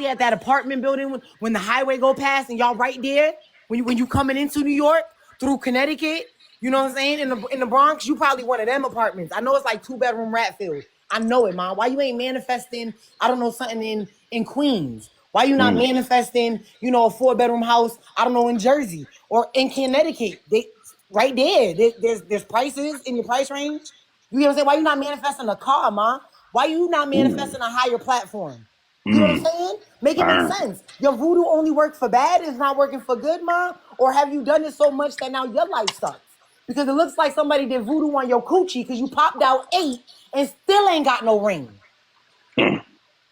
at that apartment building when the highway go past and y'all right there when you coming into New York through Connecticut. You know what I'm saying? In the Bronx, you probably one of them apartments. I know it's like 2-bedroom Ratfield. I know it, man. Why you ain't manifesting? I don't know, something in Queens. Why you not manifesting? You know, a 4-bedroom house. I don't know, in Jersey or in Connecticut. They right there. There's prices in your price range. You know what I'm saying? Why you not manifesting a car, man? Why you not manifesting a higher platform? You know what I'm saying? Make it make sense. Your voodoo only work for bad, is not working for good, mom? Or have you done it so much that now your life sucks? Because it looks like somebody did voodoo on your coochie because you popped out 8 and still ain't got no ring.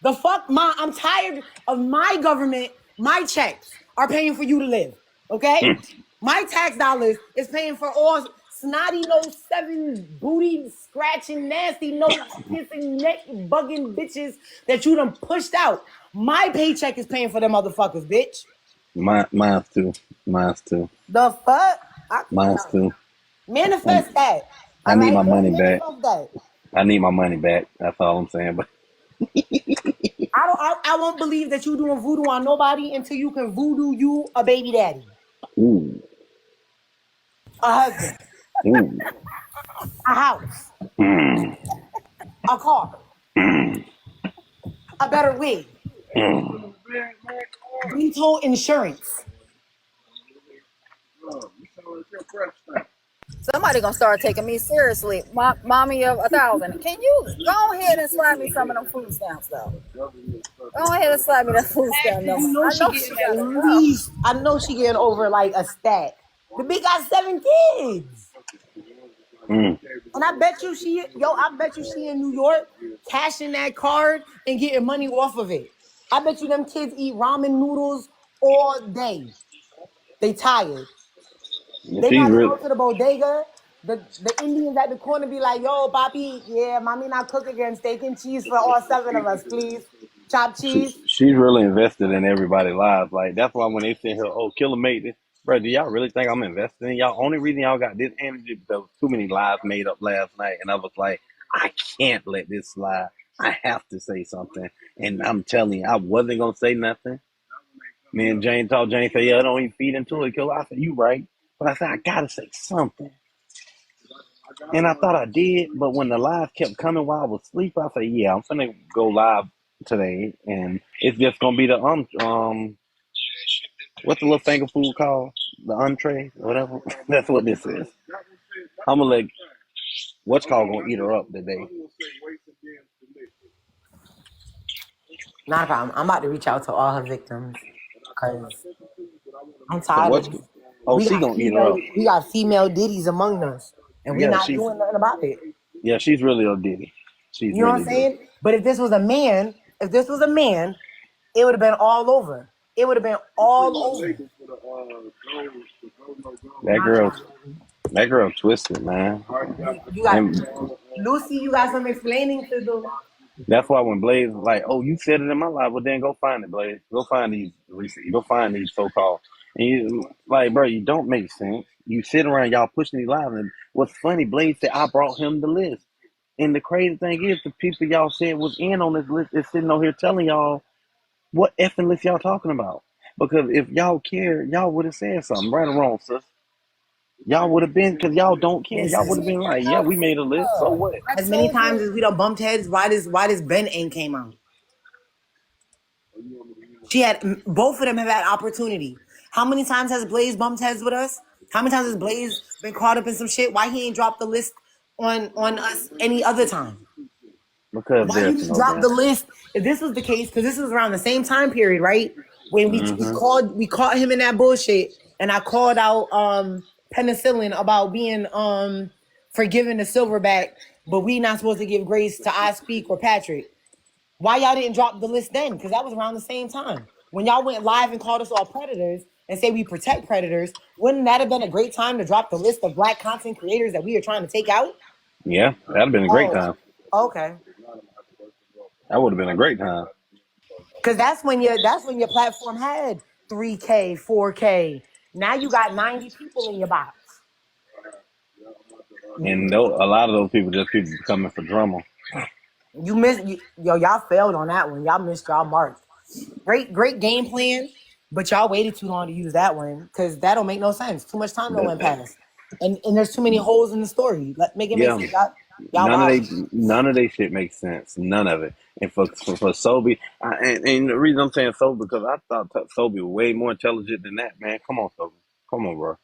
The fuck, mom? I'm tired of my government, my checks are paying for you to live, okay? My tax dollars is paying for all snotty nose 7 booty scratching nasty nose kissing neck bugging bitches that you done pushed out. My paycheck is paying for them motherfuckers, bitch. Mine's too. Mine's too. The fuck? Mine's too. Manifest that. I All need right, my money back. manifest that. I need my money back. That's all I'm saying. But I won't believe that you doing voodoo on nobody until you can voodoo you a baby daddy, ooh, a husband, ooh, a house, mm, a car, a better wig, mm. veto insurance. Somebody gonna start taking me seriously. Mommy of 1,000. Can you go ahead and slide me some of them food stamps though? Go ahead and slide me that food stamp You number. know I she know she getting got at enough. least. I know she getting over like a stack. The bitch got 7 kids, and I bet you she in New York cashing that card and getting money off of it. I bet you them kids eat ramen noodles all day. They tired. They She's gotta really, go to the bodega. The Indians at the corner be like, yo, papi, yeah, mommy not cook again. Steak and cheese for all 7 of us, please. Chopped cheese. she's really invested in everybody's lives. Like that's why when they say her, oh, Killer made this, bro, do y'all really think I'm investing in y'all? Only reason y'all got this energy because too many lies made up last night, and I was like, I can't let this slide. I have to say something, and I'm telling you, I wasn't gonna say nothing. Me and Jane talked. Jane said, "Yeah, I don't even feed into it, Killer." I said, "You right," but I said, "I gotta say something." And I thought I did, but when the live kept coming while I was asleep, I said, "Yeah, I'm finna go live today, and it's just gonna be the what's the little finger food called? The entree, whatever. That's what this is. I'm gonna let what's called gonna eat her up today. Not a problem. I'm about to reach out to all her victims because I'm Cause tired what's of oh she gonna eat her up. we got female diddies among us, and we Yeah, not doing nothing about it. she's really a ditty. She's You know what really I'm ditty. saying? But if this was a man, it would have been all over. It would have been all over. That girl, that girl twisted, man. You got And Lucy. You got some explaining to do. that's why when Blaze was like, "Oh, you said it in my life," well then go find it, Blaze. Go find these. Go find these so called. And you like, bro, you don't make sense. You sit around y'all pushing these lives, and what's funny, Blaze said I brought him the list. And the crazy thing is, the people y'all said was in on this list is sitting over here telling y'all what effing list y'all talking about. Because if y'all cared, y'all would have said something, right or wrong, sis. Y'all would have been, because y'all don't care. Y'all would have been like, yeah, we made a list, so what? I As many told times you. as we done bumped heads, why does Ben ain't came out? She had both of them have had opportunity. How many times has Blaze bumped heads with us? How many times has Blaze been caught up in some shit? Why he ain't dropped the list on us any other time? Because Why you there's didn't no drop damn. the list? If this was the case, because this was around the same time period, right? When we caught him in that bullshit, and I called out penicillin about being forgiving the silverback, but we not supposed to give grace to I Speak or Patrick. Why y'all didn't drop the list then? Because that was around the same time. When y'all went live and called us all predators and say we protect predators, wouldn't that have been a great time to drop the list of black content creators that we are trying to take out? Yeah, that'd have been a great Oh, time. okay. That would have been a great time. Because that's when your platform had 3K, 4K. Now you got 90 people in your box. And a lot of those people just people coming for drama. Y'all failed on that one. Y'all missed y'all mark. great game plan, but y'all waited too long to use that one because that don't make no sense. Too much time don't went past, and there's too many holes in the story. Make it make Yeah, sense. Y'all wild. none of they shit makes sense. None of it. And for Sobe, and the reason I'm saying Sobe because I thought Sobe was way more intelligent than that. Man, come on, Sobe, come on, bro,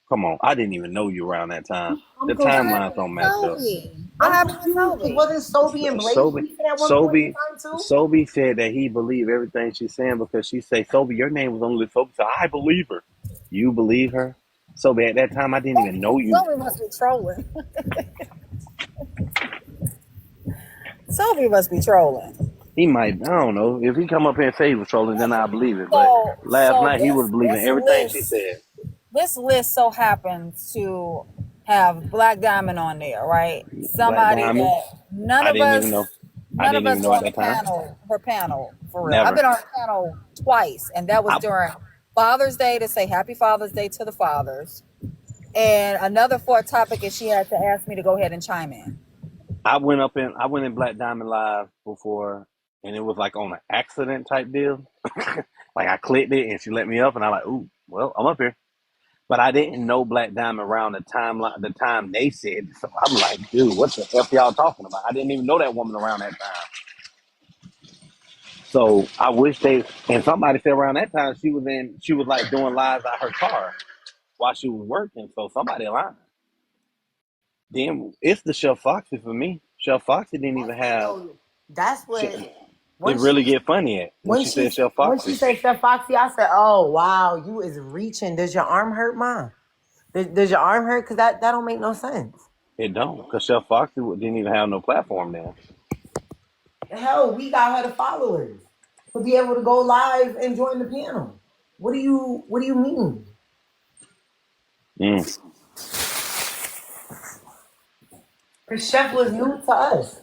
come on. I didn't even know you around that time. I'm The What confused. timelines happened don't with match up. Toby? What I'm happened with confused because Toby? wasn't Sobe and Blaze Sobe, beefing at one point in Sobe, time too? Sobe said that he believed everything she's saying because she say, Sobe, your name was only Sobe. So I believe her. You believe her? Sobe, at that time, I didn't even know you. Toby must be trolling. Toby must be trolling. He might, I don't know. If he come up here and say he was trolling, then I believe it. But last So night, he was believing everything she said. this list so happens to have Black Diamond on there, right? Black Somebody Diamond, that none I of didn't even know. us I none of didn't even us know were at on the that time. her panel for real. I've Never. been on the panel twice, and that was I, during Father's Day to say Happy Father's Day to the fathers. And another for a topic is she had to ask me to go ahead and chime in. I went in Black Diamond Live before, and it was like on an accident type deal. Like I clicked it and she let me up, and I'm like, ooh, well, I'm up here. But I didn't know Black Diamond around the time they said it. So I'm like, dude, what the F y'all talking about? I didn't even know that woman around that time. So I wish and somebody said around that time she was like doing lives out her car while she was working. So somebody lying. Then it's the Chef Foxy for me. Chef Foxy didn't even have. No, that's what. It Once really she get funny at when she said Chef when she Foxy. said Chef Foxy, I said, "Oh wow, you is reaching. Does your arm hurt, Mom? Does your arm hurt? Because that don't make no sense. It don't, because Chef Foxy didn't even have no platform then. Hell, we got her the followers to be able to go live and join the panel. What do you mean? Mm. Because Chef was new to us.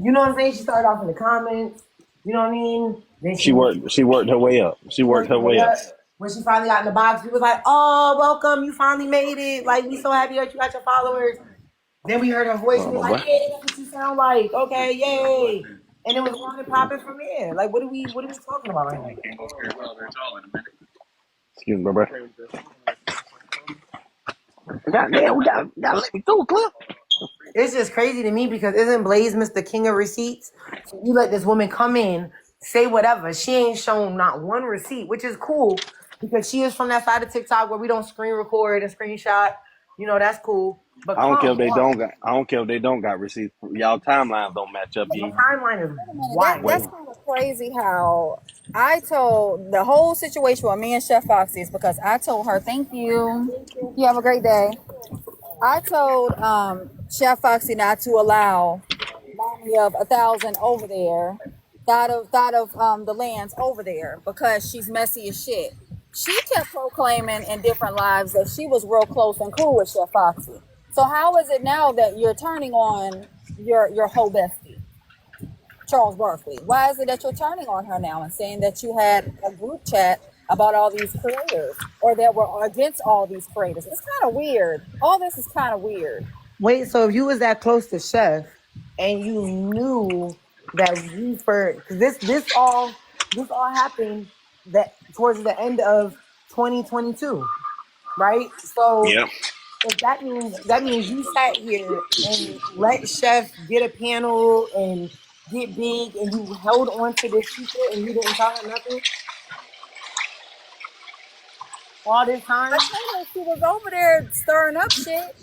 You know what I'm saying? She started off in the comments. You know what I mean? Then She worked her way up. She worked worked her her way way up. up. When she finally got in the box, we was like, "Oh, welcome! You finally made it! Like, we so happy that you got your followers." Then we heard her voice. We was like, "Yeah, that's what you sound like." Okay, yay! And it was on and popping from there. Like, what are we talking about right now? Excuse me, bro. Goddamn, we gotta let me through, Cliff. It's just crazy to me because isn't Blaze Mr. King of Receipts? So you let this woman come in, say whatever. She ain't shown not one receipt, which is cool because she is from that side of TikTok where we don't screen record and screenshot. You know, that's cool. But I don't care come if they on. don't got. I don't care if they don't got receipts. Y'all timelines don't match up, The G. timeline is Wait a minute, wild. that's kind of crazy how I told the whole situation with me and Chef Foxy is because I told her, thank you. You have a great day. I told Chef Foxy not to allow Mommy of 1,000 over there, thought of the lands over there because she's messy as shit. She kept proclaiming in different lives that she was real close and cool with Chef Foxy. So how is it now that you're turning on your whole bestie, Charles Barkley? Why is it that you're turning on her now and saying that you had a group chat about all these creators or that were against all these creators? It's kind of weird. All this is kind of weird. Wait, so if you was that close to Chef and you knew that Reefer, because this all happened that towards the end of 2022, right? So Yep. if that means you sat here and let Chef get a panel and get big and you held on to this secret and you didn't tell her nothing all this I time. told her she was over there stirring up shit.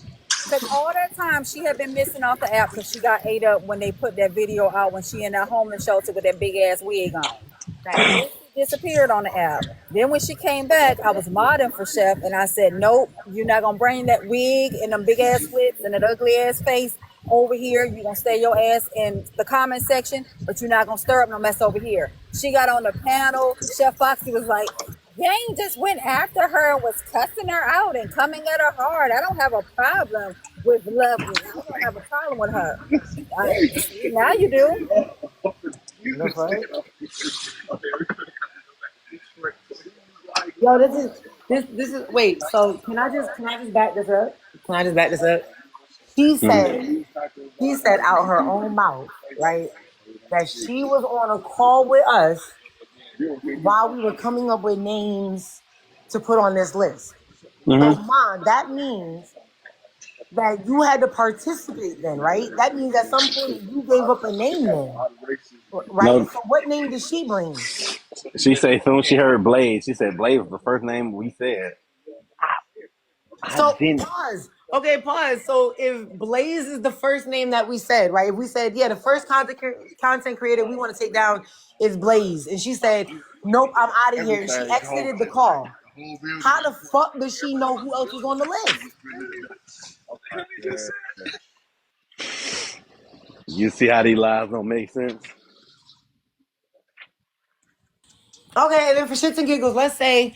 Because all that time she had been missing off the app because she got ate up when they put that video out when she in that homeless shelter with that big ass wig on. Facts. Then she disappeared on the app. Then when she came back, I was modding for Chef and I said, nope, you're not going to bring that wig and them big ass lips and that ugly ass face over here. You're going to stay your ass in the comment section, but you're not going to stir up no mess over here. She got on the panel. Chef Foxy was like, Yang just went after her and was cussing her out and coming at her hard. I don't have a problem with Lovely. I don't have a problem with her. See, now you do. The fuck? Yo, this is wait. So can I just back this up? Can I just back this up? She said Mm-hmm. she said out her own mouth, right, that she was on a call with us while we were coming up with names to put on this list. So, Mm-hmm. Ma, that means that you had to participate then, right? That means at some point you gave up a name then, right? No, So, what name did she bring? she said as soon as she heard Blaze, she said Blaze was the first name we said. I So, didn't. pause. Okay, pause. So, if Blaze is the first name that we said, right? If we said, yeah, the first content creator we want to take down is Blaze, and she said, nope, I'm out of here, and she exited the call. How the fuck does she know who else was on the list? You see how these lies don't make sense? Okay, and then for shits and giggles, let's say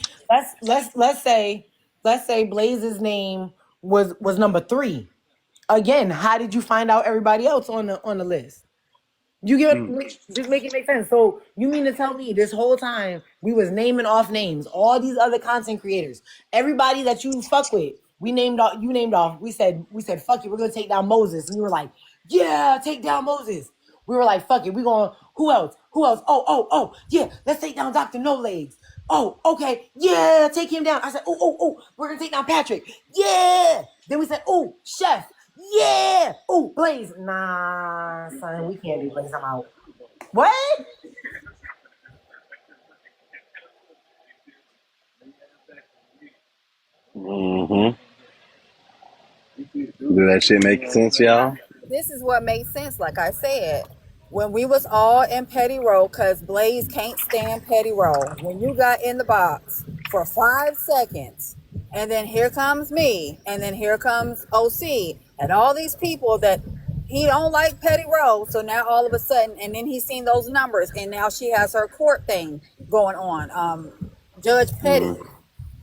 Blaze's name was number 3. Again, how did you find out everybody else on the list? You get Mm. just make it make sense. So you mean to tell me this whole time we was naming off names, all these other content creators, everybody that you fuck with, we named off. You named off. We said fuck it, we're gonna take down Moses, and you were like, yeah, take down Moses. We were like, fuck it, we going who else? Who else? Oh, yeah, let's take down Dr. No Legs. Oh, okay, yeah, take him down. I said, oh, we're gonna take down Patrick. Yeah. Then we said, oh, Chef. Yeah. Oh, Blaze. Nah, son, we can't do Blaze. I'm out. What? Mm-hmm. Do that shit make sense, y'all? This is what makes sense. Like I said, when we was all in Petty Row, because Blaze can't stand Petty Row. When you got in the box for 5 seconds, and then here comes me, and then here comes OC, and all these people that he don't like Petty Row. So now all of a sudden, and then he's seen those numbers, and now she has her court thing going on. Judge Petty. Mm.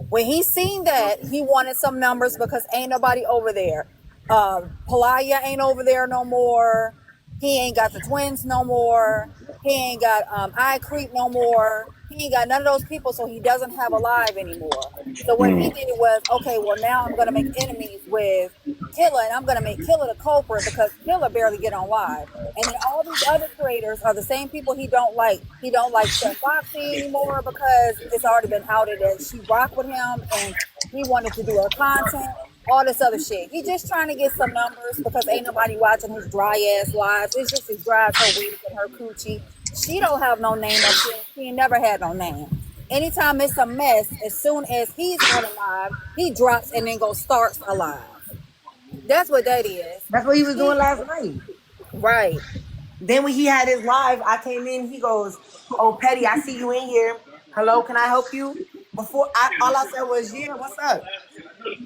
When he seen that, he wanted some numbers because ain't nobody over there. Pelaya ain't over there no more. He ain't got the twins no more. He ain't got Eye Creep no more. He ain't got none of those people, so he doesn't have a live anymore. So what he Mm. did was, okay, well now I'm gonna make enemies with Killa, and I'm gonna make Killa the culprit because Killa barely get on live. And then all these other creators are the same people he don't like. He don't like Chef Foxy anymore because it's already been outed that she rocked with him and he wanted to do her content, all this other shit. He just trying to get some numbers because ain't nobody watching his dry ass lives. It's just his dry her weed and her coochie. She don't have no name up here. She ain't never had no name. Anytime it's a mess, as soon as he's on a live, he drops and then goes starts a live. That's what that is. That's what he was doing He, last night. right. Then when he had his live, I came in. He goes, "Oh, Petty, I see you in here. Hello, can I help you?" All I said was, "Yeah, what's up?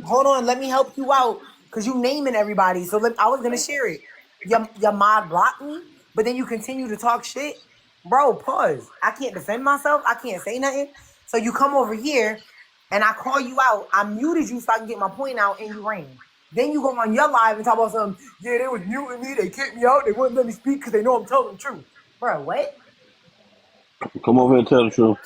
Hold on, let me help you out because you naming everybody." So I was gonna share it. Your mod blocked me, but then you continue to talk shit, bro. Pause. I can't defend myself. I can't say nothing. So you come over here, and I call you out. I muted you so I can get my point out, and you ran. Then you go on your live and talk about something. Yeah, they was muting me. They kicked me out. They wouldn't let me speak because they know I'm telling the truth, bro. What? Come over here and tell the truth.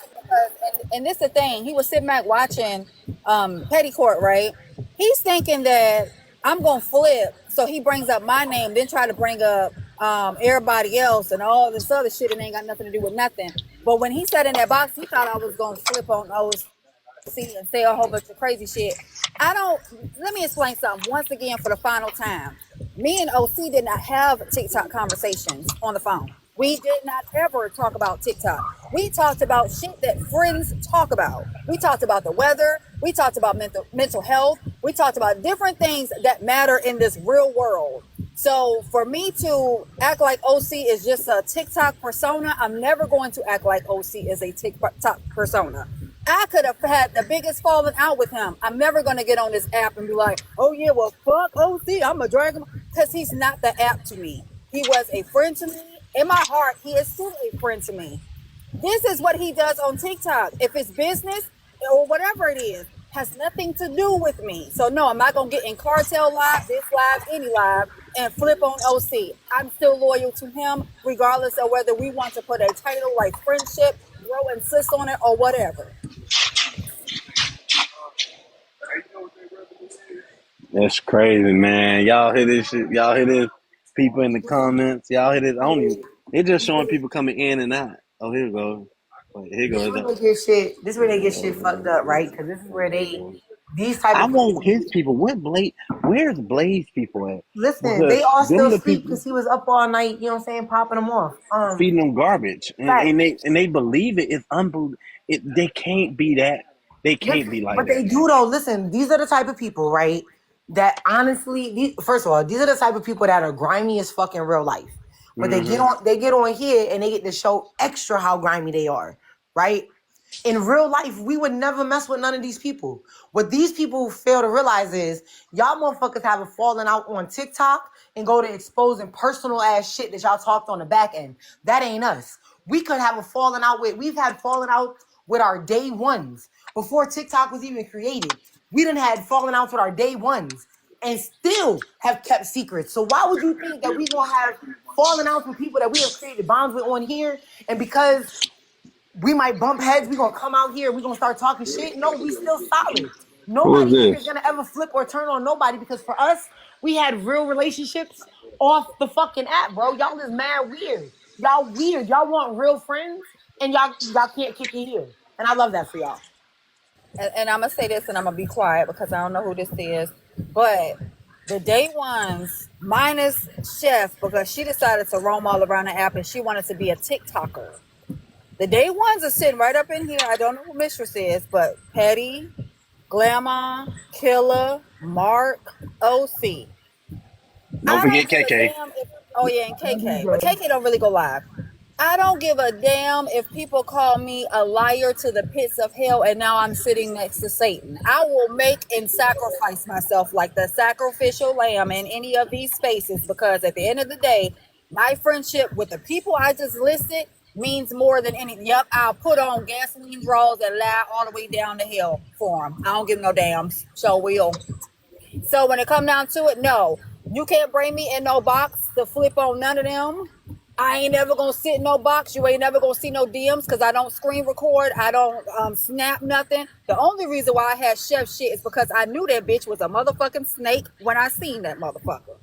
And this is the thing. He was sitting back watching Petty Court, right? He's thinking that I'm gonna flip, so he brings up my name, then try to bring up everybody else and all this other shit, and ain't got nothing to do with nothing. But when he sat in that box, he thought I was gonna flip on OC and say a whole bunch of crazy shit. I don't. Let me explain something once again for the final time. Me and OC did not have TikTok conversations on the phone. We did not ever talk about TikTok. We talked about shit that friends talk about. We talked about the weather. We talked about mental health. We talked about different things that matter in this real world. So for me to act like OC is just a TikTok persona, I'm never going to act like OC is a TikTok persona. I could have had the biggest falling out with him. I'm never going to get on this app and be like, oh yeah, well, fuck OC, I'm going to drag him. Because he's not the app to me. He was a friend to me. In my heart, he is still a friend to me. This is what he does on TikTok. If it's business or whatever it is, has nothing to do with me. So no, I'm not going to get in Cartel Live, this live, any live, and flip on OC. I'm still loyal to him, regardless of whether we want to put a title like friendship, bro and sis on it, or whatever. That's crazy, man. Y'all hear this shit? Y'all hear this? People in the comments. Y'all hear this? I don't even. It's just showing people coming in and out. Oh, here we go. Here This is goes where that. they get shit. This is where they get shit fucked up, right? Because this is where these type I of people. want his people. Where's Blaze people at? Listen, Because they all them still the sleep people because he was up all night. You know what I'm saying? Popping them off. feeding them garbage, and Facts. they believe it. It's unbelievable. They can't be that. They can't Listen, be like but that, they man. do though. Listen, these are the type of people, right? That honestly, first of all, these are the type of people that are grimy as fucking real life. But Mm-hmm. they get on here and they get to show extra how grimy they are, right? In real life, we would never mess with none of these people. What these people fail to realize is y'all motherfuckers have a falling out on TikTok and go to exposing personal ass shit that y'all talked on the back end. That ain't us. We could have a falling out we've had falling out with our day ones before TikTok was even created. We done had falling outs with our day ones and still have kept secrets. So why would you think that we gonna have falling outs with people that we have created bonds with on here? And because we might bump heads. We gonna come out here. We gonna start talking shit. No, we still solid. Who is Nobody here is this? gonna ever flip or turn on nobody because for us, we had real relationships off the fucking app, bro. Y'all is mad weird. Y'all weird. Y'all want real friends, and y'all can't kick it here. And I love that for y'all. And I'm gonna say this, and I'm gonna be quiet because I don't know who this is, but the day ones minus Chef because she decided to roam all around the app and she wanted to be a TikToker. The day ones are sitting right up in here. I don't know who Mistress is, but Petty, Glamour, Killa, Mark, OC. Don't I don't forget give a KK. damn if oh yeah, and KK, but KK don't really go live. I don't give a damn if people call me a liar to the pits of hell and now I'm sitting next to Satan. I will make and sacrifice myself like the sacrificial lamb in any of these spaces because at the end of the day, my friendship with the people I just listed means more than anything. Yep, I'll put on gasoline draws and lie all the way down the hill for them. I don't give no dams. So will. So when it come down to it, no, you can't bring me in no box to flip on none of them. I ain't never gonna sit in no box. You ain't never gonna see no DMs because I don't screen record. I don't snap nothing. The only reason why I had chef shit is because I knew that bitch was a motherfucking snake when I seen that motherfucker.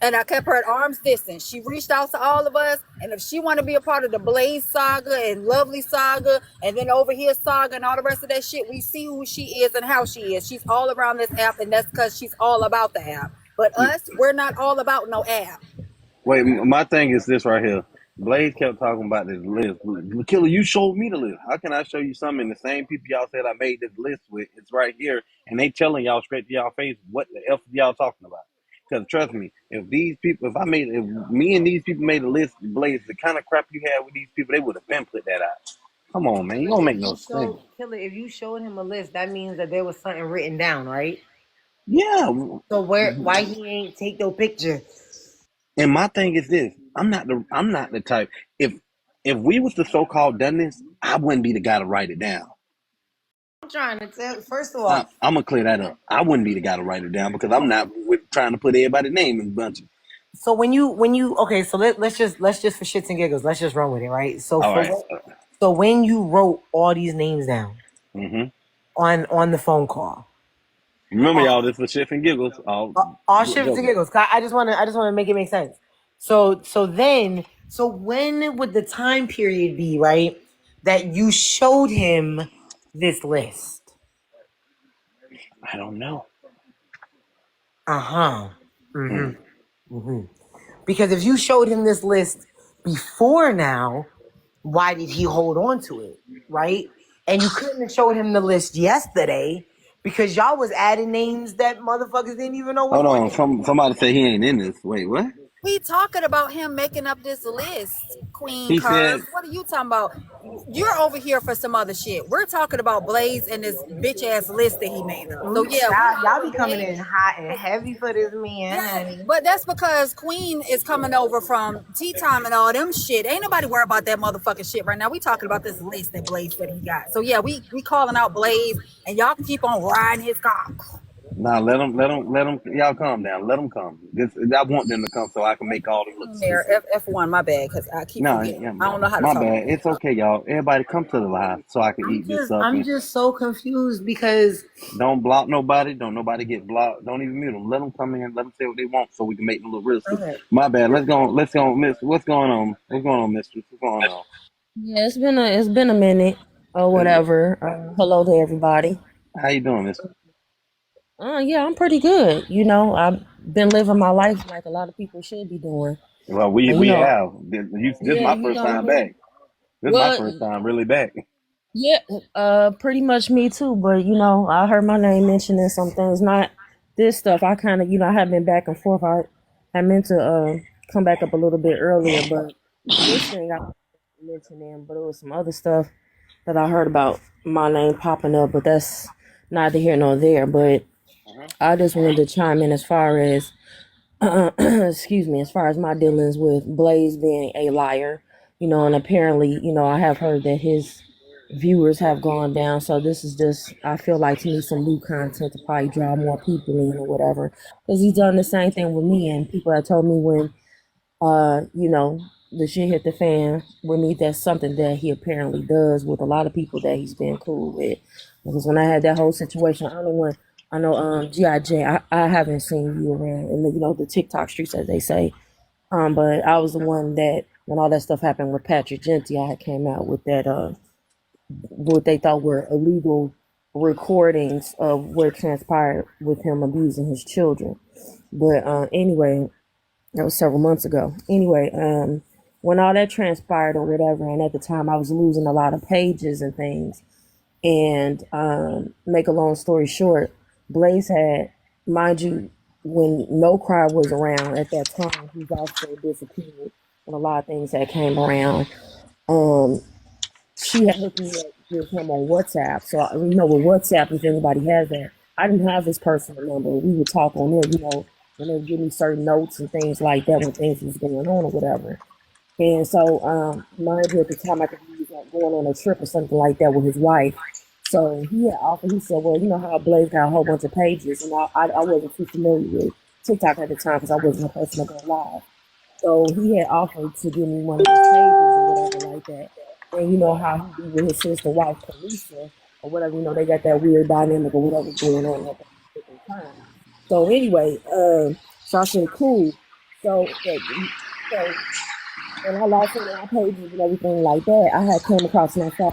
And I kept her at arm's distance. She reached out to all of us, and if she want to be a part of the Blaze saga and Lovely saga, and then over here saga and all the rest of that shit, we see who she is and how she is. She's all around this app, and that's because she's all about the app. But us, we're not all about no app. Wait, my thing is this right here. Blaze kept talking about this list. Killer, you showed me the list. How can I show you something? The same people y'all said I made this list with, it's right here, and they telling y'all straight to y'all face what the f y'all talking about. Because trust me, if me and these people made a list, Blaze, the kind of crap you had with these people, they would have been put that out. Come on, man, you don't make no sense. If you showed him a list, that means that there was something written down, right? Yeah, So why he ain't take your picture? and my thing is this: I'm not the type. If we was the so called done this, I wouldn't be the guy to write it down. I'm trying to tell. First of all, I'm gonna clear that up. I wouldn't be the guy to write it down because I'm not trying to put everybody's name in a bunch of. so when you okay, so let's just for shits and giggles, let's just run with it, right? So All right. so when you wrote all these names down Mm-hmm. on the phone call, Remember, y'all, this was shit and giggles. All all shits and joking. giggles. I just wanna make it make sense. So when would the time period be, right, that you showed him this list? I don't know. Uh-huh. Hmm. Because if you showed him this list before now, why did he hold on to it, right? And you couldn't have showed him the list yesterday because y'all was adding names that motherfuckers didn't even know was Hold on on. it. Somebody say he ain't in this. Wait, what? We talking about him making up this list, Queen He Curve. said. What are you talking about? You're over here for some other shit. We're talking about Blaze and this bitch ass list that he made up. So Ooh, yeah, we y'all hollering be coming Blaze. in hot and heavy for this man, Yeah, honey. but that's because Queen is coming over from tea time and all them shit. Ain't nobody worried about that motherfucking shit right now. We talking about this list that Blaze said he got. So yeah, we calling out Blaze, and y'all can keep on riding his cock. Nah, let him. Y'all calm down. Let them come. I want them to come so I can make all them look There, stupid. F1, my bad, because I keep No, forgetting. yeah, I don't know how to my talk. bad. It's okay, y'all. Everybody come to the live so I can eat this up I'm and just so confused because don't block nobody. Don't nobody get blocked. Don't even mute them. Let them come in. Let them say what they want so we can make them look real stupid. okay. My bad. Let's go. Let's go, Miss. What's going on? What's going on, Mistress? What's going on? Yeah, it's been a minute or Good. whatever. Hello to everybody. How you doing, Miss? Yeah, I'm pretty good. I've been living my life like a lot of people should be doing. Well, we And we have. This yeah, my first time back. This my well, first time really back. yeah, pretty much me too. But I heard my name mentioned in some things. Not this stuff. I kind of, I have been back and forth. I meant to come back up a little bit earlier, but this thing I mentioned in, but it was some other stuff that I heard about my name popping up, but that's neither here nor there. But Uh-huh. I just wanted to chime in as far as, excuse me, as far as my dealings with Blaze being a liar, and apparently, I have heard that his viewers have gone down. So this is just, I feel like to me, some new content to probably draw more people in or whatever. Because he's done the same thing with me, and people have told me when the shit hit the fan with me. That's something that he apparently does with a lot of people that he's been cool with. Because when I had that whole situation, I know G.I.J. I haven't seen you around in the TikTok streets as they say. But I was the one that when all that stuff happened with Patrick Genty, I had came out with that what they thought were illegal recordings of what transpired with him abusing his children. But anyway, that was several months ago. Anyway, when all that transpired or whatever, and at the time I was losing a lot of pages and things. And make a long story short, Blaze had, mind you, when No Cry was around at that time, he's also disappeared when a lot of things that came around. Um, she had hooked me up with him on WhatsApp. So, with WhatsApp, if anybody has that, I didn't have his personal number. We would talk on there, when they would give me certain notes and things like that when things was going on or whatever. And so, mind you, at the time, I think he was like going on a trip or something like that with his wife. So he had offered, he said, well, you know how Blaze got a whole bunch of pages, and I wasn't too familiar with TikTok at the time because I wasn't a person to go live. So he had offered to give me one of his pages or whatever like that. And you know how he be with his sister wife, Kalisa, or whatever, they got that weird dynamic or whatever going on at that particular time. So anyway, so I said, cool. So, so when I lost one of my pages and everything like that, I had came across and I saw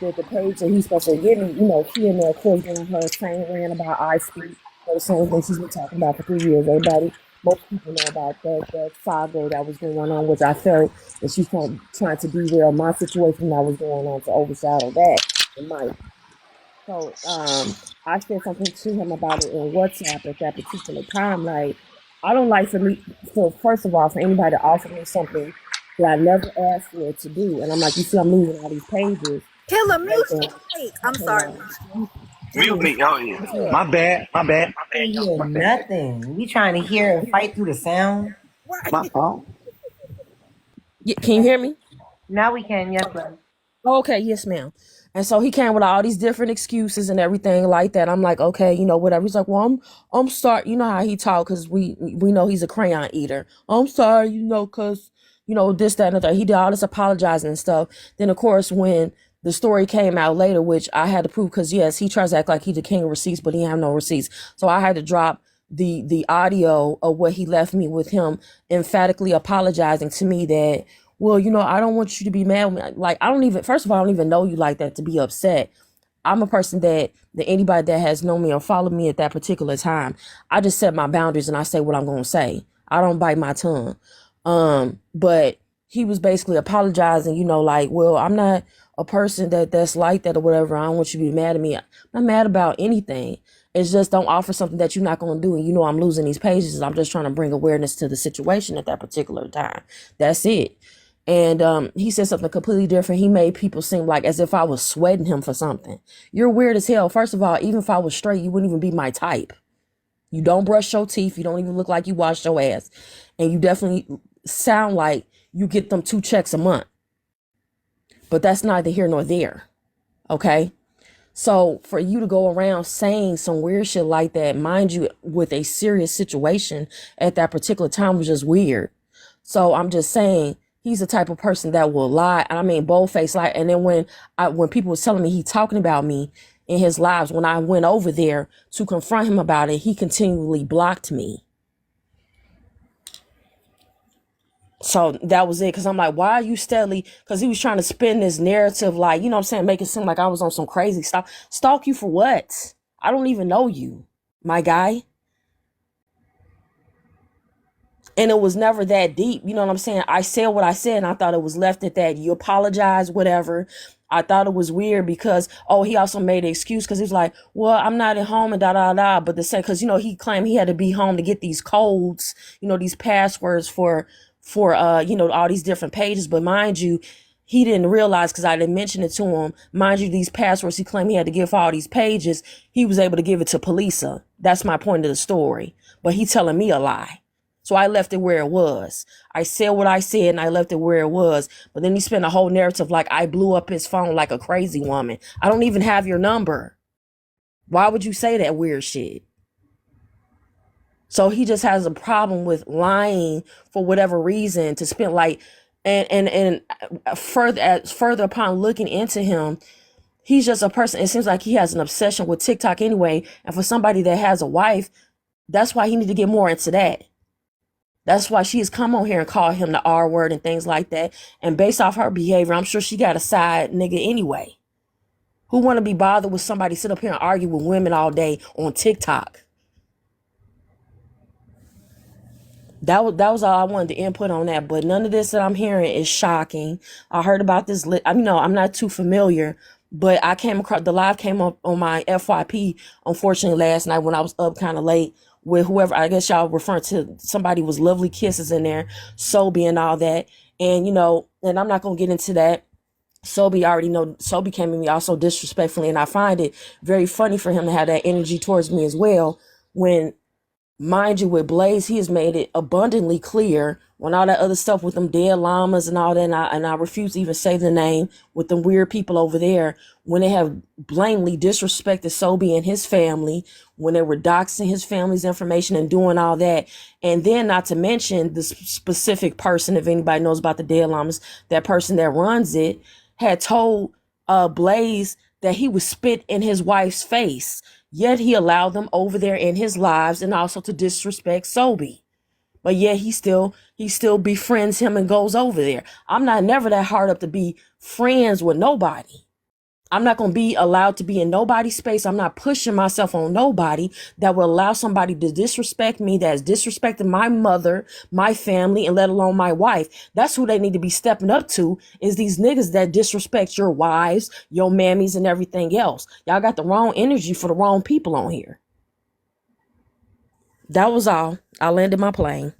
that the page that he's supposed to give me, she in there, of course, doing her same rant about I speak, the same thing she's been talking about for 3 years. Everybody, most people know about that saga that was going on, which I felt that she's trying to derail my situation that was going on to overshadow that in my. So I said something to him about it in WhatsApp at that particular time. Like, I don't like for me, for first of all, for anybody to offer me something that I never asked for it to do. And I'm like, you see, I'm losing all these pages Killa, and mute everything. your mic. I'm Hold sorry. on. Mute Yeah. me. Oh yeah. What's up? My bad. My bad. My bad, Can't y'all. hear My bad. nothing. We trying to hear and fight through the sound. My fault. Yeah, can you hear me? Now we can, yes, ma'am. Okay, yes, ma'am. And so he came with all these different excuses and everything like that. I'm like, okay, whatever. He's like, well, I'm sorry. You know how he talk because we know he's a crayon eater. I'm sorry, because this, that, and the third. He did all this apologizing and stuff. Then of course when the story came out later, which I had to prove because yes, he tries to act like he's the king of receipts, but he have no receipts. So I had to drop the audio of what he left me with him emphatically apologizing to me that, well, I don't want you to be mad with me. Like, I don't even, first of all, I don't even know you like that to be upset. I'm a person that anybody that has known me or followed me at that particular time, I just set my boundaries and I say what I'm going to say. I don't bite my tongue. But he was basically apologizing, like, well, I'm not a person that's like that or whatever. I don't want you to be mad at me. I'm not mad about anything. It's just don't offer something that you're not going to do. And I'm losing these pages. I'm just trying to bring awareness to the situation at that particular time. That's it. And he said something completely different. He made people seem like as if I was sweating him for something. You're weird as hell. First of all, even if I was straight, you wouldn't even be my type. You don't brush your teeth. You don't even look like you wash your ass. And you definitely sound like you get them 2 checks a month. But that's neither here nor there. Okay? So for you to go around saying some weird shit like that, mind you, with a serious situation at that particular time was just weird. So I'm just saying he's the type of person that will lie. I mean, boldface lie. And then when people was telling me he talking about me in his lives, when I went over there to confront him about it, he continually blocked me. So that was it. Cause I'm like, why are you steadily? Cause he was trying to spin this narrative, like, you know what I'm saying? Make it seem like I was on some crazy stuff. Stalk you for what? I don't even know you, my guy. And it was never that deep. You know what I'm saying? I said what I said, and I thought it was left at that. You apologize, whatever. I thought it was weird because, oh, he also made an excuse because he was like, well, I'm not at home and da da da. But the same, because, you know, he claimed he had to be home to get these codes, you know, these passwords for you know, all these different pages. But mind you, he didn't realize, because I didn't mention it to him. Mind you, these passwords he claimed he had to give for all these pages, he was able to give it to Polisa. That's my point of the story. But he telling me a lie. So I left it where it was. I said what I said and I left it where it was. But then he spent a whole narrative like I blew up his phone like a crazy woman. I don't even have your number. Why would you say that weird shit? So he just has a problem with lying for whatever reason to spend like, and further upon looking into him, he's just a person. It seems like he has an obsession with TikTok anyway. And for somebody that has a wife, that's why he need to get more into that. That's why she has come on here and called him the R word and things like that. And based off her behavior, I'm sure she got a side nigga anyway. Who want to be bothered with somebody sit up here and argue with women all day on TikTok? That was all I wanted to input on that. But none of this that I'm hearing is shocking. I heard about this. I'm not too familiar, but I came across the live came up on my FYP, unfortunately, last night when I was up kind of late with whoever. I guess y'all referring to somebody was Lovely Kisses in there, Sobe and all that. And, you know, and I'm not going to get into that. Sobe already know Sobe came at me also disrespectfully. And I find it very funny for him to have that energy towards me as well when, mind you, with Blazee, he has made it abundantly clear when all that other stuff with them dead llamas and all that, and I refuse to even say the name with them weird people over there, when they have blatantly disrespected Sobe and his family, when they were doxing his family's information and doing all that. And then not to mention the specific person, if anybody knows about the dead llamas, that person that runs it had told Blazee that he would spit in his wife's face. Yet he allowed them over there in his lives and also to disrespect Sobe. But yet he still befriends him and goes over there. I'm not never that hard up to be friends with nobody. I'm not going to be allowed to be in nobody's space. I'm not pushing myself on nobody that will allow somebody to disrespect me, that has disrespected my mother, my family, and let alone my wife. That's who they need to be stepping up to, is these niggas that disrespect your wives, your mammies, and everything else. Y'all got the wrong energy for the wrong people on here. That was all. I landed my plane.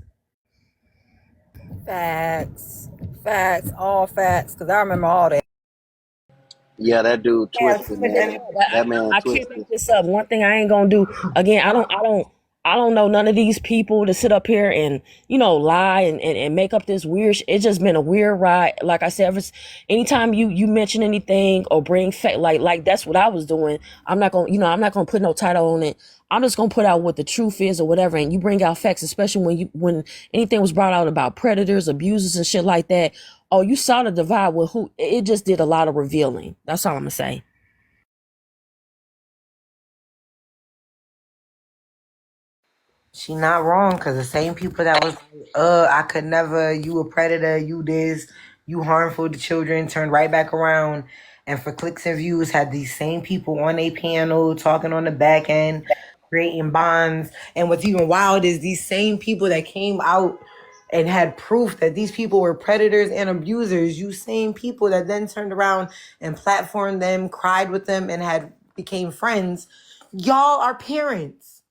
Facts. Facts. All facts. Because I remember all that. Yeah, that dude Yeah, twisted, man. That man I can't twisted. make this up. One thing I ain't gonna do again. I don't know none of these people to sit up here and, you know, lie and make up this weird. It's just been a weird ride. Like I said, anytime you mention anything or bring fact, like that's what I was doing. I'm not gonna put no title on it. I'm just gonna put out what the truth is or whatever. And you bring out facts, especially when anything was brought out about predators, abusers, and shit like that. Oh, you saw the divide with who? It just did a lot of revealing. That's all I'm gonna say. She not wrong, because the same people that was I could never, you a predator, you this, you harmful to children, turned right back around and for clicks and views had these same people on a panel talking on the back end, creating bonds. And what's even wild is these same people that came out and had proof that these people were predators and abusers, you same people that then turned around and platformed them, cried with them, and had became friends. Y'all are parents.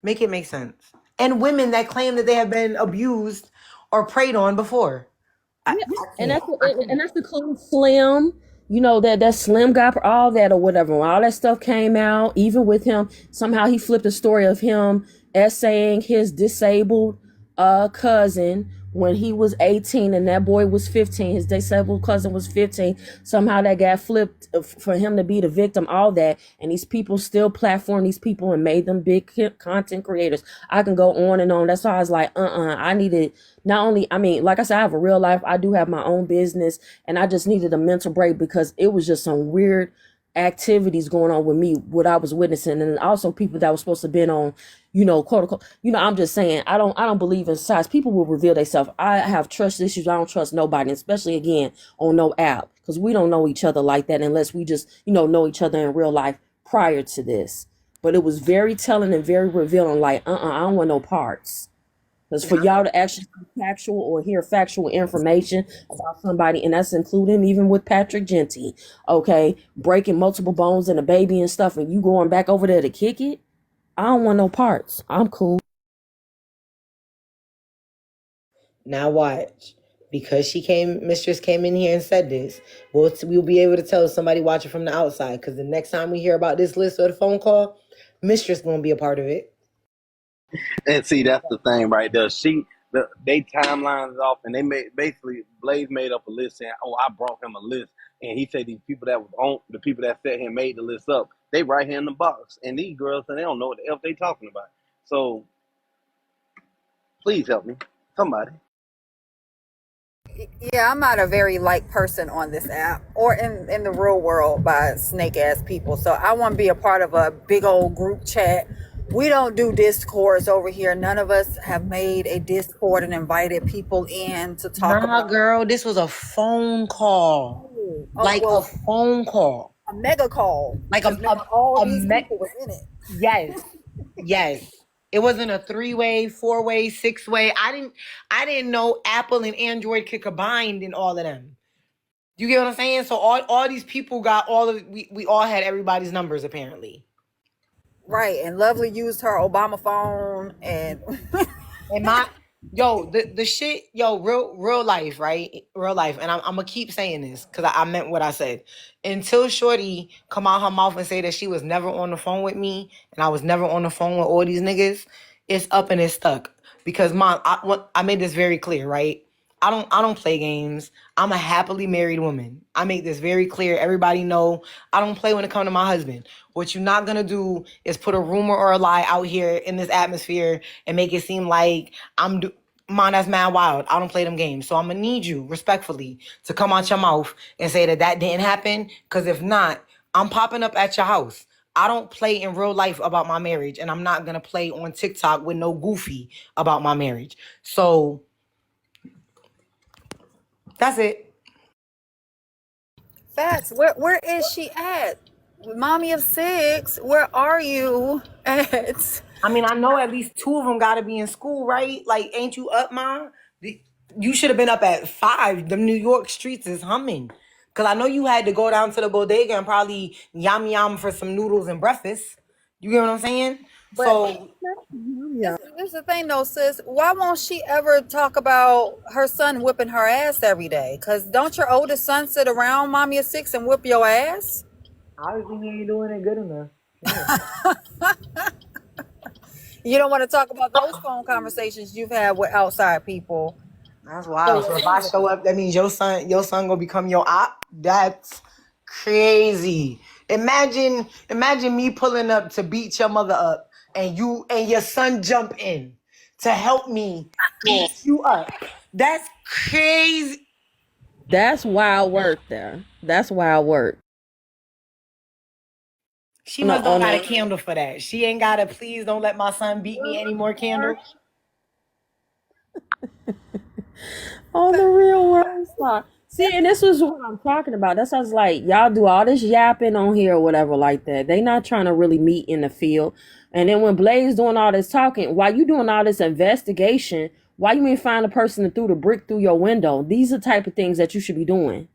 Make it make sense. And women that claim that they have been abused or preyed on before. I Yeah, and can't. that's the clone Slim. You know that Slim guy, all that or whatever. When all that stuff came out, even with him, somehow he flipped the story of him essaying his disabled cousin when he was 18 and that boy was 15. His disabled cousin was 15. Somehow that got flipped for him to be the victim. All that, and these people still platform these people and made them big content creators. I can go on and on. That's why I was like, I needed. Not only, I mean, like I said, I have a real life. I do have my own business, and I just needed a mental break because it was just some weird activities going on with me, what I was witnessing, and also people that were supposed to been on, quote unquote, I'm just saying, I don't believe in size. People will reveal themselves. I have trust issues. I don't trust nobody, especially again on no app, because we don't know each other like that unless we just, know each other in real life prior to this. But it was very telling and very revealing, like, I don't want no parts. Because for y'all to actually see factual or hear factual information about somebody, and that's including even with Patrick Genty, okay, breaking multiple bones and a baby and stuff, and you going back over there to kick it, I don't want no parts. I'm cool. Now watch. Because Mistress came in here and said this, we'll be able to tell somebody watching from the outside. Because the next time we hear about this list or the phone call, Mistress gonna be a part of it. And see, that's the thing right there. They timelines off, and they made basically Blazee made up a list saying, "Oh, I brought him a list," and he said these people that was on the people that said him made the list up. They right here in the box, and these girls and they don't know what the hell they talking about. So please help me, somebody. Yeah, I'm not a very liked person on this app or in the real world by snake ass people. So I want to be a part of a big old group chat. We don't do discords over here. None of us have made a discord and invited people in to talk Nah, about. girl, this was a phone call. Like a phone call. A mega call. Like all these people was in it. Yes. It wasn't a 3-way, 4-way, 6-way. I didn't know Apple and Android could combine in all of them. You get what I'm saying? So all these people got we all had everybody's numbers apparently. Right, and Lovely used her Obama phone and And the shit, real life, right? Real life. And I'm gonna keep saying this because I meant what I said. Until Shorty come out her mouth and say that she was never on the phone with me and I was never on the phone with all these niggas, it's up and it's stuck. Because I made this very clear, right? I don't play games. I'm a happily married woman. I make this very clear. Everybody know I don't play when it comes to my husband. What you're not gonna do is put a rumor or a lie out here in this atmosphere and make it seem like that's mad wild. I don't play them games. So I'm gonna need you respectfully to come out your mouth and say that didn't happen. Because if not, I'm popping up at your house. I don't play in real life about my marriage, and I'm not gonna play on TikTok with no goofy about my marriage. So that's it. Facts. Where is she at? Mommy of 6, where are you at? I mean, I know at least 2 of them got to be in school, right? Like, ain't you up, Mom? You should have been up at 5. The New York streets is humming. Because I know you had to go down to the bodega and probably yum for some noodles and breakfast. You get what I'm saying? But So, here's the thing though, sis. Why won't she ever talk about her son whipping her ass every day? Because don't your oldest son sit around Mommy of 6 and whip your ass? obviously, you ain't doing it good enough. Yeah. You don't want to talk about those phone conversations you've had with outside people. That's wild. So if I show up, that means your son gonna become your op. That's crazy. Imagine me pulling up to beat your mother up, and you and your son jump in to help me beat you up. That's crazy. That's wild work there. That's wild work. She must don't got a candle for that. She ain't got a please don't let my son beat me anymore candle. On the real world star. See, and this was what I'm talking about. That's why I was like, y'all do all this yapping on here or whatever like that. They not trying to really meet in the field. And then when Blazee doing all this talking, while you doing all this investigation, why you ain't find a person that threw the brick through your window? These are the type of things that you should be doing.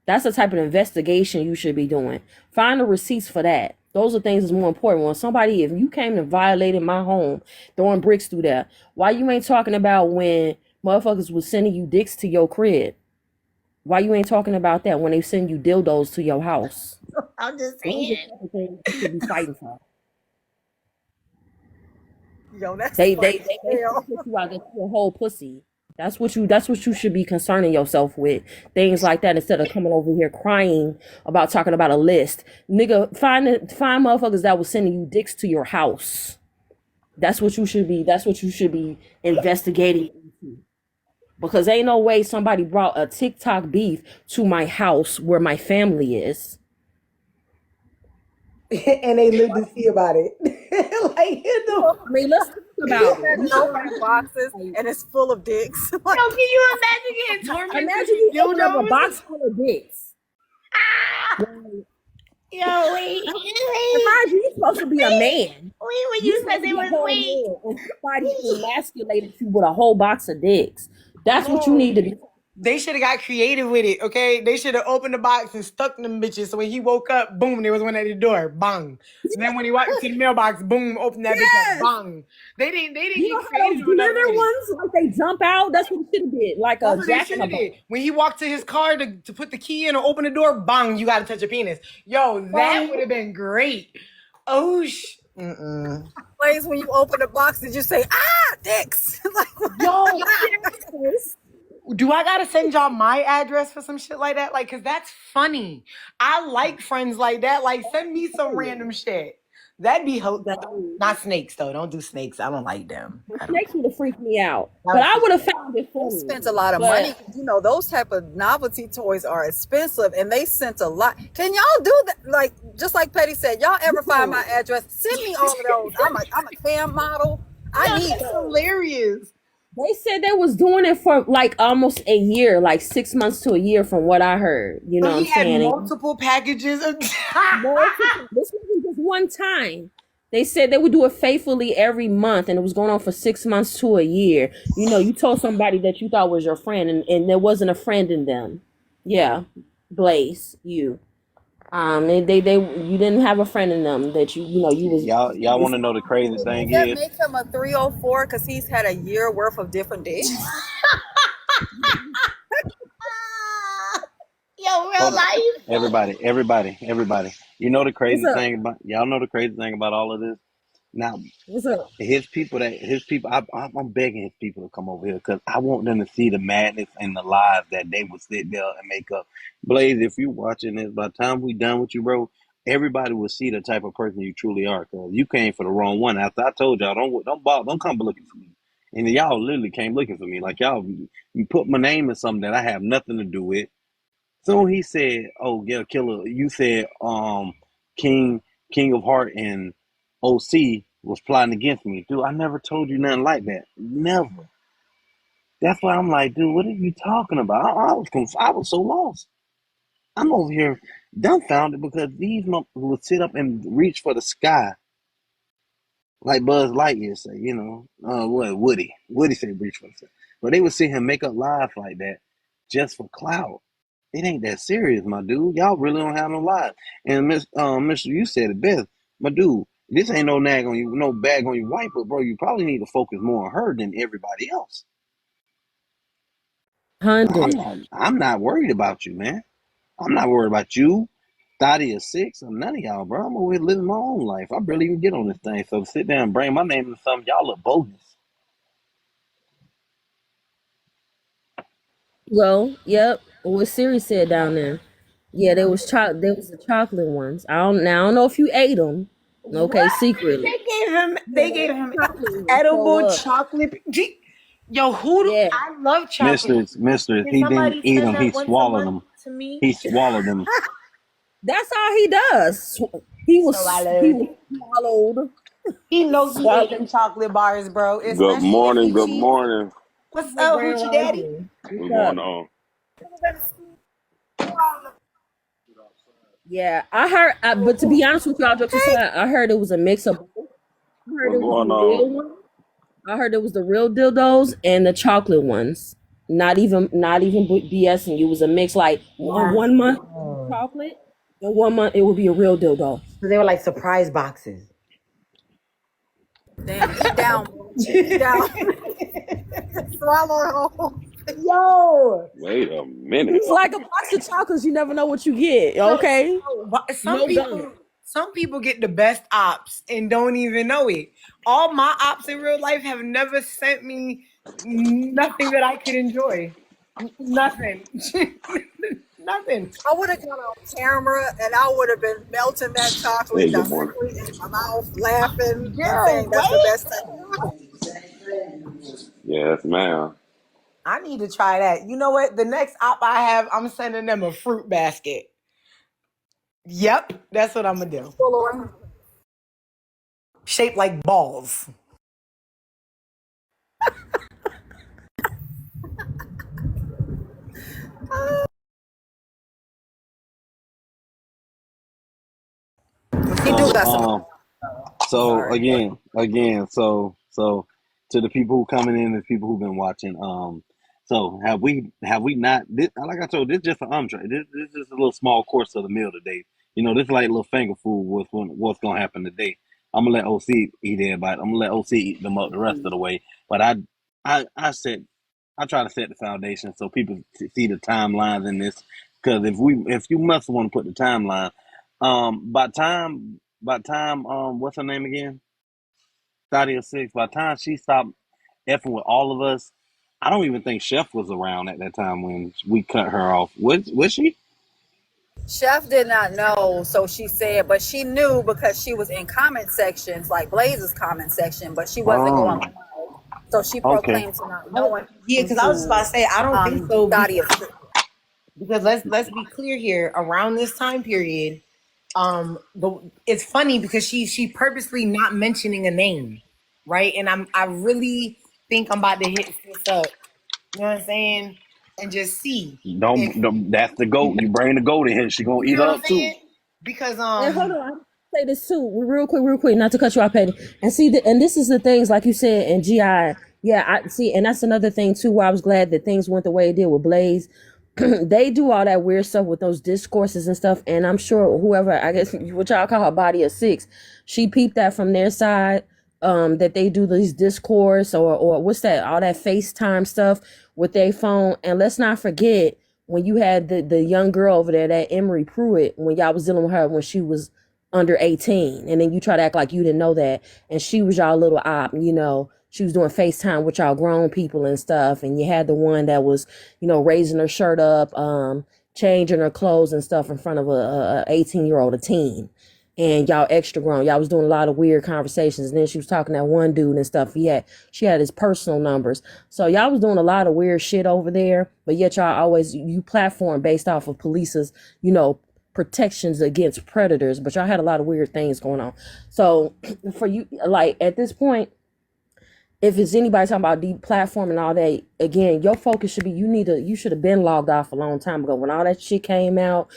That's the type of investigation you should be doing. Find the receipts for that. Those are things that's more important. When somebody, if you came and violated my home, throwing bricks through there, why you ain't talking about when motherfuckers was sending you dicks to your crib? Why you ain't talking about that when they send you dildos to your house? I'm just saying. You should be fighting for. Yo, that's They funny put as hell. you out there to a whole pussy. That's what you should be concerning yourself with. Things like that instead of coming over here crying about talking about a list. Nigga, find motherfuckers that was sending you dicks to your house. That's what you should be investigating into. Because ain't no way somebody brought a TikTok beef to my house where my family is. and they live to see about it. Like, you know, I mean, let's talk about it. Imagine opening boxes and it's full of dicks. yo, can you imagine getting tormented Imagine you with open up a dildos? box full of dicks. Ah! Yo, wait, Imagine you're supposed to be a man. when You you supposed said to they be a was whole wait. man, and somebody emasculated you with a whole box of dicks. That's what you No. need to be. They should have got creative with it, okay? They should have opened the box and stuck them bitches. So when he woke up, boom, there was one at the door, bang. Then when he walked into the mailbox, boom, open that bitch up, Yes. bang. They didn't You get know how those creative enough glitter with it. ones, like they jump out? That's what it should have been. Like That's a what they jack should in have a box. did. When he walked to his car to put the key in or open the door, bang, you gotta touch a penis. Yo, that would have been great. Oh, Place when you open the box, did you say, dicks? Like, Yo, do I gotta send y'all my address for some shit like that? Like, cause that's funny. I like friends like that. Like, send me some random shit. That'd be not snakes though. Don't do snakes. I don't like them. Snakes would have freaked me out, but I would have found it they funny. spent a lot of money. You know, those type of novelty toys are expensive, and they sent a lot. Can y'all do that? Like, just like Petty said, y'all ever find my address? Send me all of those. I'm a cam model. I need That's those. hilarious. They said they was doing it for like almost a year, like 6 months to a year, from what I heard. You know So what I'm he had saying? multiple packages of This wasn't just one time. They said they would do it faithfully every month, and it was going on for 6 months to a year. You know, you told somebody that you thought was your friend, and there wasn't a friend in them. Yeah, Blaze, you. You didn't have a friend in them that you know you was. Y'all want to know the crazy thing Does that is? make him a 304 because he's had a year worth of different dicks? Yo, real life. Everybody. You know the crazy What's up? thing about y'all know the crazy thing about all of this. Now, What's up? his people, I'm begging his people to come over here because I want them to see the madness and the lies that they would sit there and make up. Blaze, if you watching this, by the time we done with you, bro, everybody will see the type of person you truly are. Cause you came for the wrong one. After I told y'all, don't come looking for me. And y'all literally came looking for me. Like y'all, you put my name in something that I have nothing to do with. So he said, "Oh, yeah, Killer, you said King King of Heart and OC was plotting against me, dude. I never told you nothing like that. Never. That's why I'm like, dude, what are you talking about? I was so lost. I'm over here dumbfounded because these motherfuckers would sit up and reach for the sky like Buzz Lightyear say, you know, what Woody said reach for the sky, but they would see him make up lies like that just for clout. It ain't that serious, my dude. Y'all really don't have no lives. And Mister, you said it best, my dude. This ain't no nag on you, no bag on your wife, but bro, you probably need to focus more on her than everybody else. 100. I'm not worried about you, man. I'm not worried about you, Thotty or Six, or none of y'all, bro. I'm over here living my own life. I barely even get on this thing. So to sit down and bring my name into something, y'all look bogus. Well, yep. What Siri said down there. Yeah, there was the chocolate ones. I don't know if you ate them. Okay, What? secretly. They gave him Chocolate ones. edible So, chocolate. Yo, who do yeah. I love chocolate? Mister, Can he didn't somebody eat send them. He that once a swallowed month them. to me? He swallowed them. That's all he does. He was Swallowed. swallowed. He knows he ate Swallowed. them chocolate bars, bro. Good Especially the morning. Good Hoochie. morning. What's Hey, up, Grand Hoochie Daddy? Rising. What's What's up? going on? Yeah, I heard, but to be honest with y'all, jokes aside, I heard it was a mix of both. I heard What's it was the going on? real one. I heard it was the real dildos and the chocolate ones. Not even BSing. It was a mix. Like one month chocolate, and 1 month it would be a real dildo. So they were like surprise boxes. Damn, eat down. Eat down. Swallow it whole. Yo, Wait a minute. It's like a box of chocolates. You never know what you get. Okay, some no people, gum. some people get the best ops and don't even know it. All my ops in real life have never sent me nothing that I could enjoy. Nothing. Nothing. I would have got on camera and I would have been melting that chocolate Hey, good morning. directly in my mouth, laughing and Girl, saying that's the what? best thing. Yes, ma'am. I need to try that. You know what? The next op I have, I'm sending them a fruit basket. Yep, that's what I'm gonna do. Full Shaped like balls. He do So got some. so Sorry. again, so to the people who coming in and people who've been watching, so have we not this, like I told, this just an entree. This is just a little small course of the meal today. This is like a little finger food. What's gonna happen today? I'm gonna let OC eat everybody. I'm gonna let OC eat them up the rest of the way. But I try to set the foundation so people see the timelines in this. Because if you must want to put the timeline, by time what's her name again? Stadia Six. By the time she stopped effing with all of us, I don't even think Chef was around at that time when we cut her off. Was she? Chef did not know, so she said, but she knew because she was in comment sections, like Blaze's comment section, but she wasn't going Oh, live. So she okay. proclaimed to not knowing Yeah, because I was just about to to say I don't think so Dottie. because let's be clear here. Around this time period, it's funny because she purposely not mentioning a name, right? And I really think I'm about to hit this up. You know what I'm saying? And just see if Don't that's the goat. You bring the goat in here, she gonna you eat get her what I'm up too. saying. Because And hold on, I say this too, real quick, not to cut you off, Petty. And see, and this is the things like you said in GI. Yeah, I see, and that's another thing too. Why I was glad that things went the way it did with Blaze. They do all that weird stuff with those discourses and stuff, and I'm sure whoever, I guess what y'all call her body of six, she peeped that from their side. That they do these discourse or what's that, all that FaceTime stuff with their phone. And let's not forget when you had the young girl over there, that Emery Pruitt, when y'all was dealing with her when she was under 18, and then you try to act like you didn't know that, and she was y'all little op, she was doing FaceTime with y'all grown people and stuff. And you had the one that was, raising her shirt up, changing her clothes and stuff in front of a 18-year-old, a teen. And y'all extra grown. Y'all was doing a lot of weird conversations. And then she was talking to that one dude and stuff. She had his personal numbers. So y'all was doing a lot of weird shit over there. But yet y'all always, you platform based off of police's, protections against predators. But y'all had a lot of weird things going on. So for you, like at this point, if it's anybody talking about deep platform and all that, again, your focus should be you should have been logged off a long time ago when all that shit came out,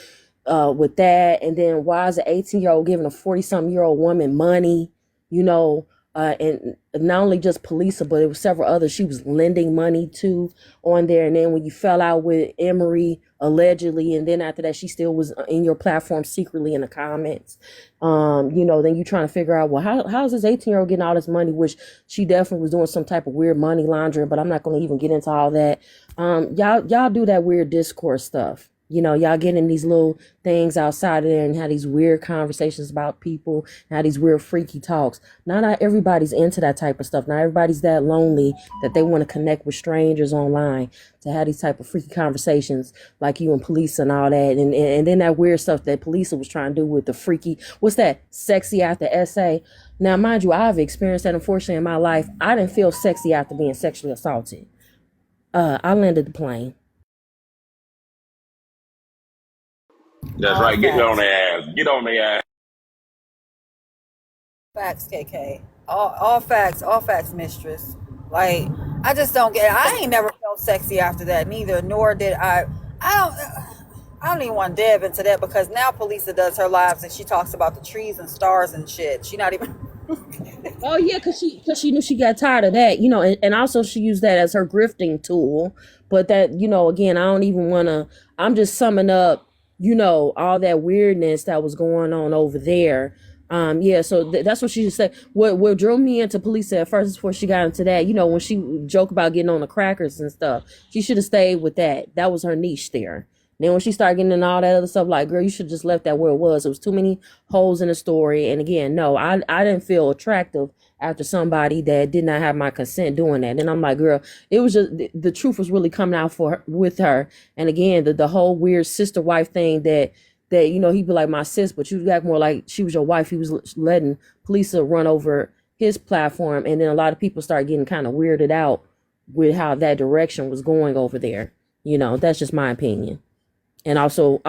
with that. And then why is an 18-year-old giving a 40-something-year-old woman money, and not only just Polisa, but it was several others she was lending money to on there. And then when you fell out with Emery allegedly, and then after that she still was in your platform secretly in the comments, then you trying to figure out, well, how's this 18-year-old getting all this money, which she definitely was doing some type of weird money laundering, but I'm not going to even get into all that. Y'all do that weird discourse stuff. Y'all get in these little things outside of there and have these weird conversations about people, and have these weird freaky talks. Not everybody's into that type of stuff. Not everybody's that lonely that they want to connect with strangers online to have these type of freaky conversations like you and police and all that. And then that weird stuff that police was trying to do with the freaky, what's that, sexy after essay. Now, mind you, I've experienced that unfortunately in my life. I didn't feel sexy after being sexually assaulted. I landed the plane. That's All right. Get on facts. their ass. Get on their ass. Facts, KK. All facts, mistress. Like, I just don't get it. I ain't never felt sexy after that neither, nor did I don't even want to dive into that because now Polisa does her lives and she talks about the trees and stars and shit. She not even Oh yeah, cause she knew she got tired of that, and also she used that as her grifting tool. But that, again, I don't even wanna. I'm just summing up, all that weirdness that was going on over there. Yeah, so that's what she said. What drew me into police at first before she got into that, when she joked about getting on the crackers and stuff, she should have stayed with that. That was her niche there. Then when she started getting into all that other stuff, like, girl, you should just left that where it was. It was too many holes in the story. And again, no, I didn't feel attractive after somebody that did not have my consent doing that. And I'm like, girl, it was just the truth was really coming out for her, with her. And again, the whole weird sister wife thing that he'd be like my sis, but you act more like she was your wife. He was letting police run over his platform, and then a lot of people start getting kind of weirded out with how that direction was going over there. That's just my opinion. And also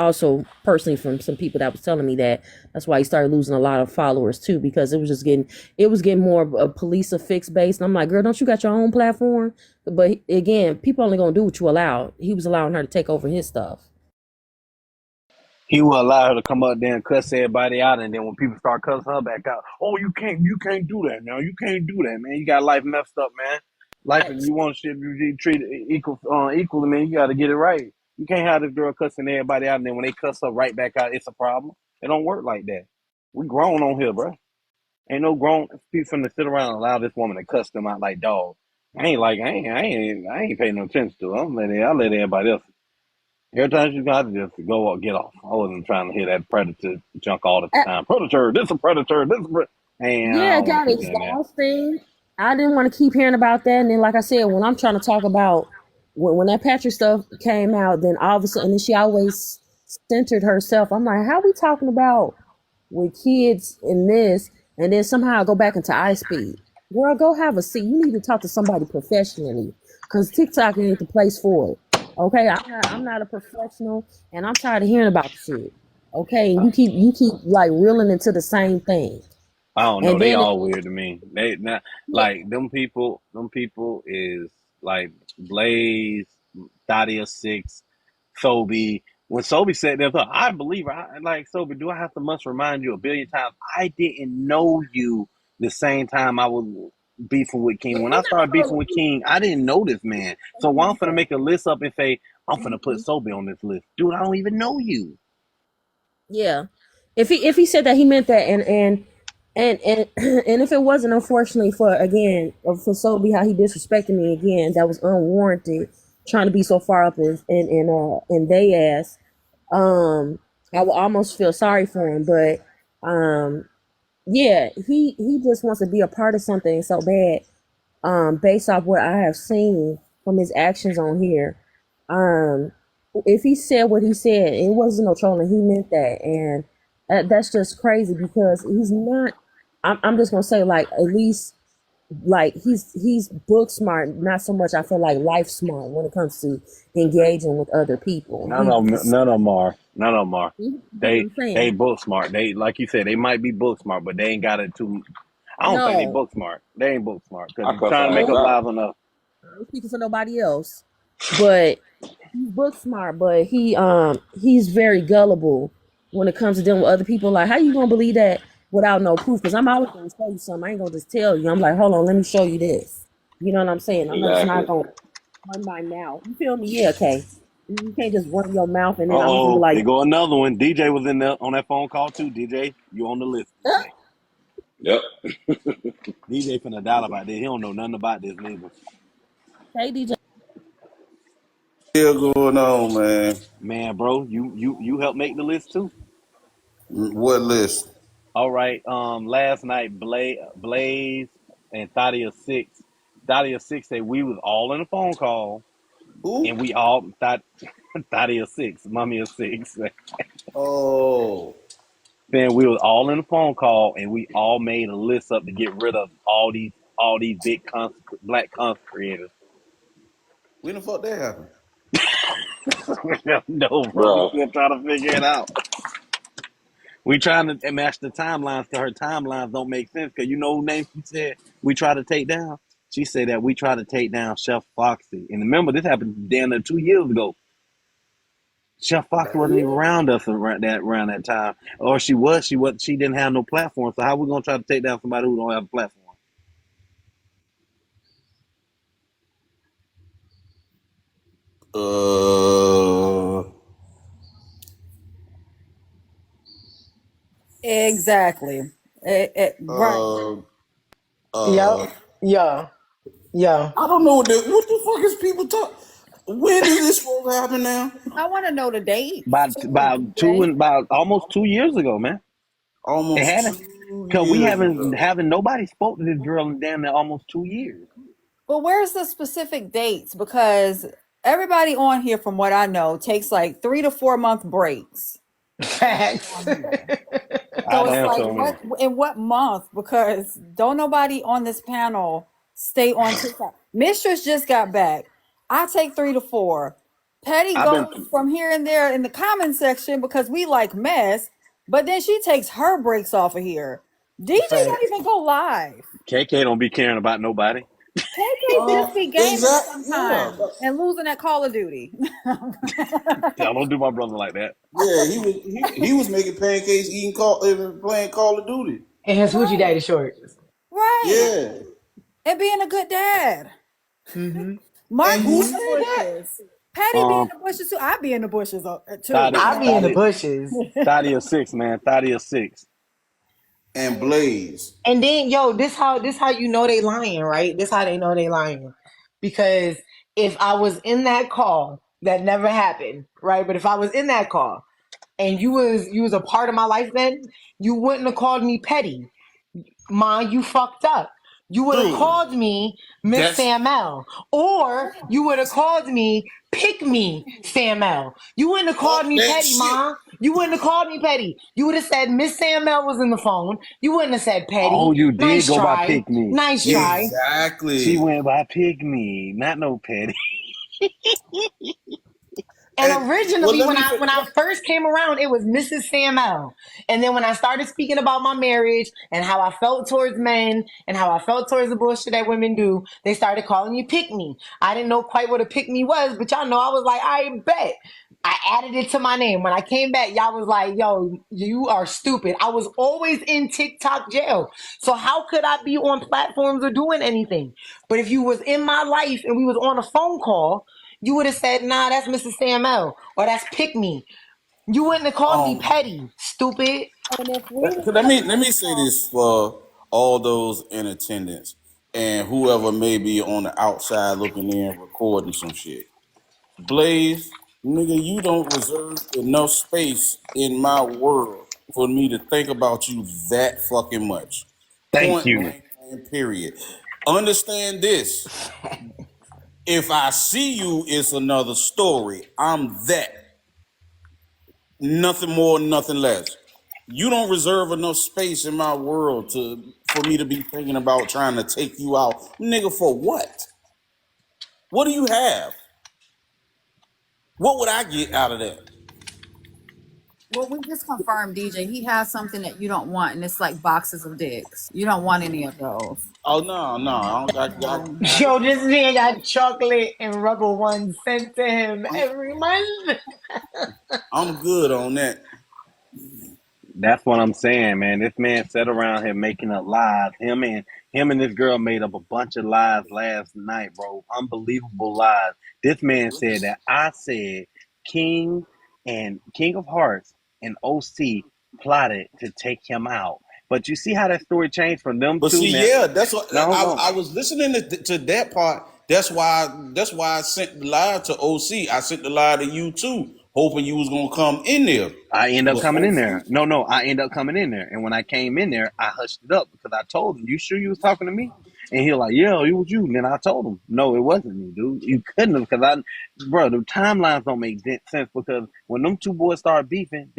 personally from some people that was telling me that that's why he started losing a lot of followers too, because it was getting more of a police affix based. And I'm like, girl, don't you got your own platform? But again, people only gonna do what you allow. He was allowing her to take over his stuff. He will allow her to come up there and cuss everybody out, and then when people start cussing her back out, oh, you can't do that now. You can't do that, man. You got life messed up, man. Life, if you want shit to be treated equally, man, you got to get it right. You can't have this girl cussing everybody out, and then when they cuss her right back out, it's a problem. It don't work like that. We grown on here, bro. Ain't no grown people finna sit around and allow this woman to cuss them out like dogs. I ain't paying no attention to her. I let everybody else. Every time you got to just go or get off. I wasn't trying to hear that predator junk all the time. Predator, this a predator, this a predator. And I Yeah, it don't want got to keep hearing that. exhausting. I didn't want to keep hearing about that. And then, like I said, when I'm trying to talk about when that Patrick stuff came out, then all of a sudden, and she always centered herself. I'm like, how we talking about with kids in this, and then somehow I go back into iSpeed? Girl, go have a seat. You need to talk to somebody professionally, because TikTok ain't the place for it. Okay, I'm not a professional, and I'm tired of hearing about the shit. Okay, and you keep like reeling into the same thing. I don't know. And They then all weird to me. They not yeah, like them people. Them people is like Blaze, Thaddeus Six, Sobe. When Sobe said that, I believe her. I like Sobe. Do I have to must remind you a billion times? I didn't know you the same time I was beefing with King. When I started beefing with King, I didn't know this man. So why I'm finna make a list up and say I'm finna put Sobe on this list, dude? I don't even know you. yeah. If he said that, he meant that, and and if it wasn't, unfortunately, for again for Sobe, how he disrespected me again, that was unwarranted, trying to be so far up in they ass. um I would almost feel sorry for him, but yeah, he just wants to be a part of something so bad, based off what I have seen from his actions on here. Um, if he said what he said, it wasn't no trolling. He meant that, and that's just crazy because he's not. I'm just gonna say, like, at least like he's book smart, not so much. I feel like life smart when it comes to engaging with other people. None of them are. None of them are. You know what They I'm they saying? book smart. They like you said, they might be book smart, but they ain't got it too. I don't think they No, book smart. They ain't book smart because I you're cuss her trying to make ass up out. lies enough. I ain't speaking for nobody else, but he's book smart, but he's very gullible when it comes to dealing with other people. Like, how you gonna believe that without no proof? Because I'm always gonna show you something. I ain't gonna just tell you. I'm like, hold on, let me show you this. You know what I'm saying? I'm just not Exactly. gonna run my mouth. You feel me? Yeah, okay. You can't just run your mouth and Uh then I'm just gonna be oh, like, here go another one. DJ was in there on that phone call too. DJ, you on the list, DJ. Yep. DJ finna dial about this. He don't know nothing about this neither. hey DJ. Still going on, man. Man, bro, you helped make the list too. What list? All right. Last night, Blaze and Thaddeus Six said we was all in a phone call, and Who? we all thought Thaddeus Six, Mommy of Six, Oh, saying we was all in a phone call, and we all made a list up to get rid of all these big black content creators. when the fuck that happened? No, bro, we Bro. still trying to figure it out. We trying to match the timelines because her timelines don't make sense. Because you know who name she said we try to take down? She said that we try to take down Chef Foxy. And remember, this happened damn near 2 years ago. Chef Foxy wasn't even around us around that time. Or she didn't have no platform. So how we gonna try to take down somebody who don't have a platform? Uh, Exactly. Right. uh, Yep. uh. Yeah. Yeah. I don't know what the fuck is people talk. When is this supposed to happen now? I want to know the dates About too, about two DJ. and about almost 2 years ago, man. It Almost hadn't, two because we years haven't ago. haven't nobody spoke to this girl in damn near almost 2 years. But where's the specific dates? Because everybody on here, from what I know, takes like 3 to 4 month breaks Facts. on here. I So it's damn like, sure what know. in what month? Because don't nobody on this panel stay on TikTok. Mistress just got back. I take 3 to 4. Petty I've been goes from here and there in the comment section because we like mess, but then she takes her breaks off of here. DJ don't Facts. even go live. KK don't be caring about nobody. KK just be gaming Exactly. Yeah. sometimes and losing at Call of Duty. Y'all don't do my brother like that. Yeah, he was making pancakes, playing Call of Duty. And his hoochie daddy shorts. Right. Yeah. And being a good dad. Mm-hmm. Mark And be who in the said that? bushes. Patty be in Um, the bushes too. I be in the bushes too. Thaddeus, I be in the bushes. Thaddeus 6, man. Thaddeus 6. And Blaze. And then, yo, this how you know they lying, right? This how they know they lying. Because if I was in that call, that never happened, right? But if I was in that call and you was a part of my life then, you wouldn't have called me petty. Ma, you fucked up. You would have True. called me Miss That's Sam L. Or you would have called me Pick Me Sam L. You wouldn't have called fuck me that petty, shit. Ma. You wouldn't have called me petty. You would have said Miss Sam L was in the phone. You wouldn't have said petty. Oh, you did Nice go by try. Pick Me. Nice You, try. she Exactly. went by Pick Me, not no Petty. And And well, originally, let when me. I first came around, it was Mrs. Sam L. And then when I started speaking about my marriage and how I felt towards men and how I felt towards the bullshit that women do, they started calling me Pick Me. I didn't know quite what a Pick Me was, but y'all know I was like, I bet. I added it to my name. When I came back, y'all was like, yo, you are stupid. I was always in TikTok jail. So how could I be on platforms or doing anything? But if you was in my life and we was on a phone call, you would have said, nah, that's Mrs. Sam L. Or that's Pick Me. You wouldn't have called me Um, petty, stupid. And if we was let in a me let phone me say call, this for all those in attendance and whoever may be on the outside looking in, recording some shit. Blaze, nigga, you don't reserve enough space in my world for me to think about you that fucking much. Thank Point you. blank and period. Understand this. If I see you, it's another story. I'm that. Nothing more, nothing less. You don't reserve enough space in my world for me to be thinking about trying to take you out. Nigga, for what? What do you have? What would I get out of that? well, we just confirmed DJ. He has something that you don't want, and it's like boxes of dicks. You don't want any of those. Oh no, no, I don't Yo, this man got chocolate and rubber ones sent to him every month. I'm good on that. That's what I'm saying, man. This man sat around here making up lies. Him and this girl made up a bunch of lies last night, bro. Unbelievable lies. This man said that I said King and King of Hearts and OC plotted to take him out. But you see how that story changed from them But two see, now? yeah, that's what No, hold on. I was listening to that part. That's why I sent the lie to OC. I sent the lie to you too, hoping you was gonna come in there. I end up But coming in hopefully, there. No, I end up coming in there. And when I came in there, I hushed it up because I told him, "You sure you was talking to me?" And he was like, "Yeah, it was you." And then I told him, "No, it wasn't me, dude. You couldn't have because bro, the timelines don't make sense because when them two boys started beefing,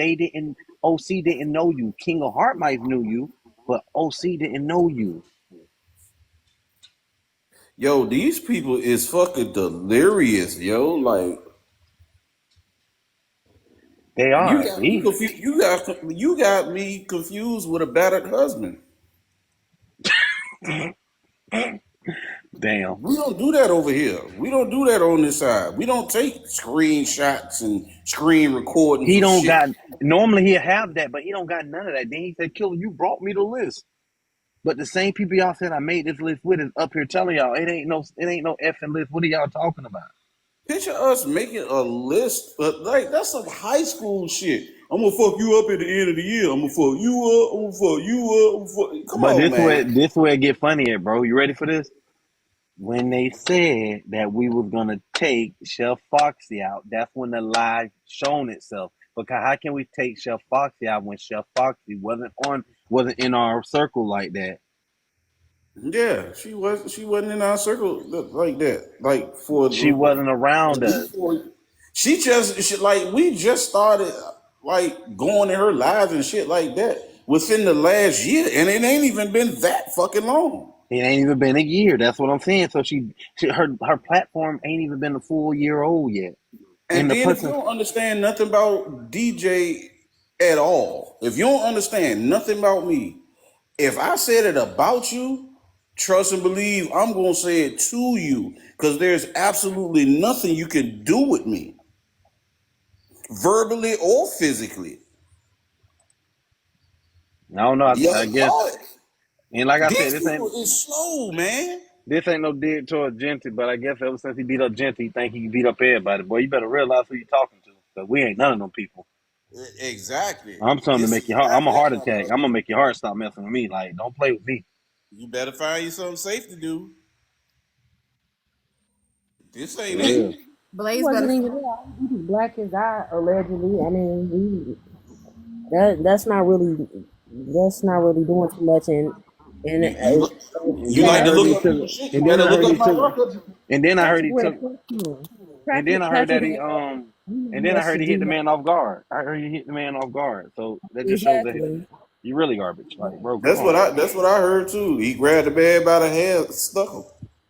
OC didn't know you. King of Heart might knew you, but OC didn't know you. yo, these people is fucking delirious, yo. Like They you are. got me confused. You got me confused with a battered husband. Damn. We don't do that over here. We don't do that on this side. We don't take screenshots and screen recordings He for don't shit. got. Normally he'll have that, but he don't got none of that. Then he said, "Killer, you brought me the list." But the same people y'all said I made this list with is up here telling y'all it ain't no effing list. What are y'all talking about? Picture us making a list, but like that's some high school shit. I'm gonna fuck you up at the end of the year. I'm gonna fuck you up. I'm gonna fuck you up. Come But on, this way man. this way it get funnier, bro. You ready for this? When they said that we was gonna take Chef Foxy out, that's when the lie shown itself. Because how can we take Chef Foxy out when Chef Foxy wasn't in our circle like that? Yeah, she wasn't in our circle like that. Like for She wasn't at around least us. for like we just started like going in her lives and shit like that within the last year, and it ain't even been that fucking long. It ain't even been a year. That's what I'm saying. So her platform ain't even been a full year old yet. And And the then if you person, don't understand nothing about DJ at all, if you don't understand nothing about me, if I said it about you, trust and believe I'm gonna say it to you. Because there's absolutely nothing you can do with me, verbally or physically. I don't know. I guess, Y'all, and like I said, these people is slow, man. this ain't no dig toward Genty, but I guess ever since he beat up Genty, he think he can beat up everybody. Boy, you better realize who you talking to, because we ain't none of them people. Exactly. I'm something to This make is your heart. I'm a exactly heart how I attack. feel. I'm gonna make your heart stop messing with me. Like, don't play with me. You better find you something safe to do. This For ain't it. real. He Blaze better. wasn't even there. He was black as I allegedly. I mean, that's not really doing too much, and You you And you then like I to heard look he up took. people's shit. You And then better I look heard up he my took. record. And then I heard Patrick he would took. have pushed him. And then Patrick I heard Patrick that had and then I much heard to he hit do the with man off guard. I heard he hit the man off guard. So that just shows that exactly. you really garbage. Like, bro, come on. That's what I heard too. He grabbed the man by the hair, stuck him.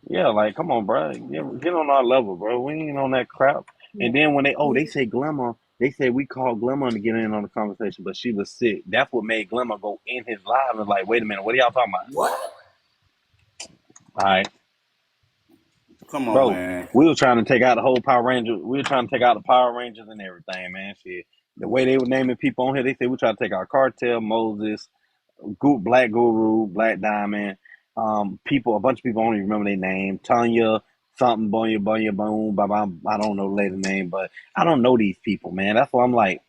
Yeah, like, come on, bro. Get on our level, bro. We ain't on that crap. And then when they say Glimmer, they say we called Glimmer to get in on the conversation, but she was sick. That's what made Glimmer go in his live and like, wait a minute, what are y'all talking about? What? All right, Come on, bro. man. We were trying to take out the whole Power Ranger. We were trying to take out the Power Rangers and everything, man. Shit. The way they were naming people on here, they said we tried to take out Cartel, Moses, Black Guru, Black Diamond, a bunch of people I don't even remember their name. Tanya, something, Bonya, Bonya, Boom, I don't know the later name, but I don't know these people, man. That's why I'm like,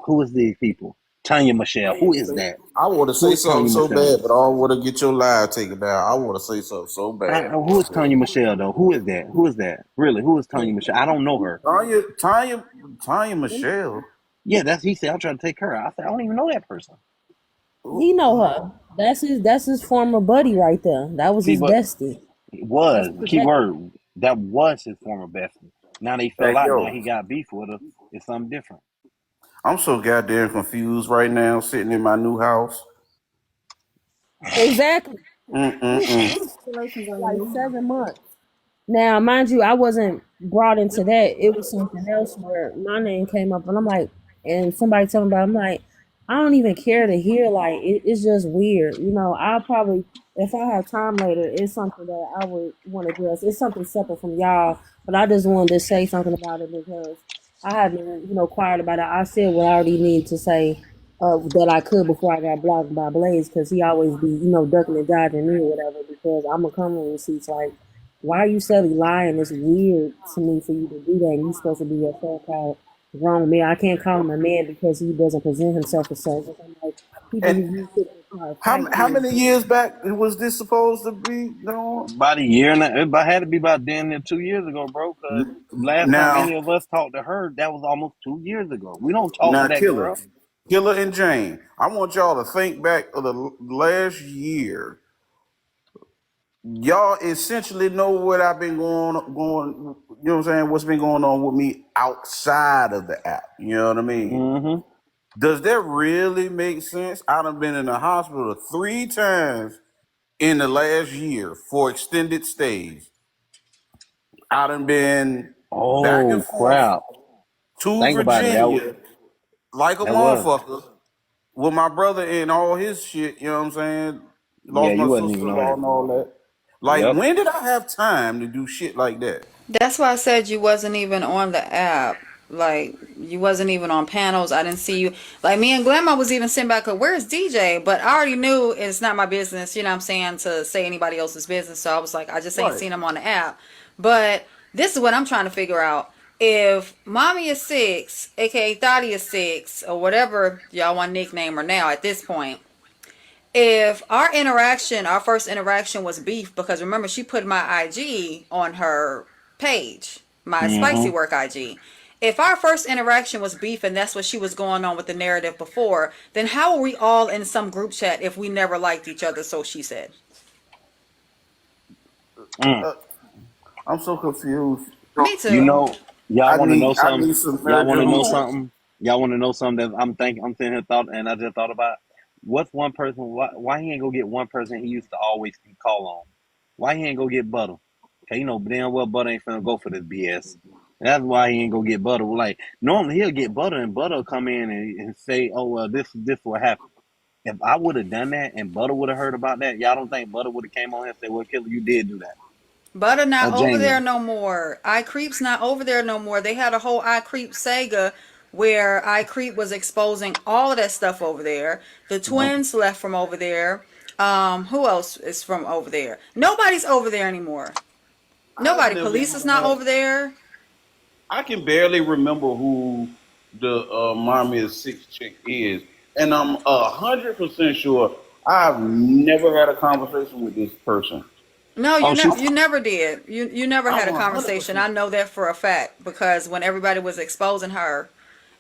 who is these people? Tanya Michelle, who is that? I want to Who say is something Tanya so Michelle? bad, but I don't want to get your live taken down. I want to say something so bad. Who is Tanya Michelle though? Who is that? Who is that? Really? Who is Tanya Michelle? I don't know her. Tanya Michelle. Yeah, he said I'm trying to take her out. I said I don't even know that person. He know her. That's his former buddy right there. That was See, his but bestie. it That's was key protected. word. That was his former bestie. Now they Hey, fell out. Now yo, he got beef with her. It's something different. I'm so goddamn confused right now, sitting in my new house. Exactly. Mm-mm-mm. Congratulations on your Like new house. 7 months. Now, mind you, I wasn't brought into that. It was something else where my name came up, and I'm like, and somebody told me about it. I'm like, I don't even care to hear. Like, it's just weird. I'll probably, if I have time later, it's something that I would want to address. It's something separate from y'all, but I just wanted to say something about it because I haven't, quiet about it. I said what I already need to say that I could before I got blocked by Blaze because he always be, ducking and dodging me or whatever because I'm going to come in receipts like, why are you steadily lying? It's weird to me for you to do that. And you're supposed to be a so-called grown man. I can't call him a man because he doesn't present himself as such. I'm like, people And who use it to try to fight how me. many years back was this supposed to be going? About a year and it had to be about damn near 2 years ago, bro. Because last time Now, any of us talked to her, that was almost 2 years ago. We don't talk to now, that girl. Killer and Jane. I want y'all to think back of the last year. Y'all essentially know what I've been going. You know what I'm saying? What's been going on with me outside of the app? You know what I mean? Mm-hmm. Does that really make sense? I done been in the hospital 3 times in the last year for extended stays. I done been back and Oh forth crap! to Think about it. Virginia like a That was motherfucker with my brother and all his shit. You know what I'm saying? yeah. Lost my You wasn't even on sister-in-law here. and all that. Like, Yep. when did I have time to do shit like that? That's why I said you wasn't even on the app. Like you wasn't even on panels. I didn't see you. Like me and Glenn, I was even sitting back. Where's DJ? But I already knew it's not my business. You know what I'm saying, to say anybody else's business. So I was like, I just ain't Right. seen him on the app. But this is what I'm trying to figure out. If Mommy is 6, aka Thotty is 6, or whatever y'all want to nickname her now at this point, if our first interaction was beef, because remember she put my IG on her page, my spicy Mm-hmm. work IG. If our first interaction was beef and that's what she was going on with the narrative before, then how are we all in some group chat if we never liked each other? So she said. Mm. Uh, I'm so confused. Me You too. know, y'all want to know I something? need some Y'all want to know journals. something? Y'all want to know something that I'm sitting here thought, and I just thought about. What's one person? Why he ain't go get one person he used to always call on? Why he ain't go get Butter? Okay, you know damn well Butter ain't finna go for this BS. That's why he ain't gonna get Butter. Like normally he'll get Butter, and Butter will come in and say, "Oh well, this what happened." If I would have done that and Butter would have heard about that, y'all don't think Butter would have came on here and said, "Well, Killer, you did do that," Butter or not over Jamie? there no more. iCreep's not over there no more. They had a whole iCreep saga where iCreep was exposing all of that stuff over there. The twins left from over there. Who else is from over there? Nobody's over there anymore. I've Nobody. never Police is even not had. over there. I can barely remember who the mommy of six chick is, and I'm 100% sure I've never had a conversation with this person. No, Oh, she. you never did. You never I'm had a conversation. I 100%. know that for a fact because when everybody was exposing her,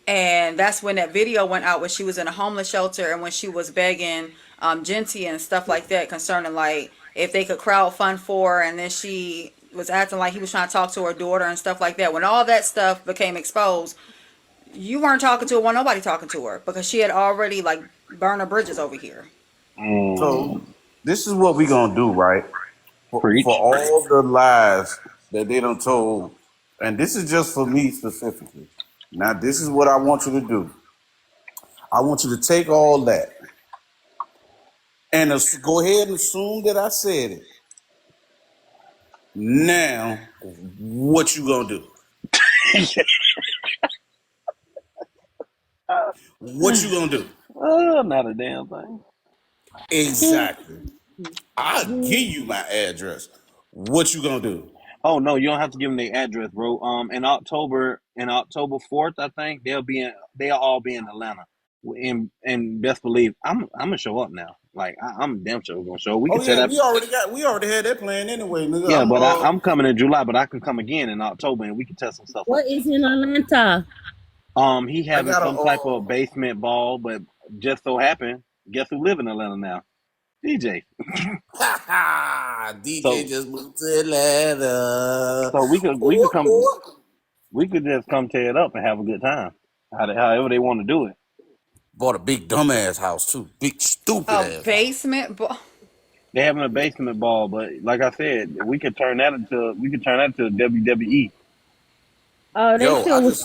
and that's when that video went out when she was in a homeless shelter and when she was begging Genty and stuff like that concerning like if they could crowd fund for her, and then she was acting like he was trying to talk to her daughter and stuff like that. When all that stuff became exposed, you weren't talking to her. Wasn't nobody talking to her because she had already like burned her bridges over here. So Mm, this is what we gonna do, right? For preach. all the lies that they done told, and this is just for me specifically. Now, this is what I want you to do. I want you to take all that and go ahead and assume that I said it. Now, what you gonna do? What you gonna do? Oh, not a damn thing. Exactly. I'll give you my address. What you gonna do? Oh no, you don't have to give them their address, bro. In October 4th, I think they'll all be in Atlanta. And best believe I'm gonna show up now. Like I'm damn sure gonna show. We Oh can set yeah, up. we already had that plan anyway, nigga. Yeah, but I'm coming in July, but I can come again in October and we can test some stuff What out. is in Atlanta? He I having got some type of basement ball, but just so happened, guess who live in Atlanta now? DJ. DJ So just moved to Atlanta. so we could Ooh, come. ooh. We could just come tear it up and have a good time. However they want to do it. Bought a big dumbass house too. Big stupid A ass house. basement. They having a basement ball, but like I said, we could turn that into WWE. They Yo, still was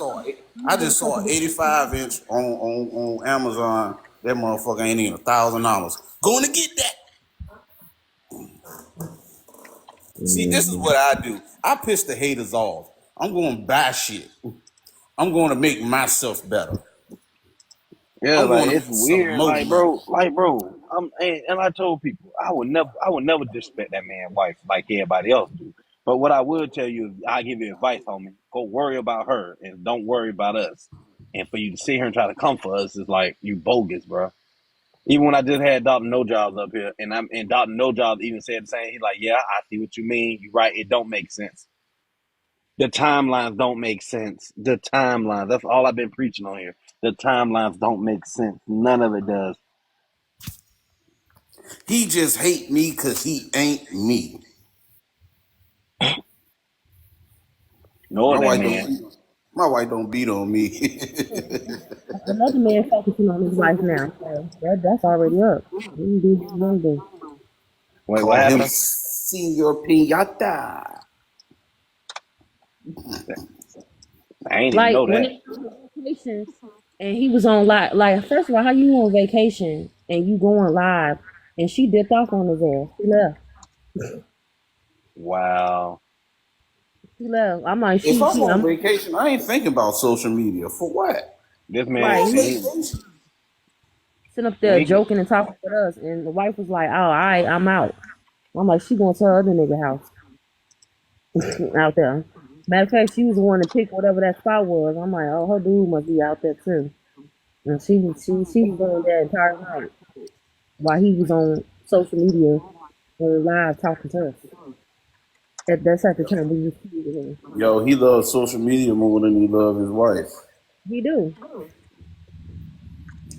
I just saw an 85 inch on Amazon. That motherfucker ain't even $1,000. Going to get that. See, this is what I do. I piss the haters off. I'm going to buy shit. I'm going to make myself better. Yeah, I'm like going to it's make some weird, more money. bro. And I told people I would never disrespect that man's wife like everybody else do. But what I would tell you is, I give you advice, homie. Go worry about her and don't worry about us. And for you to sit here and try to come for us is like you bogus, bro. Even when I just had Dr. No Jobs up here, and Dr. No Jobs even said the same. He's like, "Yeah, I see what you mean. You're right. It don't make sense. The timelines don't make sense. The timelines. That's all I've been preaching on here. The timelines don't make sense. None of it does. He just hate me because he ain't me. Nor My that wife man. don't. My wife don't beat on me. another man focusing on his life now. So that's already up. He can do what he want to do. Wait, what Call him happened? Senor Pinata. I ain't even Like know when that. it was on vacation and he was on live. Like first of all, how you on vacation and you going live and she dipped off on his ass. She left. Wow. She left. I'm like If I'm on I'm vacation, I ain't thinking about social media. For what? This I'm man, right. on He he, vacation. sitting up when there he, joking and talking with us, and the wife was like, "Oh, all right, I'm out." I'm like, she going to her other nigga house out there. Matter of fact, she was the one that picked whatever that spot was. I'm like, oh, her dude must be out there too. And she was doing that entire night while he was on social media on live talking to us. That's at the time we was cool with him. Yo, he loves social media more than he loves his wife. He do.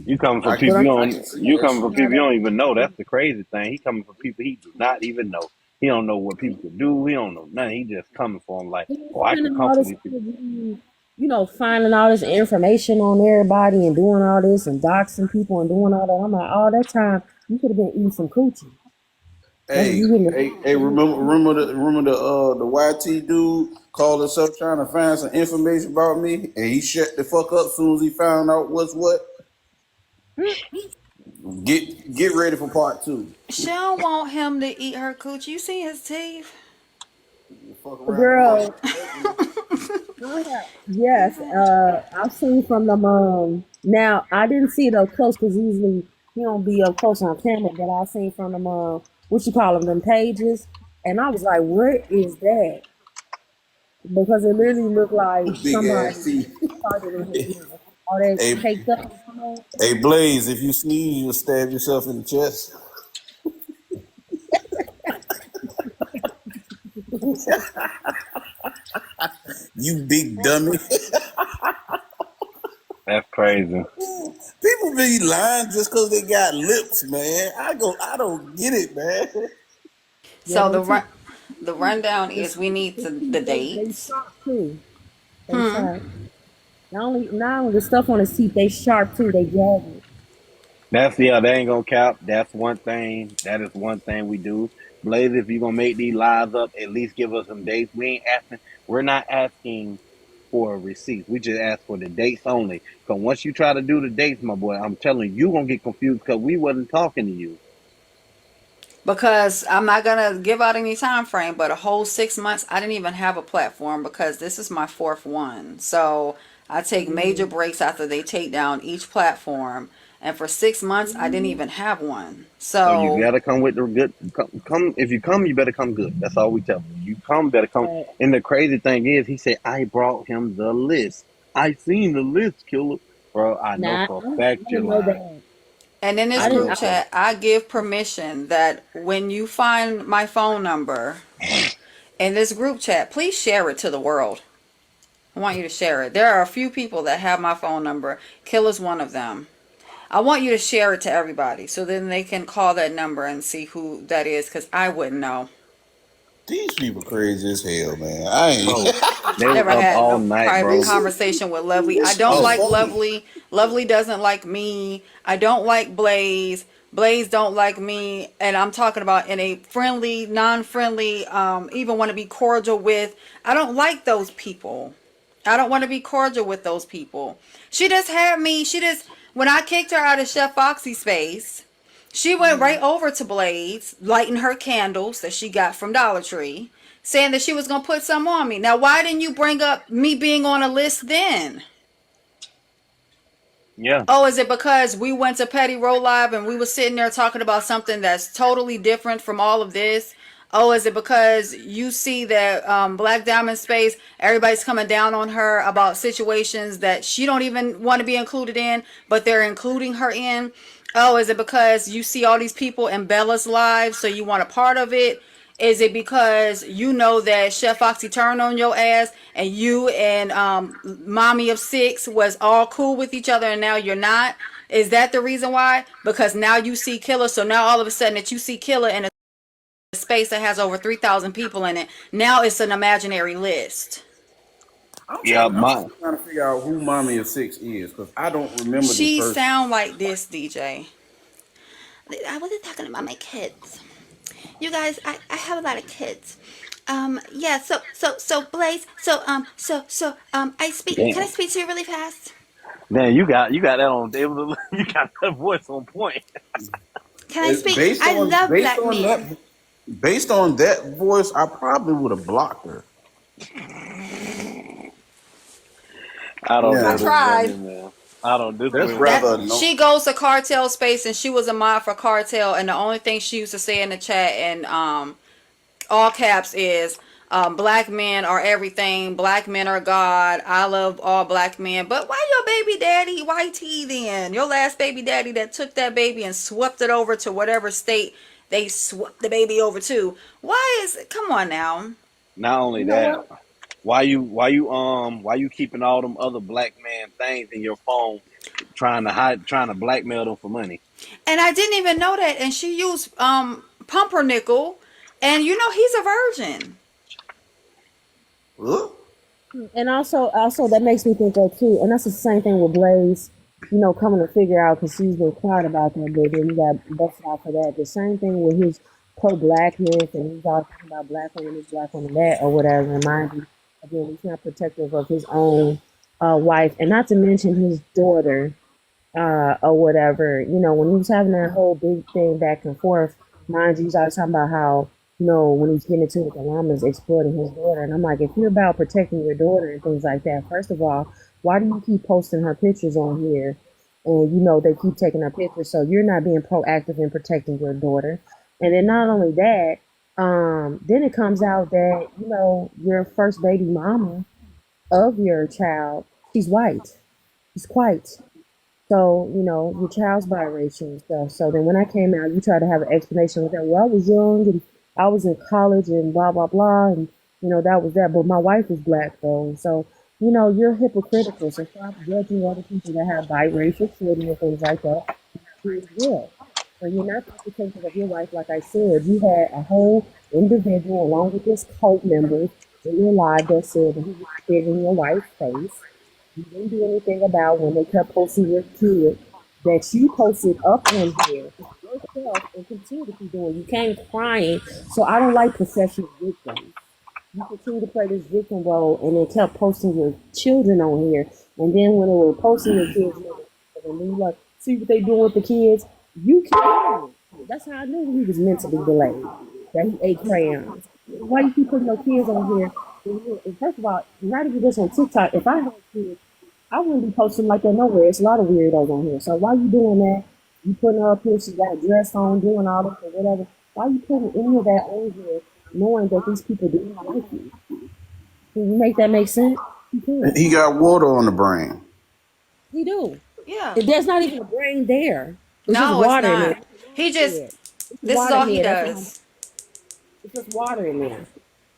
you coming for I But people can you I'm I don't, can see you that coming shit. for people you don't even know. That's the crazy thing. He coming for people he do not even know. He don't know what people can do. He don't know nothing. He just coming for them like, he's oh, I can spending come all for this these people. energy, finding all this information on everybody and doing all this and doxing people and doing all that. I'm like, all that time you could have been eating some coochie. That's Hey, you getting hey, remember the YT dude called himself trying to find some information about me, and he shut the fuck up as soon as he found out what's what. Get ready for part two. She don't want him to eat her coochie. You see his teeth? Fuck the around and bust girl. his ugly. Yes, I've seen from them. Now I didn't see it up close because usually he don't be up close on camera, but I seen from them. What you call them pages, and I was like, what is that? Because it literally looked like Big somebody ass teeth. farted in his ear. All that Hey, caked up. You know? hey, Blaze, if you sneeze, you'll stab yourself in the chest. You big dummy. That's crazy. People be lying just because they got lips, man. I don't get it, man. Yeah, So them teeth. the rundown The, is we need the the teeth, they dates. sharp too. They sharp. Not only the stuff on his teeth, they sharp too. They jagged. That's yeah, they ain't gonna count. That's one thing. That is one thing we do. Blaze, if you're gonna make these lives up, at least give us some dates. We're not asking for receipts. We just ask for the dates only. Cause once you try to do the dates, my boy, I'm telling you, you gonna get confused because we wasn't talking to you. Because I'm not gonna give out any time frame, but a whole 6 months, I didn't even have a platform because this is my fourth one. So I take major breaks after they take down each platform, and for 6 months, I didn't even have one. So you So, gotta come with the good. Come if you come, you better come good. That's all we tell you. You come, better come. And the crazy thing is, he said I brought him the list. I seen the list, killer. Bro, I know Nah, for a I fact you're didn't know lying. that. and in this I I didn't. group know I, for chat, I give permission that when you find my phone number in this group chat, please share it to the world. I want you to share it. There are a few people that have my phone number. Killer's one of them. I want you to share it to everybody so then they can call that number and see who that is because I wouldn't know. These people crazy as hell, man. I ain't. bro. They was Never up had all no night, private bro. conversation with Lovely. I This shit don't is Oh, like funny. Lovely. Lovely doesn't like me. I don't like Blaze. Blaze don't like me. And I'm talking about in a friendly, non-friendly, even want to be cordial with. I don't like those people. I don't want to be cordial with those people. She just had me. When I kicked her out of Chef Foxy's space, she went right over to Blaze, lighting her candles that she got from Dollar Tree, saying that she was going to put some on me. Now, why didn't you bring up me being on a list then? yeah. Oh, is it because we went to Petty Roll Live and we were sitting there talking about something that's totally different from all of this? Oh, is it because you see that Black Diamond Space, everybody's coming down on her about situations that she don't even want to be included in, but they're including her in? Oh, is it because you see all these people in Bella's lives, so you want a part of it? Is it because you know that Chef Foxy turned on your ass and you and Mommy of Six was all cool with each other and now you're not? Is that the reason why? Because now you see Killer, so now all of a sudden that you see Killer in a space that has over 3,000 people in it, now it's an imaginary list. Yeah, I'm my still trying to figure out who Mommy of Six is because I don't remember this She person. sound like this, DJ. I wasn't talking about my kids. You guys, I have a lot of kids. Yeah, so Blaze, I speak, can I damn. speak to you really fast? Man, you got that on you got that voice on point. Can I speak? Based I on love based black on men. that based on that voice, I probably would have blocked her. I don't I know Yeah, this tried. woman, man. I don't this that's woman. rather That no. she goes to cartel space and she was a mod for cartel and the only thing she used to say in the chat and all caps is black men are everything, black men are God, I love all black men. But why your baby daddy YT then? Your last baby daddy that took that baby and swept it over to whatever state they swept the baby over to. Why is it, come on now. Not only You know that, what? why you keeping all them other black man things in your phone, trying to blackmail them for money? And I didn't even know that. And she used pumpernickel and you know he's a virgin. Huh? And also that makes me think of too, and that's the same thing with Blaze. Coming to figure out because she's been quiet about that, but then he got busted out for that. The same thing with his pro blackness, and he's all talking about black women this, black women that, or whatever. And mind you, again, he's not protective of his own wife, and not to mention his daughter, or whatever. You know, when he was having that whole big thing back and forth, mind you, he's always talking about how, you know, when he's getting into it, the llama's exploiting his daughter. And I'm like, if you're about protecting your daughter and things like that, first of all, why do you keep posting her pictures on here? And you know they keep taking her pictures, so you're not being proactive in protecting your daughter. And then not only that, then it comes out that you know your first baby mama of your child, she's white, she's white. So, you know, your child's biracial and stuff. So then when I came out, you tried to have an explanation with that. Well, I was young and I was in college and blah, blah, blah. And, you know, that was that. But my wife is black, though. So, you know, you're hypocritical. So stop judging other people that have biracial children and things like that. You as well. So you're not protective of your wife, like I said. You had a whole individual along with his cult members in your life that said that he was spitting in your wife's face. You didn't do anything about when they kept posting your kid that you posted up on here yourself and continue to keep doing. You came crying. So I don't like professional victims. You continue to play this victim role and then kept posting your children on here. And then when they were posting your kids, and then you like, see what they doing with the kids? You keep doing it. That's how I knew he was mentally delayed. That he ate crayons. Why you keep putting your kids on here? And first of all, not even just on TikTok. If I had kids, I wouldn't be posting like that nowhere. It's a lot of weirdos on here. So why you doing that? You putting her up here, she got a dress on, doing all this or whatever. Why you putting any of that on here, knowing that these people do not like you? Can you make that make sense? You can. He got water on the brain. He do. Yeah. There's not even a brain there. It's just No, it's water in not. there. He just, It's this is water all he here. That's all. does. It's just water in there.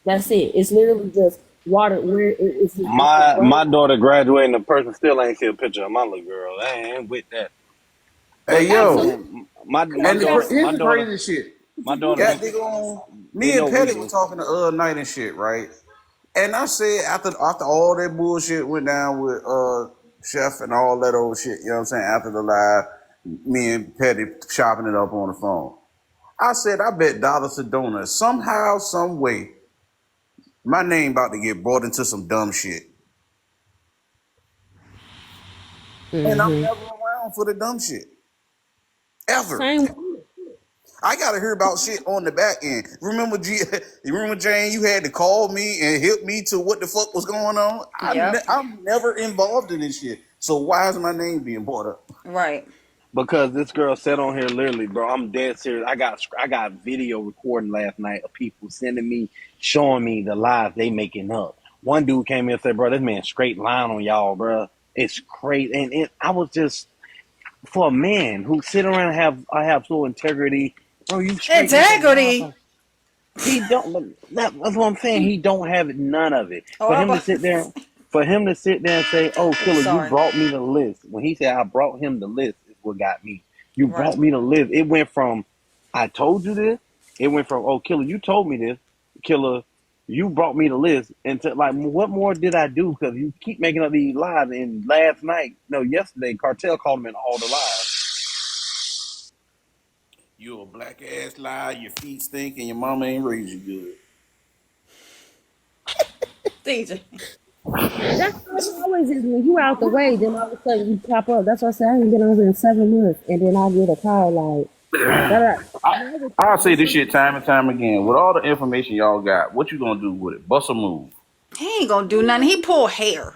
That's it. It's literally just water. Where it's just My daughter graduating, the person still ain't see a picture of my little girl. I ain't with that. Hey But yo, absolutely. my and daughter, here's the crazy shit. my daughter, Got they on. they Me and know we Petty was do. talking the other night and shit, right? And I said after all that bullshit went down with Chef and all that old shit, you know what I'm saying? After the live, me and Petty chopping it up on the phone. I said, I bet Dollar Sedona somehow, some way, my name about to get brought into some dumb shit. And I'm Mm-hmm. never around for the dumb shit. Ever. Same. I gotta hear about shit on the back end. Remember, you remember Jane? You had to call me and help me to what the fuck was going on. Yep. I'm never involved in this shit. So why is my name being brought up? Right. Because this girl said on here literally, bro, I'm dead serious. I got video recording last night of people sending me, showing me the lies they making up. One dude came in and said, bro, this man straight lying on y'all, bro. It's crazy. And I was just, for a man who sit around and have full integrity, bro, you straight making lies. Integrity. He don't. That's what I'm saying. He don't have none of it. Oh, For I'm him to about sit to there, say. and say, "Oh, I'm Killer, you sorry. brought me the list." When he said, "I brought him the list," is what got me. You Right. brought me the list. It went from, "I told you this." It went from, "Oh, Killer, you told me this." Killer, you brought me the list. And to, like, what more did I do? Because you keep making up these lies. And last night, no, yesterday, Cartel called him in all the lies. You a black ass lie, your feet stink, and your mama ain't raised you good. DJ. That's how it always is. When you out the way, then all of a sudden you pop up. That's why I said I ain't been over in 7 months, and then I get a call like, da da. And I would I'll say and this some shit time and time again. With all the information y'all got, what you gonna do with it? Bust a move. He ain't gonna do nothing. He pull hair.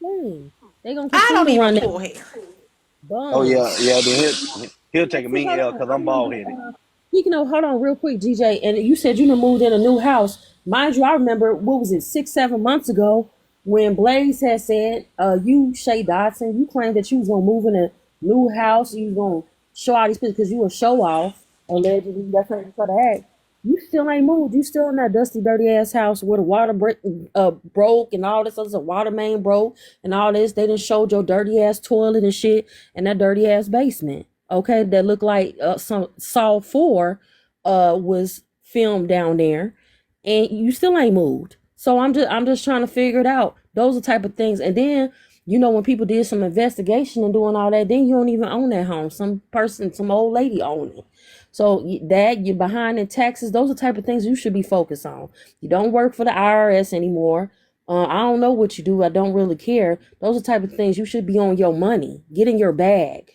thing. They gonna I continue don't to even run that pull hair. Oh, bum. yeah, yeah. Then he'll take a See, mean hold L on. because I I'm remember. bald headed. Speaking of, hold on, real quick, GJ. And you said you done moved in a new house. Mind you, I remember what was it, 6, 7 months ago, when Blaze had said, you Shay Dotson, you claimed that you was gonna move in a new house. You was gonna show all these pictures because you were show off. Allegedly, that's how you try to act. You still ain't moved. You still in that dusty, dirty ass house where the water broke and all this other water main broke and all this. They done showed your dirty ass toilet and shit and that dirty ass basement. Okay, that looked like some Saw 4 was filmed down there, and you still ain't moved. So I'm just trying to figure it out. Those are the type of things. And then when people did some investigation and doing all that, then you don't even own that home. Some person, some old lady owned it. So that you're behind in taxes, those are the type of things you should be focused on. You don't work for the IRS anymore. I don't know what you do. I don't really care. Those are the type of things you should be on your money. Get in your bag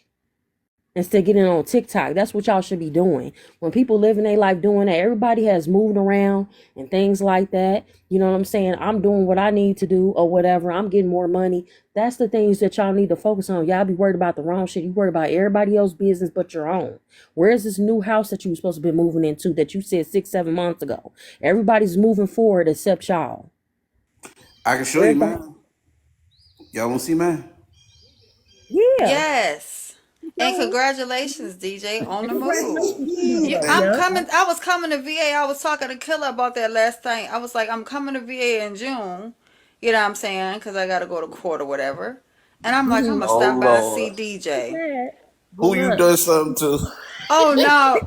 instead of getting on TikTok. That's what y'all should be doing. When people living their life doing that, everybody has moved around and things like that. You know what I'm saying? I'm doing what I need to do or whatever. I'm getting more money. That's the things that y'all need to focus on. Y'all be worried about the wrong shit. You worried about everybody else's business but your own. Where's this new house that you were supposed to be moving into that you said 6-7 months ago? Everybody's moving forward except y'all. I can show you, Everybody, man. Y'all want to see, man? yeah. Yes. And So, congratulations, DJ, on the move. congratulations to you, I'm yeah. coming. I was coming to VA. I was talking to Killa about that last thing. I was like, I'm coming to VA in June. You know what I'm saying? Because I got to go to court or whatever. And I'm like, I'm Mm-hmm. going to Oh stop by and see Lord. DJ. Who Good you luck. done something to? Oh, no.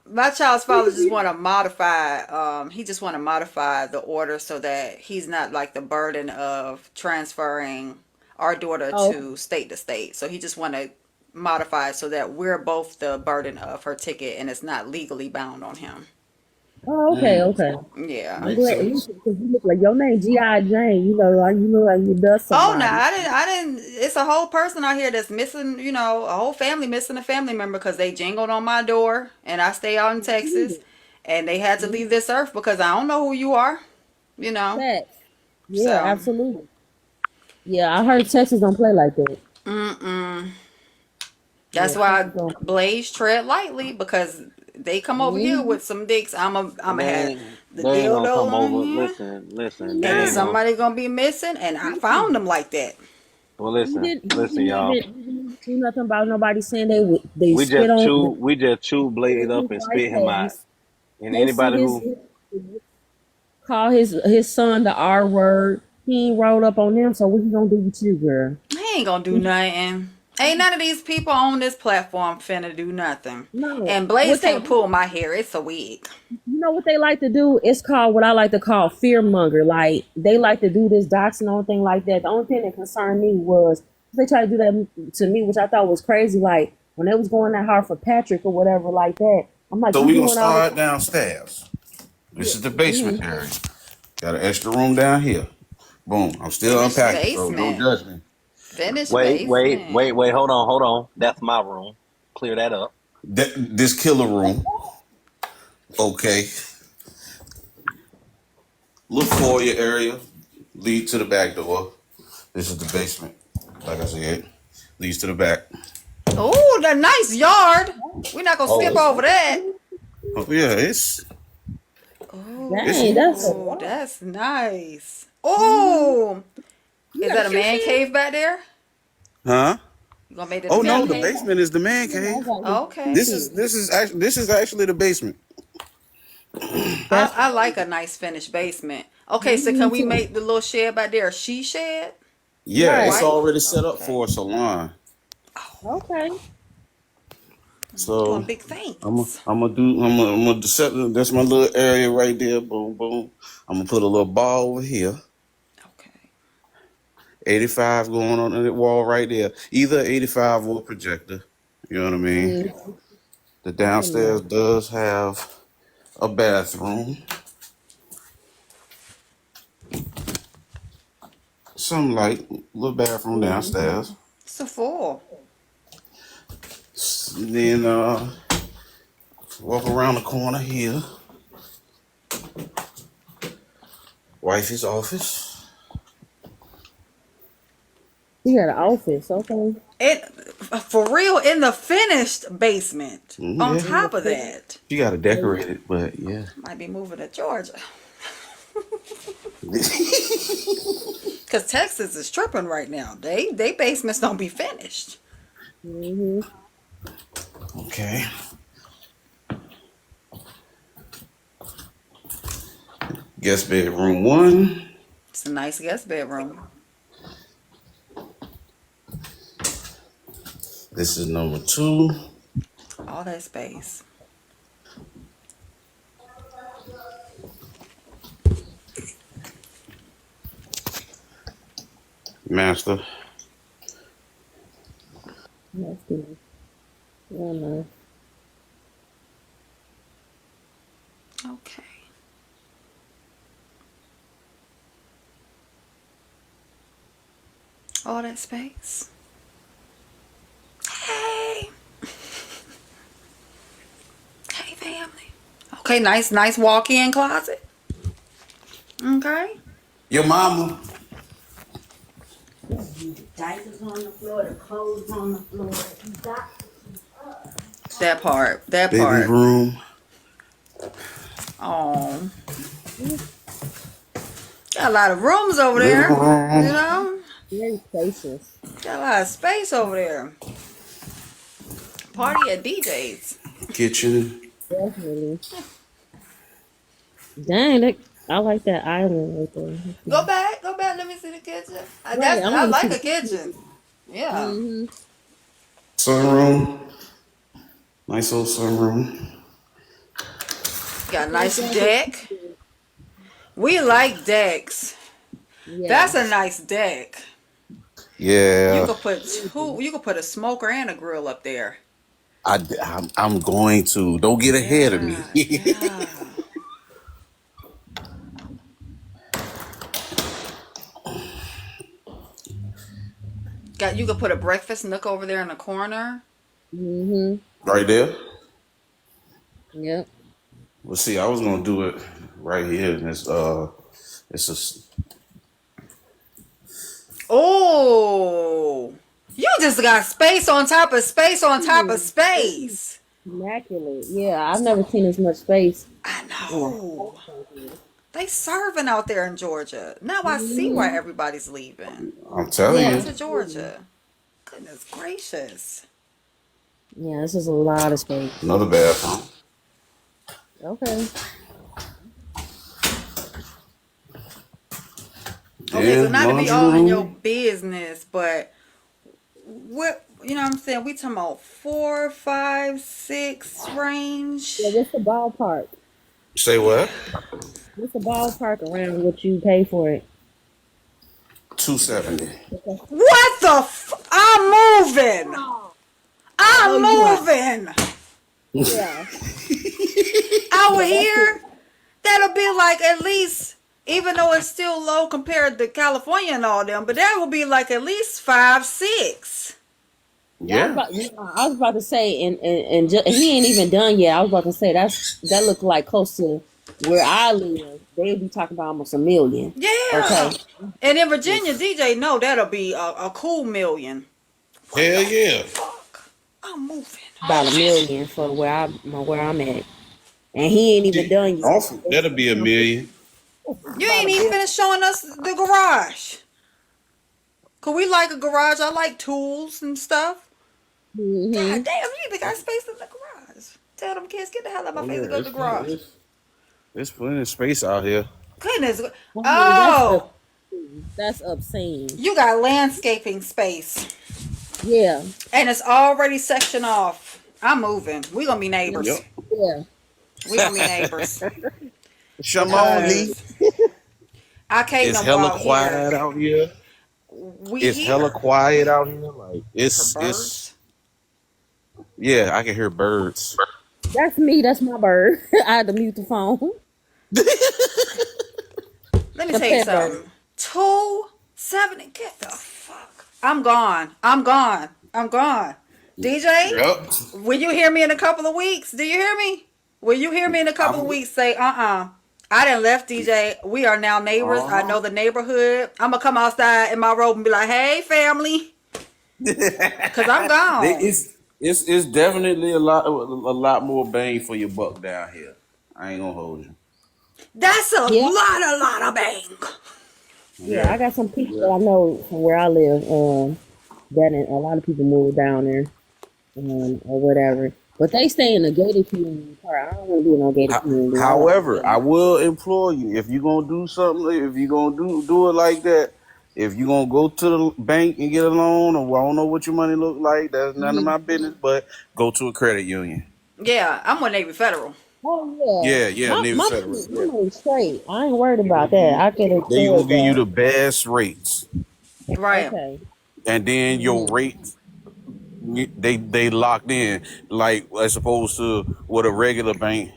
My child's father just want to modify. He just want to modify the order so that he's not like the burden of transferring our daughter Oh, to state. So he just want to modify it so that we're both the burden of her ticket and it's not legally bound on him. oh, okay, okay. Yeah. I'm Makes glad sense. because you look like your name G.I. Jane. You look like you done Oh no, somebody. I didn't. It's a whole person out here that's missing. You know, a whole family missing a family member because they jingled on my door, and I stay out in Texas, and they had to leave this earth because I don't know who you are. You know, Facts. Yeah, so absolutely. Yeah, I heard Texas don't play like that. mm-mm. Yeah, That's why Texas don't. Blaze tread lightly because they come over here Mm-hmm. with some dicks. I'm have the They ain't gonna dildo come on over. here, Listen, they and then ain't gonna somebody gonna be missing, and I found them like that. well He listen, didn't. He listen, didn't y'all. even. He didn't even do nothing about nobody saying they spit on. We just chewed Spit Blade in up his and wife's spit him out. face. And Posted anybody who call his son the R word. He ain't rolled up on them. So what he gonna do with you, girl? He ain't gonna do nothing. Ain't none of these people on this platform finna do nothing. No. And Blaze What they can't pull my hair. It's a wig. You know what they like to do? It's called what I like to call fear monger. Like they like to do this doxing on thing like that. The only thing that concerned me was they tried to do that to me, which I thought was crazy. Like when they was going that hard for Patrick or whatever like that. I'm like, So you we gonna doing all this? start downstairs. Yeah. This is the basement Mm-hmm. area. Got an extra room down here. Boom. I'm still Finished unpacking, so don't basement. judge me. Finished basement. hold on. That's my room. Clear that up. This killer room. Okay. Look for your area. Lead to the back door. This is the basement. Like I said, leads to the back. Oh, the nice yard. We're not gonna Oh, skip over that. yeah. It's Dang, that's a Oh, lot. that's nice. Mm-hmm. Oh, You is got a that a shoe man shed? cave back there? huh? You gonna make it a Oh You got man no, a the cave? basement is the man yeah, I cave. got a shoe Okay. shed. This is actually the basement. That's I like a nice finished basement. Okay, so me can we too. make the little shed back there a she shed? Yeah, Right. it's White? already set up Okay. for a salon. Okay. Doing So big things. I'm gonna set. That's my little area right there. Boom, boom. I'm gonna put a little ball over here. Okay. 85 going on the wall right there. Either 85 or a projector. You know what I mean? Mm, The that's a downstairs nice. does have a bathroom. Some light, little bathroom Mm-hmm. downstairs. It's a full. And then walk around the corner here. Wifey's office. You got an office, okay. It for real in the finished basement. On Yeah, top of that, she got to decorate it, but yeah. might be moving to Georgia. Cause Texas is tripping right now. They basements don't be finished. Mm-hmm. Okay. Guest bedroom one. It's a nice guest bedroom. This is number two. All that space. Master. That's good. Yeah, nice. Okay. All that space. Hey. Hey, family. Okay, nice walk-in closet. Okay. Your mama. Diapers on the floor, the clothes on the floor. That part. That Baby part. room. Oh. Got a lot of rooms over Living there. You room. know? Very spacious. Got a lot of space over there. Party at DJ's. Kitchen. Definitely. Dang, I like that island right there. Go back. Go back. Let me see the kitchen. Right, I I want to see like the a kitchen. Yeah. Mm-hmm. Sunroom. Nice old sunroom. Got a nice deck. We like decks. Yeah. That's a nice deck. Yeah. You could put a smoker and a grill up there. I'm going to. Don't get ahead of me. Yeah. You could put a breakfast nook over there in the corner. Mm-hmm. Right there. Yep. Well, see, I was gonna do it right here, and it's Oh, you just got space on top of space on top of space. Immaculate. Yeah, I've never seen as much space. I know. They serving out there in Georgia. Now I see why everybody's leaving. I'm telling Yeah. you. To Georgia. Goodness gracious. Yeah, this is a lot of space. Another bathroom. Okay. Okay, so Yeah, not to be laundry all in room. your business, but what you know what I'm saying? We talking about 4, 5, 6 range. Yeah, what's the ballpark? Say what? What's the ballpark around what you pay for it? $270. What the I'm moving. I'm moving. Yeah. Out here, that'll be like at least, even though it's still low compared to California and all them, but that will be like at least 5, 6. Yeah. I was about to say, and he ain't even done yet. I was about to say that looked like close to where I live. They'd be talking about almost $1 million. Yeah. Okay. And in Virginia, DJ, no, that'll be a cool $1 million. Hell yeah. Fuck. I'm moving. About $1 million for where I'm at, and he ain't even done yet. That'll be $1 million. You ain't even finished showing us the garage. Cause we like a garage. I like tools and stuff. Mm-hmm. God damn, you even got space in the garage. Tell them kids, get the hell out of my face and go to the garage. There's plenty of space out here. Goodness. Oh, that's obscene. You got landscaping space. Yeah. And it's already sectioned off. I'm moving. We gonna be neighbors. Yep. Yeah. We gonna be neighbors. Shamoli. I can't It's no hella more quiet out here. It's hella quiet out here. Like it's yeah, I can hear birds. That's me. That's my bird. I had to mute the phone. Let me tell you something. 270. Get the fuck. I'm gone. DJ, Yep. will you hear me in a couple of weeks? Do you hear me? Will you hear me in a couple of weeks? Say, I done left DJ. We are now neighbors. I know the neighborhood. I'm going to come outside in my robe and be like, hey, family. Because I'm gone. It's definitely a lot more bang for your buck down here. I ain't gonna hold you. That's a lot of bang. Yeah, I got some people that I know from where I live. That a lot of people move down there, or whatever. But they stay in a gated community part. I don't want to be in no gated community. However, I will implore you, if you're gonna do something, if you're gonna do it like that, if you're gonna go to the bank and get a loan, or I don't know what your money look like, that's none of my business. But go to a credit union. Yeah, I'm with Navy Federal. Oh Yeah, Navy Federal. My money's straight. I ain't worried about that. I can afford They gonna give you that. the best rates, Right. Okay. and then your rates they locked in, like as opposed to what a regular bank.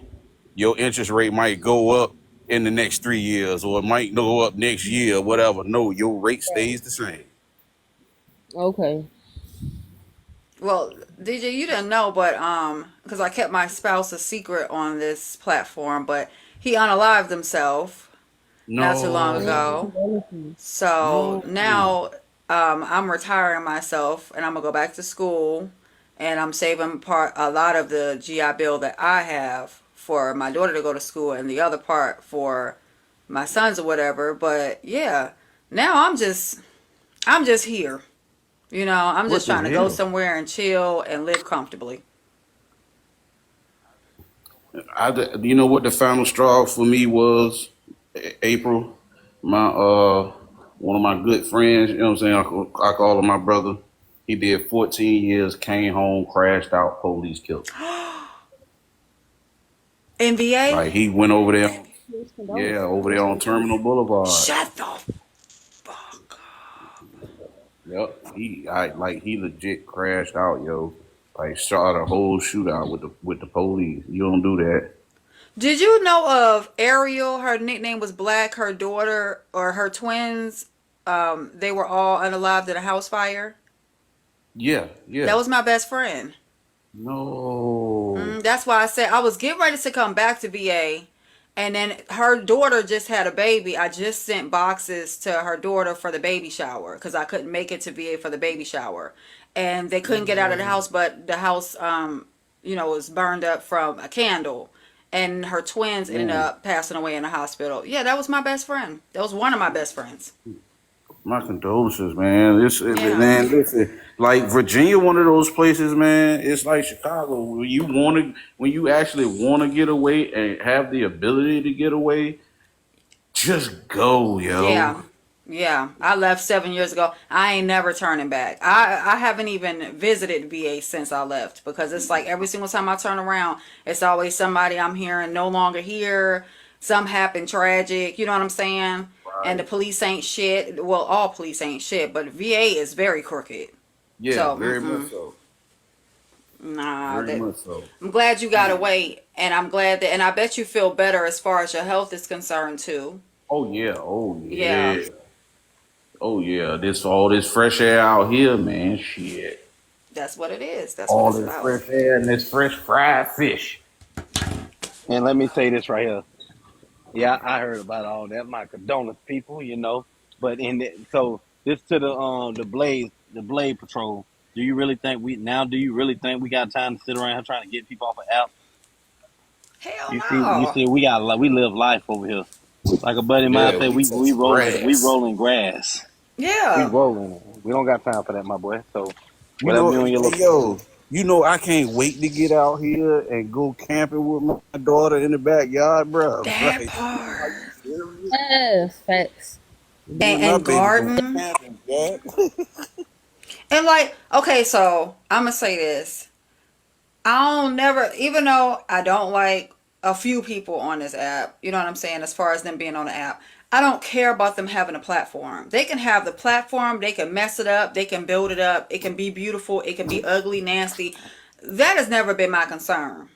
your interest rate might go up in the next 3 years, or it might go up next year, whatever. No, your rate stays the same. Okay. Well, DJ, you didn't know, but because I kept my spouse a secret on this platform, but he unalived himself not too long No, ago. So no. now I'm retiring myself, and I'm gonna go back to school, and I'm saving a lot of the GI Bill that I have for my daughter to go to school, and the other part for my sons or whatever. But yeah, now I'm just here. I'm What just the trying to go hell? somewhere and chill and live comfortably. You know what the final straw for me was? April, my one of my good friends. You know what I'm saying? I call him my brother. He did 14 years, came home, crashed out, police killed him. NBA? Like he went over there, Yes, yeah, condolences. over there on Terminal Boulevard. Shut the fuck Yep, he legit crashed out, yo. Like shot a whole shootout with the police. You don't do that. Did you know of Ariel? Her nickname was Black. Her daughter or her twins, they were all unalived in a house fire. Yeah, That yeah. was my best friend. No. That's why I said I was getting ready to come back to VA, and then her daughter just had a baby. I just sent boxes to her daughter for the baby shower because I couldn't make it to VA for the baby shower, and they couldn't get out of the house. But the house, was burned up from a candle, and her twins ended Man, up passing away in the hospital. Yeah, that was my best friend. That was one of my best friends. my condolences, man. Yeah. Man, listen, like Virginia, one of those places, man. It's like Chicago, when you actually want to get away and have the ability to get away, just go, Yeah. yo. Yeah. I left 7 years ago. I ain't never turning back. I haven't even visited VA since I left because it's like every single time I turn around, it's always somebody I'm hearing no longer here. Some happened tragic. You know what I'm saying? And the Right. police ain't shit. Well, all police ain't shit, but VA is very crooked. Yeah, So, very much so. nah, Very that much so. I'm glad you got away, and I'm glad that, and I bet you feel better as far as your health is concerned too. Oh yeah, oh Yeah, yeah, oh yeah. This all this fresh air out here, man. Shit. that's what it is. That's what All it's this about. fresh air and this fresh fried fish. And let me say this right here. Yeah, I heard about all that. My condolences, people. But so this to the Blade Patrol. Do you really think we now? Do you really think we got time to sit around here trying to get people off of app? Hell You see, no. we live life over here. Like a buddy of mine Yeah, said, we touch we grass. rolling grass. We Yeah. rolling it. We don't got time for that, my boy. So You whatever know, you and your hey, little yo, I can't wait to get out here and go camping with my daughter in the backyard, bro. That Like, are part. you serious? Yes, facts. Me and my And baby going garden. camping, God. And like, okay, so I'm gonna say this. I don't never, even though I don't like a few people on this app, you know what I'm saying, as far as them being on the app, I don't care about them having a platform. They can have the platform, they can mess it up, they can build it up, it can be beautiful, it can be ugly, nasty. That has never been my concern.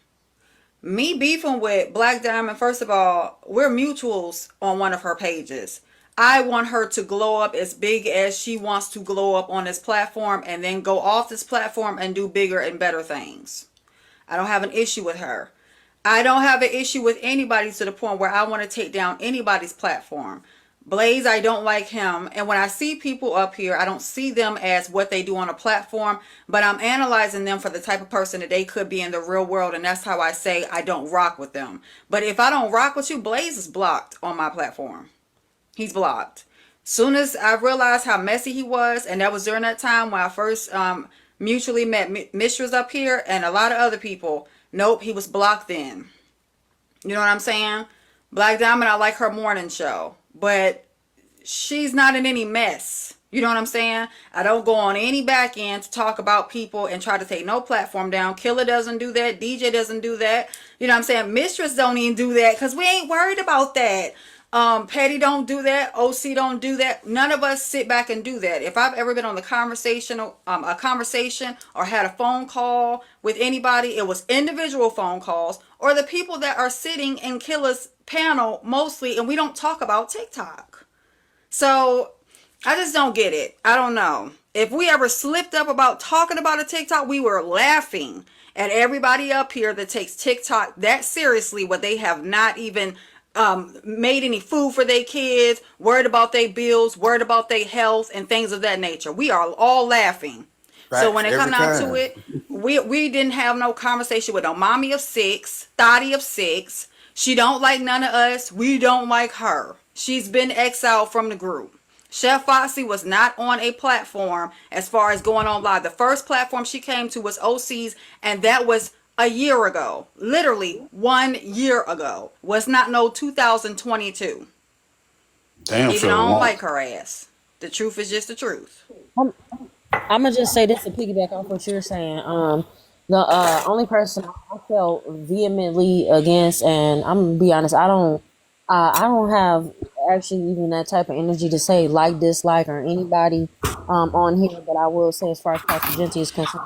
Me beefing with Black Diamond, first of all, we're mutuals on one of her pages. I want her to glow up as big as she wants to glow up on this platform and then go off this platform and do bigger and better things. I don't have an issue with her. I don't have an issue with anybody to the point where I want to take down anybody's platform. Blaze, I don't like him. And when I see people up here, I don't see them as what they do on a platform, but I'm analyzing them for the type of person that they could be in the real world. And that's how I say I don't rock with them. But if I don't rock with you, Blaze is blocked on my platform. He's blocked. Soon as I realized how messy he was, and that was during that time when I first mutually met Mistress up here and a lot of other people, nope, he was blocked then. You know what I'm saying? Black Diamond, I like her morning show, but she's not in any mess. You know what I'm saying? I don't go on any back end to talk about people and try to take no platform down. Killa doesn't do that. DJ doesn't do that. You know what I'm saying? Mistress don't even do that because we ain't worried about that. Petty don't do that. OC don't do that. None of us sit back and do that. If I've ever been on a conversation or had a phone call with anybody, it was individual phone calls or the people that are sitting in Killa's panel mostly, and we don't talk about TikTok. So I just don't get it. I don't know. If we ever slipped up about talking about a TikTok, we were laughing at everybody up here that takes TikTok that seriously, what they have not even made any food for their kids, worried about their bills, worried about their health, and things of that nature. We are all laughing. So Facts when it every come down to time. it, we didn't have no conversation with no mommy of 6, thotty of 6. She don't like none of us. We don't like her. She's been exiled from the group. Chef Foxy was not on a platform as far as going on live. The first platform she came to was OC's, and that was a year ago. Literally 1 year ago. Was not no 2022. Damn Even sure I don't won't. like her ass. The truth is just the truth. I'm gonna just say this to piggyback off what you're saying. The only person I felt vehemently against, and I'm gonna be honest, I don't have actually even that type of energy to say like, dislike, or anybody on here. But I will say, as far as Pastor Genty is concerned,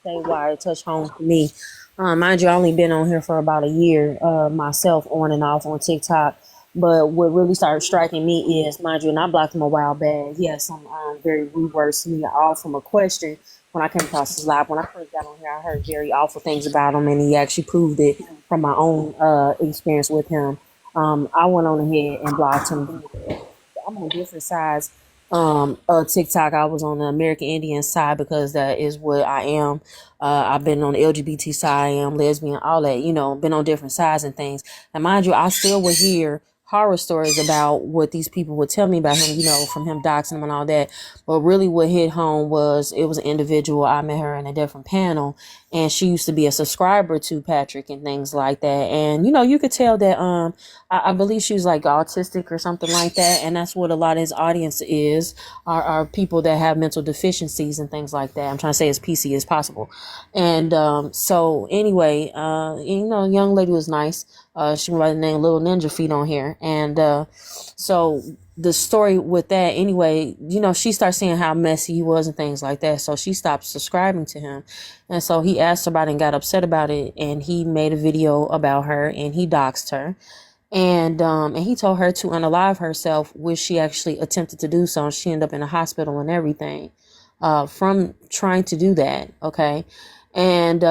say why it touched home for me. Mind you, I only been on here for about a year myself, on and off on TikTok. But what really started striking me is, mind you, and I blocked him a while back. He had some very rude words to me, all from a question when I came across his live. When I first got on here, I heard very awful things about him, and he actually proved it from my own experience with him. I went on ahead and blocked him. I'm on different sides TikTok. I was on the American Indian side because that is what I am. I've been on the LGBT side, I am lesbian, all that, been on different sides and things. And mind you, I still would hear horror stories about what these people would tell me about him, from him doxing him and all that. But really what hit home was, it was an individual. I met her in a different panel, and she used to be a subscriber to Patrick and things like that. And, you could tell that, I believe she was like autistic or something like that. And that's what a lot of his audience are people that have mental deficiencies and things like that. I'm trying to say as PC as possible. And, so anyway, young lady was nice. She went by the name Little Ninja Feet on here. And so the story with that, anyway, she started seeing how messy he was and things like that. So she stopped subscribing to him. And so he asked her about it and got upset about it. And he made a video about her and he doxed her. And he told her to unalive herself, which she actually attempted to do so. And she ended up in a hospital and everything from trying to do that. Okay. And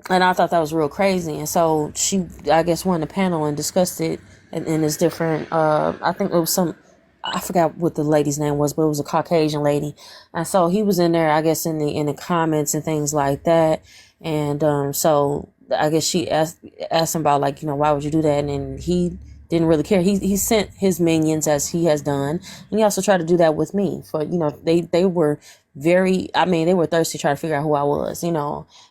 I thought that was real crazy. And so she, I guess, went on the panel and discussed it in this different, I think it was I forgot what the lady's name was, but it was a Caucasian lady. And so he was in there, I guess, in the comments and things like that. And so I guess she asked him about, like, why would you do that? And then he didn't really care. He sent his minions, as he has done. And he also tried to do that with me. For, they were they were thirsty to try to figure out who I was,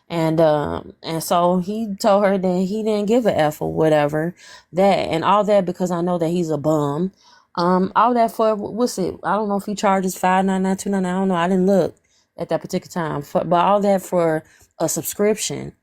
and so he told her that he didn't give a F or whatever, that, and all that, because I know that he's a bum. All that for, what's it? I don't know if he charges $5.99, $2.99. I don't know. I didn't look at that particular time, but all that for a subscription,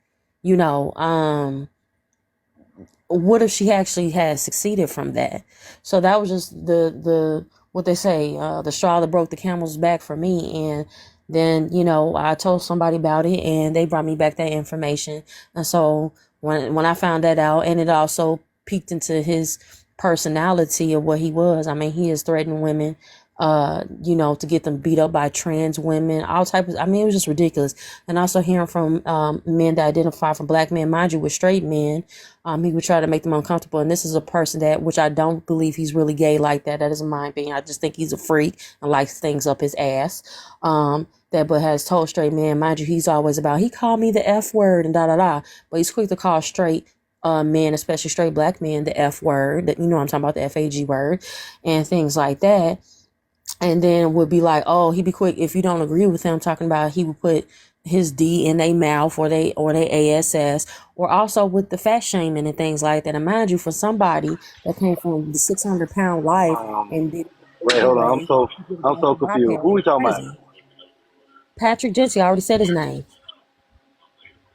what if she actually had succeeded from that? So that was just the what they say, the straw that broke the camel's back for me. And then, I told somebody about it and they brought me back that information. And so when I found that out, and it also peeked into his personality of what he was. I mean, he is threatening women, to get them beat up by trans women, all types. I mean, it was just ridiculous. And also hearing from men that identify from black men, mind you, with straight men, he would try to make them uncomfortable. And this is a person that, which I don't believe he's really gay like that. That isn't my opinion. I just think he's a freak and likes things up his ass. But has told straight men, mind you, he's always about, he called me the F word and da da da. But he's quick to call straight men, especially straight black men, the F word. That, I'm talking about the FAG word and things like that. And then would be like, oh, he'd be quick, if you don't agree with him, talking about he would put his D in their mouth or they ASS, or also with the fat shaming and things like that. And mind you, for somebody that came from the 600-pound life and did Wait, hold on. I'm so confused. Who we talking about? crazy. Patrick Genty, I already said his name.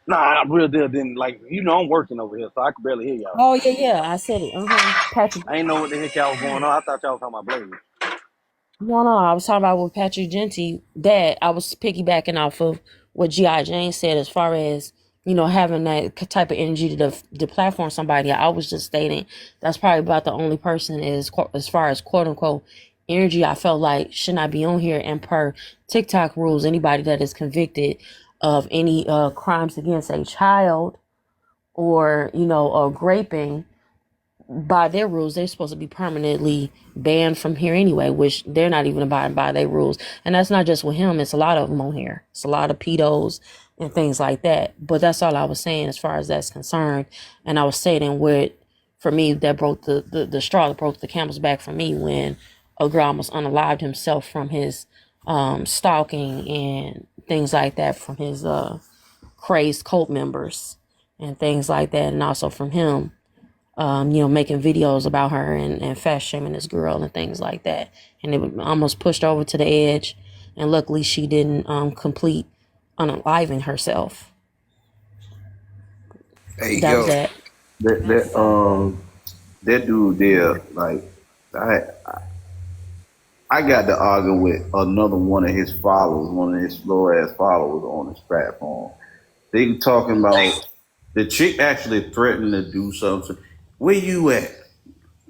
Nah, I real deal didn't like. I'm working over here, so I could barely hear y'all. Oh yeah, yeah, I said it. Patrick. I ain't know what the heck y'all was going on. I thought y'all was talking about Blazee. No, no, I was talking about with Patrick Genty. That I was piggybacking off of what G.I. Jane said as far as having that type of energy to platform somebody. I was just stating that's probably about the only person as far as quote unquote energy I felt like should not be on here. And per TikTok rules, anybody that is convicted of any crimes against a child or graping, by their rules, they're supposed to be permanently banned from here anyway, which they're not even abiding by their rules. And that's not just with him. It's a lot of them on here. It's a lot of pedos and things like that. But that's all I was saying as far as that's concerned. And I was saying for me, that broke the straw that broke the camel's back for me when a girl almost unalived himself from his stalking and things like that from his crazed cult members and things like that. And also from him making videos about her and fat shaming this girl and things like that. And it almost pushed her over to the edge. And luckily she didn't complete unaliving herself. Hey, That was yo, that. that dude there, like, I I got to argue with another one of his followers, one of his slow ass followers on his platform. They talking about the chick actually threatened to do something. Where you at?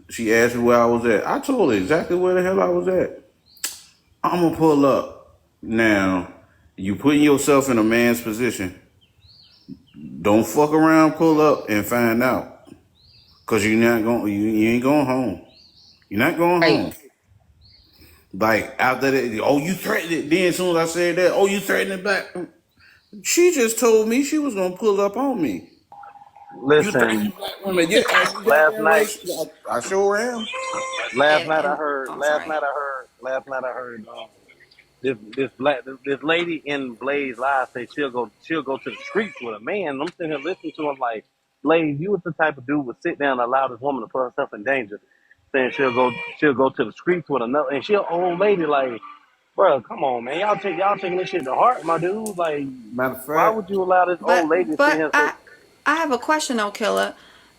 She asked me where I was at. I told her exactly where the hell I was at. I'm gonna pull up. Now, you putting yourself in a man's position. Don't fuck around, pull up and find out. Cause you ain't going home. You're not going Right. home. Like after that, oh you threatened it. Then as soon as I said that, oh you threatened it back. She just told me she was gonna pull up on me. You threatening Listen, black women? Yeah, are you last goddamn night, right? I sure am. last And night I and heard, I'm last sorry. night I heard, last night I heard this lady in Blaze Live say she'll go to the streets with a man. I'm sitting here listening to him like, Blaze, you was the type of dude would sit down and allow this woman to put herself in danger, saying she'll go to the streets with another, and she an old lady like, bro, come on, man, y'all taking this shit to heart, my dude. Like, Matter of why fact, would you allow this old lady to sit But here and say, I have a question though, Killa.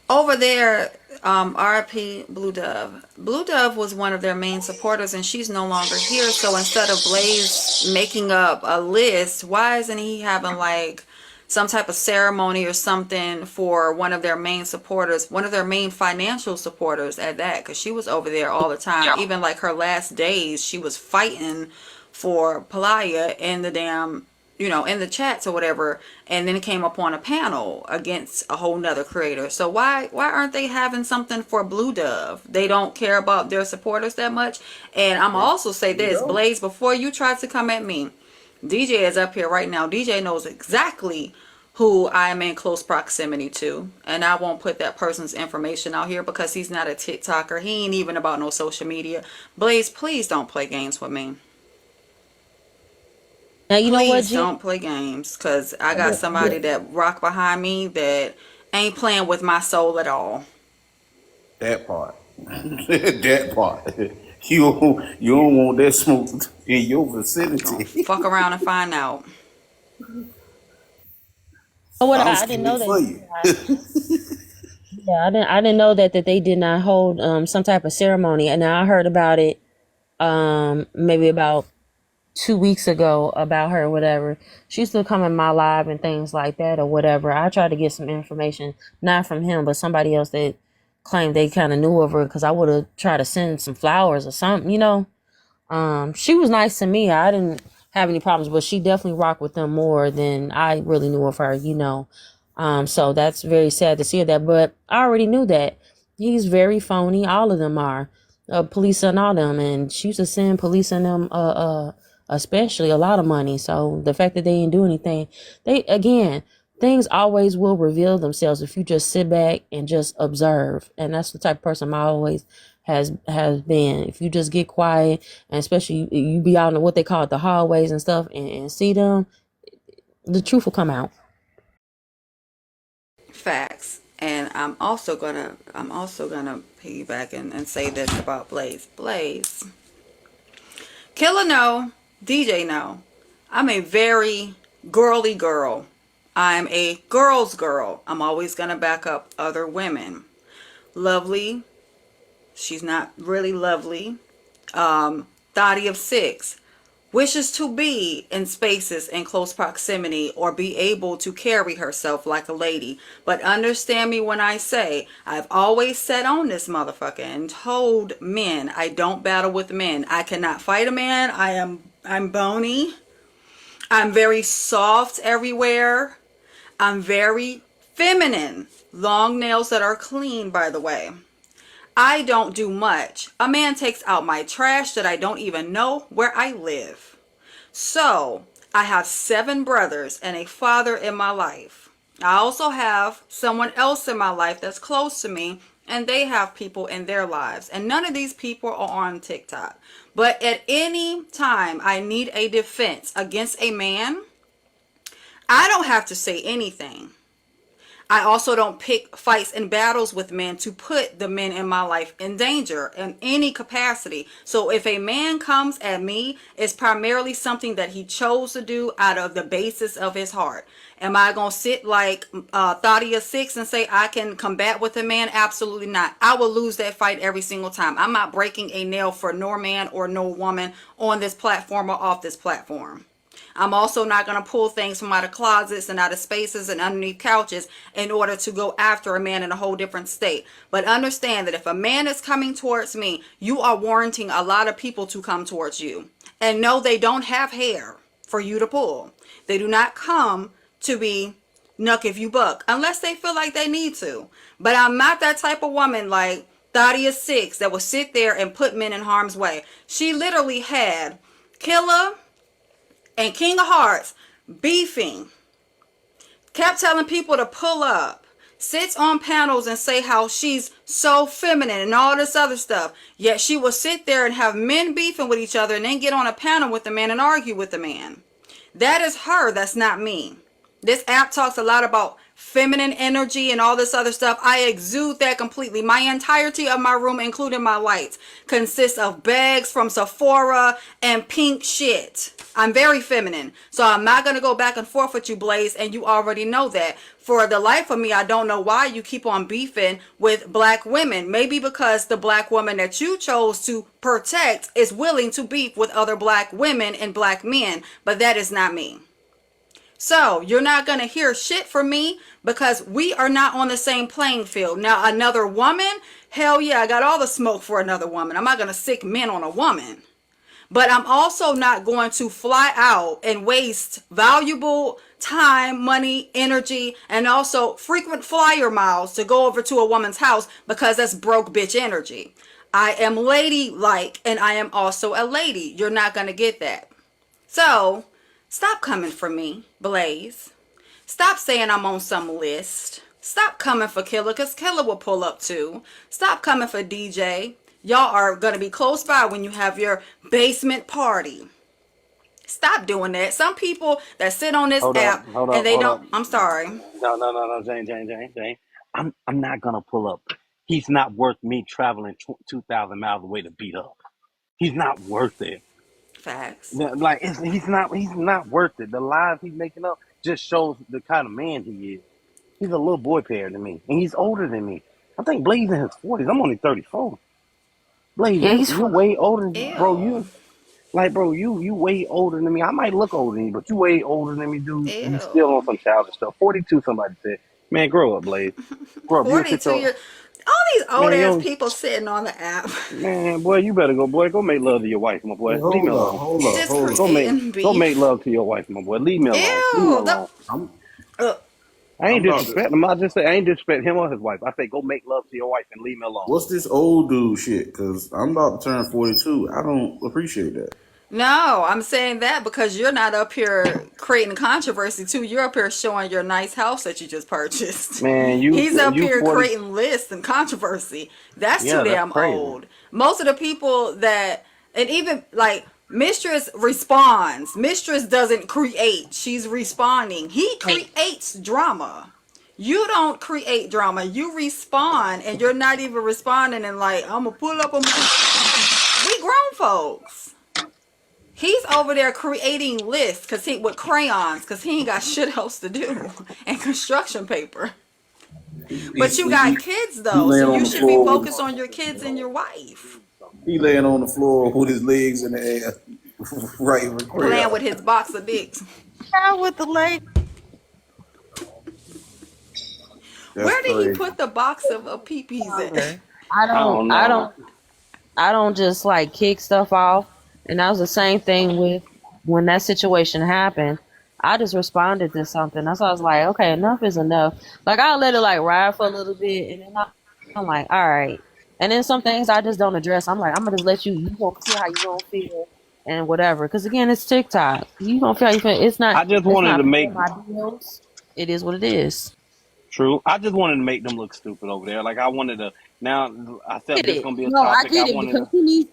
Over there, RP Blue Dove. Blue Dove was one of their main supporters, and she's no longer here. So instead of Blaze making up a list, why isn't he having like some type of ceremony or something for one of their main supporters, one of their main financial supporters at that? Because she was over there all the time. Even like her last days, she was fighting for Palaya in the damn, in the chats or whatever, and then it came up on a panel against a whole nother creator. So why aren't they having something for Blue Dove? They don't care about their supporters that much. And I'm also say you this, know, Blaze, before you try to come at me, DJ is up here right now. DJ knows exactly who I am in close proximity to. And I won't put that person's information out here because he's not a TikToker. He ain't even about no social media. Blaze, please don't play games with me. Now you know what, Please G? don't play games because I got somebody that rock behind me that ain't playing with my soul at all. that part. That part. You don't want that smoke in your Don't vicinity. fuck around and find out. You know what? I'm I didn't know scared that. for you. Yeah, I didn't know that they did not hold some type of ceremony. And now I heard about it maybe about 2 weeks ago about her or whatever. She used to come in my live and things like that or whatever. I tried to get some information, not from him, but somebody else that claimed they kind of knew of her because I would have tried to send some flowers or something. She was nice to me. I didn't have any problems, but she definitely rocked with them more than I really knew of her. So that's very sad to see that, but I already knew that. He's very phony. All of them are. Police and all them, and she used to send police and them, especially a lot of money. So the fact that they didn't do anything, things always will reveal themselves if you just sit back and just observe. And that's the type of person I always has been. If you just get quiet, and especially you be out in what they call it, the hallways and stuff, and see them, the truth will come out. Facts. And I'm also gonna piggyback and say this about Blaze. Blaze. Killer no, DJ no. I'm a very girly girl. I'm a girl's girl. I'm always going to back up other women. Lovely. She's not really lovely. Thotty of 6 wishes to be in spaces in close proximity or be able to carry herself like a lady. But understand me when I say I've always said on this motherfucker and told men I don't battle with men. I cannot fight a man. I'm bony. I'm very soft everywhere. I'm very feminine. Long nails that are clean, by the way. I don't do much. A man takes out my trash that I don't even know where I live. So, I have 7 brothers and a father in my life. I also have someone else in my life that's close to me, and they have people in their lives. And none of these people are on TikTok. But at any time I need a defense against a man, I don't have to say anything. I also don't pick fights and battles with men to put the men in my life in danger in any capacity. So if a man comes at me, it's primarily something that he chose to do out of the basis of his heart. Am I going to sit like Thadia 6 and say I can combat with a man? Absolutely not. I will lose that fight every single time. I'm not breaking a nail for no man or no woman on this platform or off this platform. I'm also not going to pull things from out of closets and out of spaces and underneath couches in order to go after a man in a whole different state. But understand that if a man is coming towards me, you are warranting a lot of people to come towards you. And no, they don't have hair for you to pull. They do not come to be nuck if you buck unless they feel like they need to. But I'm not that type of woman like Thadia 6 that will sit there and put men in harm's way. She literally had Killa and King of Hearts beefing, kept telling people to pull up, sits on panels and say how she's so feminine and all this other stuff, yet she will sit there and have men beefing with each other and then get on a panel with the man and argue with the man. That is her. That's not me. This app talks a lot about feminine energy and all this other stuff. I exude that completely. My entirety of my room, including my lights, consists of bags from Sephora and pink shit. I'm very feminine. So I'm not going to go back and forth with you, Blaze, and you already know that. For the life of me, I don't know why you keep on beefing with black women. Maybe because the black woman that you chose to protect is willing to beef with other black women and black men. But that is not me. So you're not going to hear shit from me because we are not on the same playing field. Now, another woman, hell yeah, I got all the smoke for another woman. I'm not going to sick men on a woman. But I'm also not going to fly out and waste valuable time, money, energy, and also frequent flyer miles to go over to a woman's house because that's broke bitch energy. I am ladylike and I am also a lady. You're not going to get that. So stop coming for me, Blaze. Stop saying I'm on some list. Stop coming for Killa because Killa will pull up too. Stop coming for DJ. Y'all are going to be close by when you have your basement party. Stop doing that. Some people that sit on this app and they don't. I'm sorry. No, Jane. I'm not gonna pull up. He's not worth me traveling 2,000 miles away to beat up. He's not worth it. Facts. Like he's not worth it. The lies he's making up just shows the kind of man he is. He's a little boy pair to me, and he's older than me. I think Blaze in his 40s. I'm only 34. Blaze, Yeah, he's you way older than Ew. bro. You way older than me. I might look older than you, but you way older than me, dude. You still Ew. on some childish stuff. 42, somebody said. Man, grow up, Blaze. Grow up. You 42 years. All these old man, ass yo, people sitting on the app. man, boy, you better go, boy. Go make love to your wife, my boy. Hey, Leave me hold up, alone. hold up, Just hold up. creating Go make beef. love to your wife, my boy. Leave me alone. Leave me Ew. alone. I'm Uh, I ain't I'm about disrespecting to. him. I just say I ain't disrespect him or his wife. I say go make love to your wife and leave me alone. What's this old dude shit? Because I'm about to turn 42. I don't appreciate that. No, I'm saying that because you're not up here creating controversy too. You're up here showing your nice house that you just purchased. Man, He's up you here 40. creating lists and controversy. That's too Yeah, that's damn crazy. old. Most of the people that, and even like Mistress responds. Mistress doesn't create. She's responding. He creates drama. You don't create drama. You respond and you're not even responding and like, I'm gonna pull up on we grown folks. He's over there creating lists with crayons because he ain't got shit else to do and construction paper. But you got kids He though, so laying on you the should be floor with focused on your kids and your wife. he laying on the floor with his legs in the air, writing with Playing crayon. with his box of dicks. Out with the leg. That's Where did he crazy. put the box of pee-pees at? I I don't don't I know. don't I don't just like kick stuff off. And that was the same thing with when that situation happened. I just responded to something. That's why I was like, okay, enough is enough. Like I'll let it like ride for a little bit, and then I'm like, all right. And then some things I just don't address. I'm like, I'm gonna just let you. You gonna feel how you gonna feel, and whatever. Because again, it's TikTok. You gonna feel how you feel. It's not. I just It's wanted to not make paying my bills. It is what it is. true. I just wanted to make them look stupid over there. Like I wanted to. Now I said Get this it? gonna be a No, I topic. I get it wanted because to.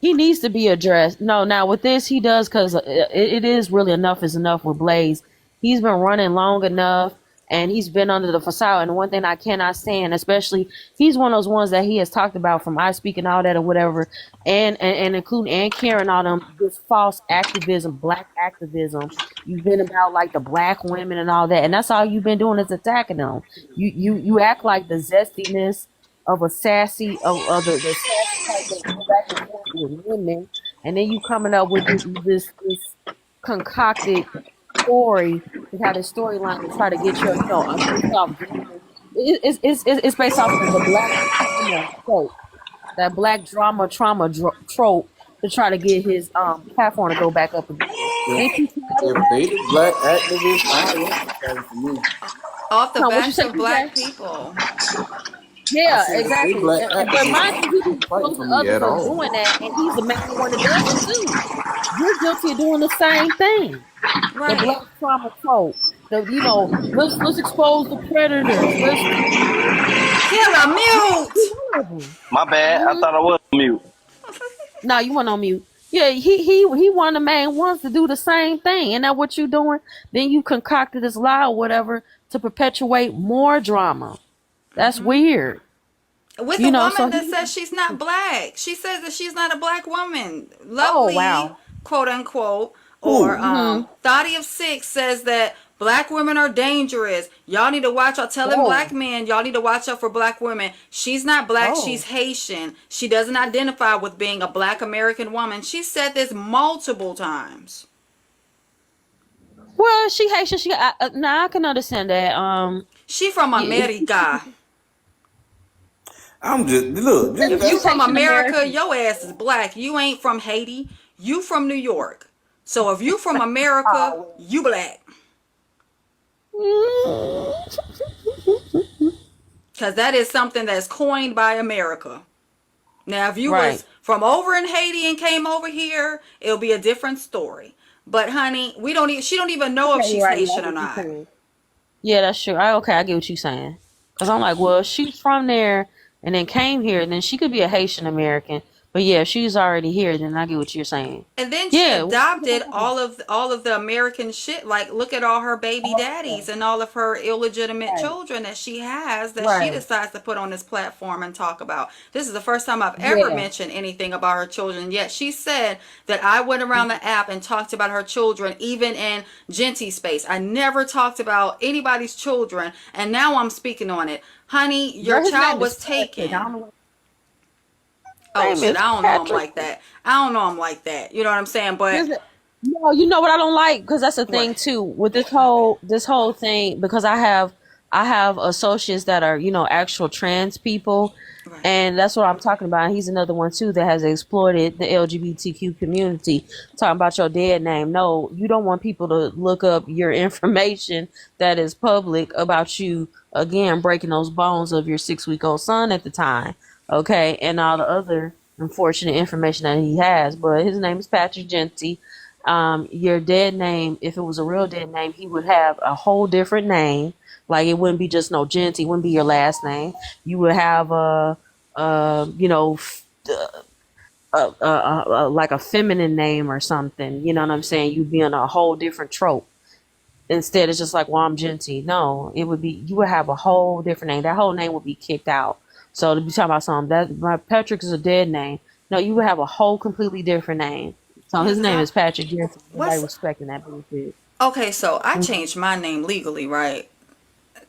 he needs to be addressed. No, now with this he does because it is really enough is enough with Blaze. He's been running long enough, and he's been under the facade. And one thing I cannot stand, especially he's one of those ones that he has talked about from I Speak and all that or whatever, and including and Karen all them this false activism, black activism. You've been about like the black women and all that, and that's all you've been doing is attacking them. You act like the zestiness of a sassy of the sassy type that go back and forth with women, and then you coming up with this concocted story to have this storyline to try to get your based off it's based off of the black trauma trope, that black drama trauma trope to try to get his platform to go back up again. If, Ain't you tired of if that? they the black activists, I want to fight for me. Off the Huh, what you backs say, of black PJ? people. I Yeah, said if they exactly. black But activists, mind I you, he ain't be fighting for exposing me others at of all. doing that, and he's the main one that does it too. You're guilty of doing the same thing. The Right. black trauma trope. Let's expose the predators. Let's Killer mute. one of them. My bad. I Hmm. thought I was mute. No, you went on mute. Yeah, he one of the main ones to do the same thing. And that what you doing? Then you concocted this lie or whatever to perpetuate more drama. That's weird. With a So woman that he. says she's not black. She says that she's not a black woman. Oh Lovely, wow. quote unquote, or Who? Hmm. Thotty of Six says that black women are dangerous. Y'all need to watch out. Telling black Oh. men, y'all need to watch out for black women. She's not black. She's Oh. Haitian. She doesn't identify with being a black American woman. She said this multiple times. Well, she Haitian. Now I can understand that. She from Yeah, America. I'm just look. If you That's from Haitian America, American. your ass is black. You ain't from Haiti. You from New York. So if you from America, Oh. you black. Because that is something that's coined by America. Now, if you Right. was from over in Haiti and came over here, it'll be a different story. But honey, we don't. She don't even know if Okay, she's right. Yeah, I Haitian or get what you're not. saying. Yeah, that's true. Okay, I get what you're saying. Because I'm like, well, she's from there and then came here, then she could be a Haitian American. But yeah, if she's already here, then I get what you're saying. And then she Yeah. adopted all of the American shit. Like, look at all her baby daddies and all of her illegitimate Right. children that she has that she Right. decides to put on this platform and talk about. This is the first time I've ever Yeah. mentioned anything about her children. Yet she said that I went around the app and talked about her children, even in Genty space. I never talked about anybody's children, and now I'm speaking on it. Honey, your Girl, his child name is was Patrick. I don't taken. know what Oh his name shit, is. I don't know him Patrick. like that. I don't know him like that. You know what I'm saying? But No, you know what I don't like because that's the what? thing too with this whole thing because I have associates that are actual trans people, Right. and that's what I'm talking about. And he's another one too that has exploited the LGBTQ community. Talking about your dead name. No, you don't want people to look up your information that is public about you. Again, breaking those bones of your 6-week-old son at the time. Okay, and all the other unfortunate information that he has. But his name is Patrick Genty. Your dead name, if it was a real dead name, he would have a whole different name. Like it wouldn't be just no Genty, it wouldn't be your last name. You would have like a feminine name or something. You know what I'm saying? You'd be on a whole different trope. Instead, it's just like, well, I'm Genty. No, it would be you would have a whole different name. That whole name would be kicked out. So to be talking about something that my Patrick is a dead name. No, you would have a whole completely different name. So Yeah, his cause name I is Patrick Jensen. Nobody what's respecting that bullshit. okay. So I Mhm. changed my name legally, right?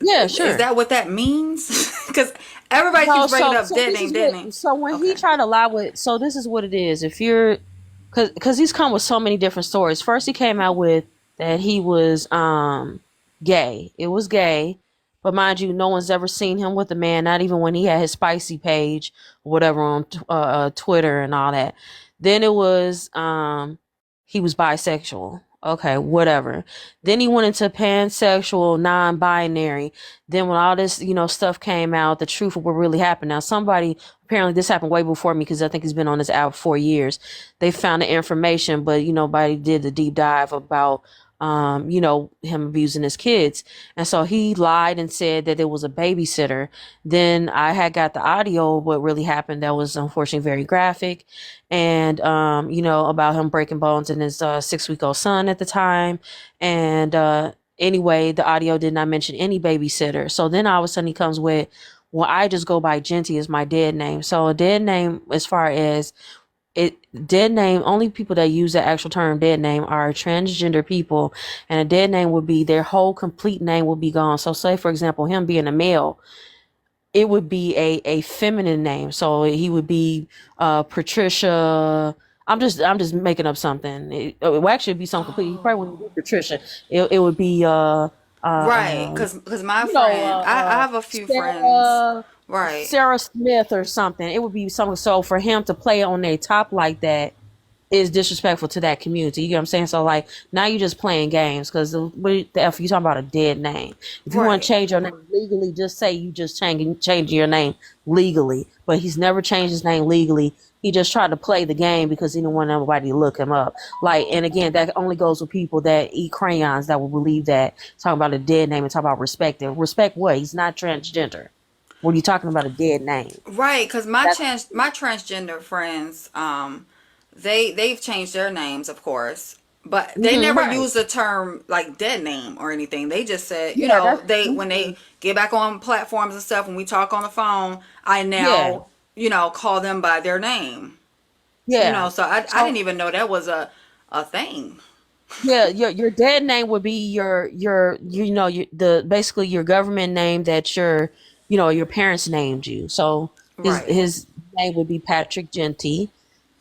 Yeah, Is sure. that what that means? Because everybody keeps No, bringing so up so dead this name, is dead what name. so when he Okay. tried to lie with so this is what it is. If you're because he's come with so many different stories. First he came out with that he was gay. It was gay. But mind you, no one's ever seen him with a man, not even when he had his spicy page or whatever on Twitter and all that. Then it was he was bisexual. Okay, whatever. Then he went into pansexual, non-binary. Then when all this, stuff came out, the truth of what really happened. Now, somebody apparently this happened way before me because I think he's been on this app 4 years. They found the information, but nobody did the deep dive about him abusing his kids. And so he lied and said that it was a babysitter. Then I had got the audio of what really happened that was unfortunately very graphic. And about him breaking bones in his 6-week-old son at the time. And anyway, the audio did not mention any babysitter. So then all of a sudden he comes with, well, I just go by Genty as my dead name. So a dead name, as far as it, dead name, only people that use the actual term dead name are transgender people. And a dead name would be their whole complete name will be gone. So say, for example, him being a male, it would be a feminine name. So he would be Patricia. I'm just making up something. It would actually be something complete. He probably wouldn't be Patricia. It would be Right. Cause my friend, I have a few friends. Sarah Right. Sarah Smith or something. It would be something. So for him to play on their top like that is disrespectful to that community. You get what I'm saying? So like now you're just playing games because what the F you talking about a dead name. If you want to Right. change your name legally, just say you just changing your name legally. But he's never changed his name legally. He just tried to play the game because he didn't want nobody to look him up. Like, and again, that only goes with people that eat crayons that will believe that talking about a dead name and talk about respect. Respect what? He's not transgender. What are you talking about a dead name? Right. Cause That's my transgender friends, they've changed their names, of course, but they never right. use the term like dead name or anything. They just said, Yeah, that's they when they get back on platforms and stuff, when we talk on the phone, I yeah. now call them by their name. Yeah. So I didn't So even know that was a thing. yeah, your dead name would be your the basically your government name that your parents named you. So his Right. his name would be Patrick Genty.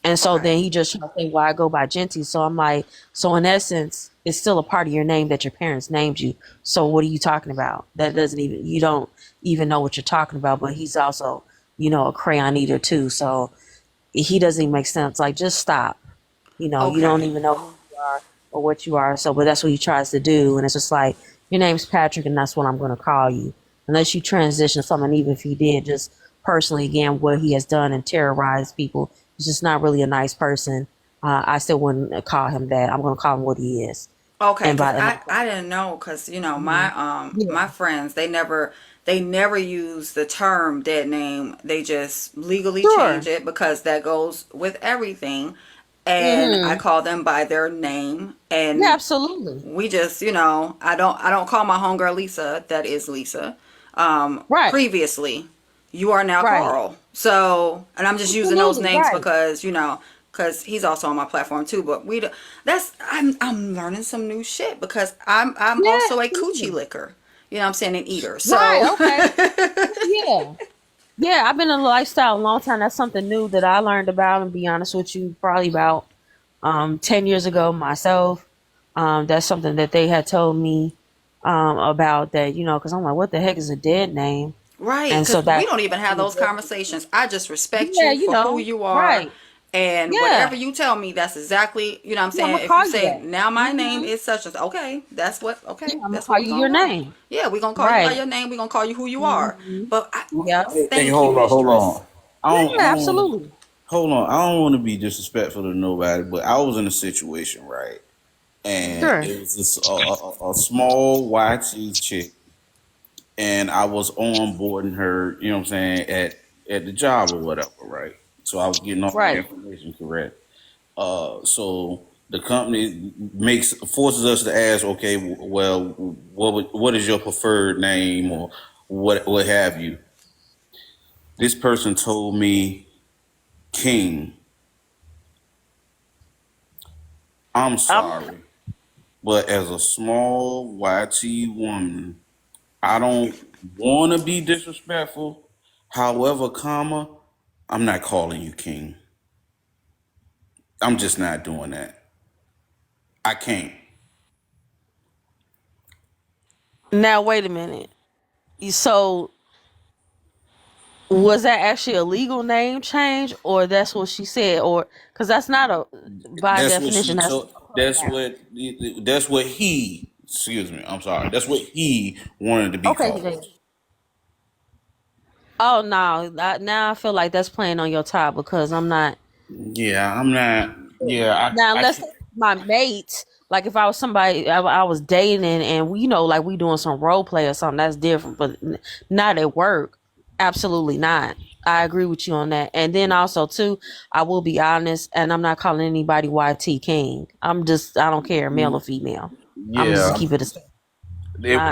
And so Okay. then he just tried to say, "Well, I go by Genty." So I'm like, so in essence, it's still a part of your name that your parents named you. So what are you talking about? That doesn't even you don't even know what you're talking about. But he's also a crayon eater too. So he doesn't even make sense. Like, just stop. You don't Okay. even know who you are or what you are. So, but that's what he tries to do. And it's just like, your name's Patrick, and that's what I'm going to call you. Unless you transition something, even if he did, just personally, again, what he has done and terrorized people, he's just not really a nice person. I still wouldn't call him that. I'm going to call him what he is. Okay, And because by I didn't know because Mhm. Yeah, my friends they never use the term dead name. They just legally change sure. it because that goes with everything, and I Hmm. call them by their name. Yeah, And absolutely. we just I don't call my homegirl Lisa. That is Lisa. Right, Previously, you are now right. Carl. So, and I'm just using those Absolutely, names right. because he's also on my platform too. But that's I'm learning some new shit because I'm Yeah, also a coochie absolutely. licker. You know what I'm saying, an eater. Right, So okay. Yeah. Yeah, I've been in the lifestyle a long time. That's something new that I learned about, and be honest with you, probably about 10 years ago myself. That's something that they had told me about that, because I'm like, what the heck is a dead name? right, And so because we that don't even have those conversations. I just respect yeah, you for who you are. right. And Yeah. whatever you tell me, that's exactly, I'm Yeah, I'm saying. gonna If you call you say, that. now my name Hmm. is such and such, okay, Yeah, I'm gonna that's call what we're you going your to go. name. Yeah, we're going to call you by Right. your name. We're going to call you who you are. Hmm. But Yep. Hey, thank you, hold mistress. on. I Yeah, don't, I don't, absolutely. hold on. I don't want to be disrespectful to nobody, but I was in a situation, right? And Sure. it was this, a small YT chick, and I was onboarding her, you know what I'm saying, at the job or whatever, right? So I was getting all my Right. information correct. So the company forces us to ask, okay, well, what is your preferred name or what have you? This person told me King. I'm I'm sorry, but as a small YT woman, I don't want to be disrespectful. However, comma, I'm not calling you king. I'm just not doing that. I can't. now wait a minute. So was that actually a legal name change, or that's what she said, or because that's not a by That's what definition she that's told. That's what he. Excuse me. I'm sorry. That's what he wanted to be okay. called. Oh no! Now I feel like that's playing on your top because I'm not. Yeah, I'm not. Yeah, Now I unless can't. my mate, like if I was somebody I was dating and we like we doing some role play or something, that's different. But not at work. Absolutely not. I agree with you on that. And then also too, I will be honest, and I'm not calling anybody YT King. I don't care, male or female. I'm just Yeah, keep it.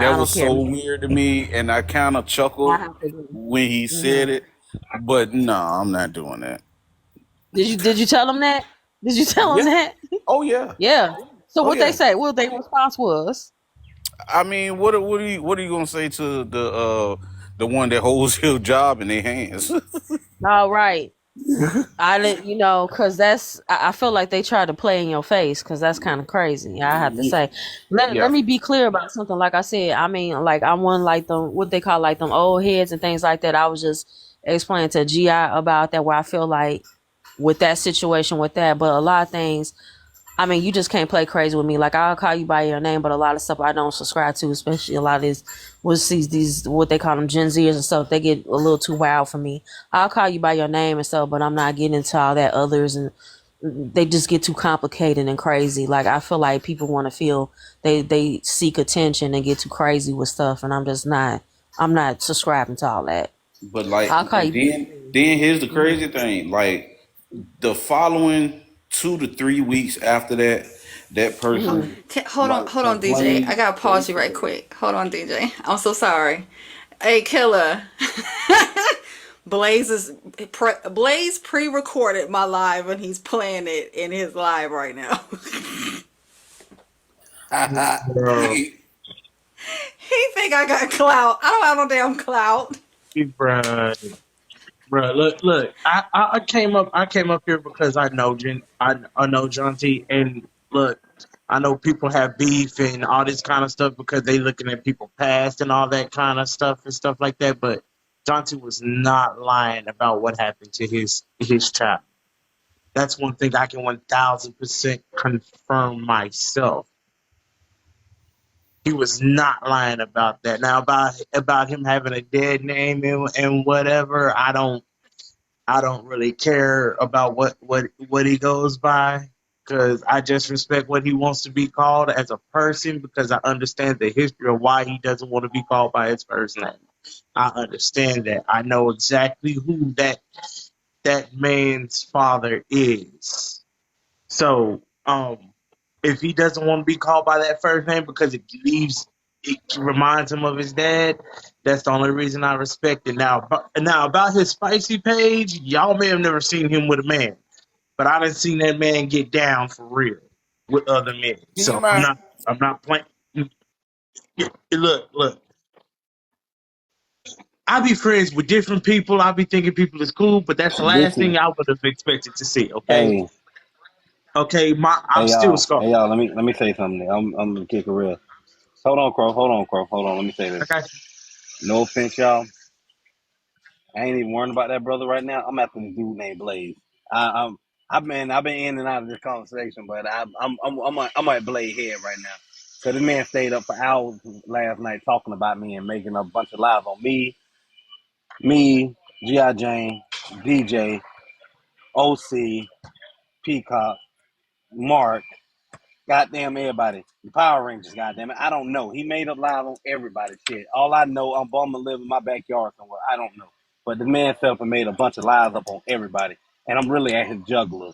that I don't was care. so weird to me, and I kind of I chuckled have to agree. when he said Hmm. it. But no, I'm not doing that. Did you tell them that? Did you tell them Yeah. that? Oh yeah. Yeah. So Oh what they yeah. say? What their response was? I mean, what are you gonna say to the one that holds your job in their hands? All right. I didn't, because I feel like they try to play in your face because that's kind of crazy. I have to say, let Yeah. me be clear about something. Like I said, I mean, like I'm one like them, what they call like them old heads and things like that. I was just explaining to GI about that where I feel like with that situation with that, but a lot of things I mean, you just can't play crazy with me. Like I'll call you by your name, but a lot of stuff I don't subscribe to, especially a lot of these, we'll see these what they call them Gen Zers and stuff. They get a little too wild for me. I'll call you by your name and stuff, but I'm not getting into all that others, and they just get too complicated and crazy. Like I feel like people want to feel they seek attention and get too crazy with stuff, and I'm just not. I'm not subscribing to all that. But like, I'll call and you. then here's the crazy thing. Like the following 2 to 3 weeks after that, that person Hold on, like hold on, DJ. I complained. gotta pause you right quick. Hold on, DJ. I'm so sorry. Hey, Killa. Blaze pre-recorded my live and he's playing it in his live right now. Bro, He think I got clout. I don't have no damn clout. bro, look. I came up here because I know John T. And look, I know people have beef and all this kind of stuff because they looking at people past and all that kind of stuff and stuff like that. But John T. was not lying about what happened to his child. That's one thing I can 1000% confirm myself. He was not lying about that. Now about him having a dead name and whatever, I don't really care about what he goes by because I just respect what he wants to be called as a person because I understand the history of why he doesn't want to be called by his first name. I understand that. I know exactly who that man's father is. So, if he doesn't want to be called by that first name because it reminds him of his dad, that's the only reason I respect it. Now about his spicy page, y'all may have never seen him with a man, but I done seen that man get down for real with other men. He So might. I'm not playing. Look. I be friends with different people. I be thinking people is cool, but that's the This last is thing I would have expected to see. Okay, hey okay. I'm hey still y'all scarred. hey y'all. Let me say something. I'm gonna kick it real. Hold on, Crow. Hold on, Crow. Hold on. Let me say this. Like I No offense, y'all. I ain't even worrying about that brother right now. I'm after this dude named Blaze. I've been in and out of this conversation, but I'm at Blaze head right now. So this man stayed up for hours last night talking about me and making a bunch of lies on me, G.I. Jane, DJ, OC, Peacock, Mark, goddamn everybody. The Power Rangers, goddamn it. I don't know. He made up lies on everybody. Shit. All I know, I'm bummed to live in my backyard somewhere. I don't know. But the man fell and made a bunch of lies up on everybody. And I'm really at his juggler.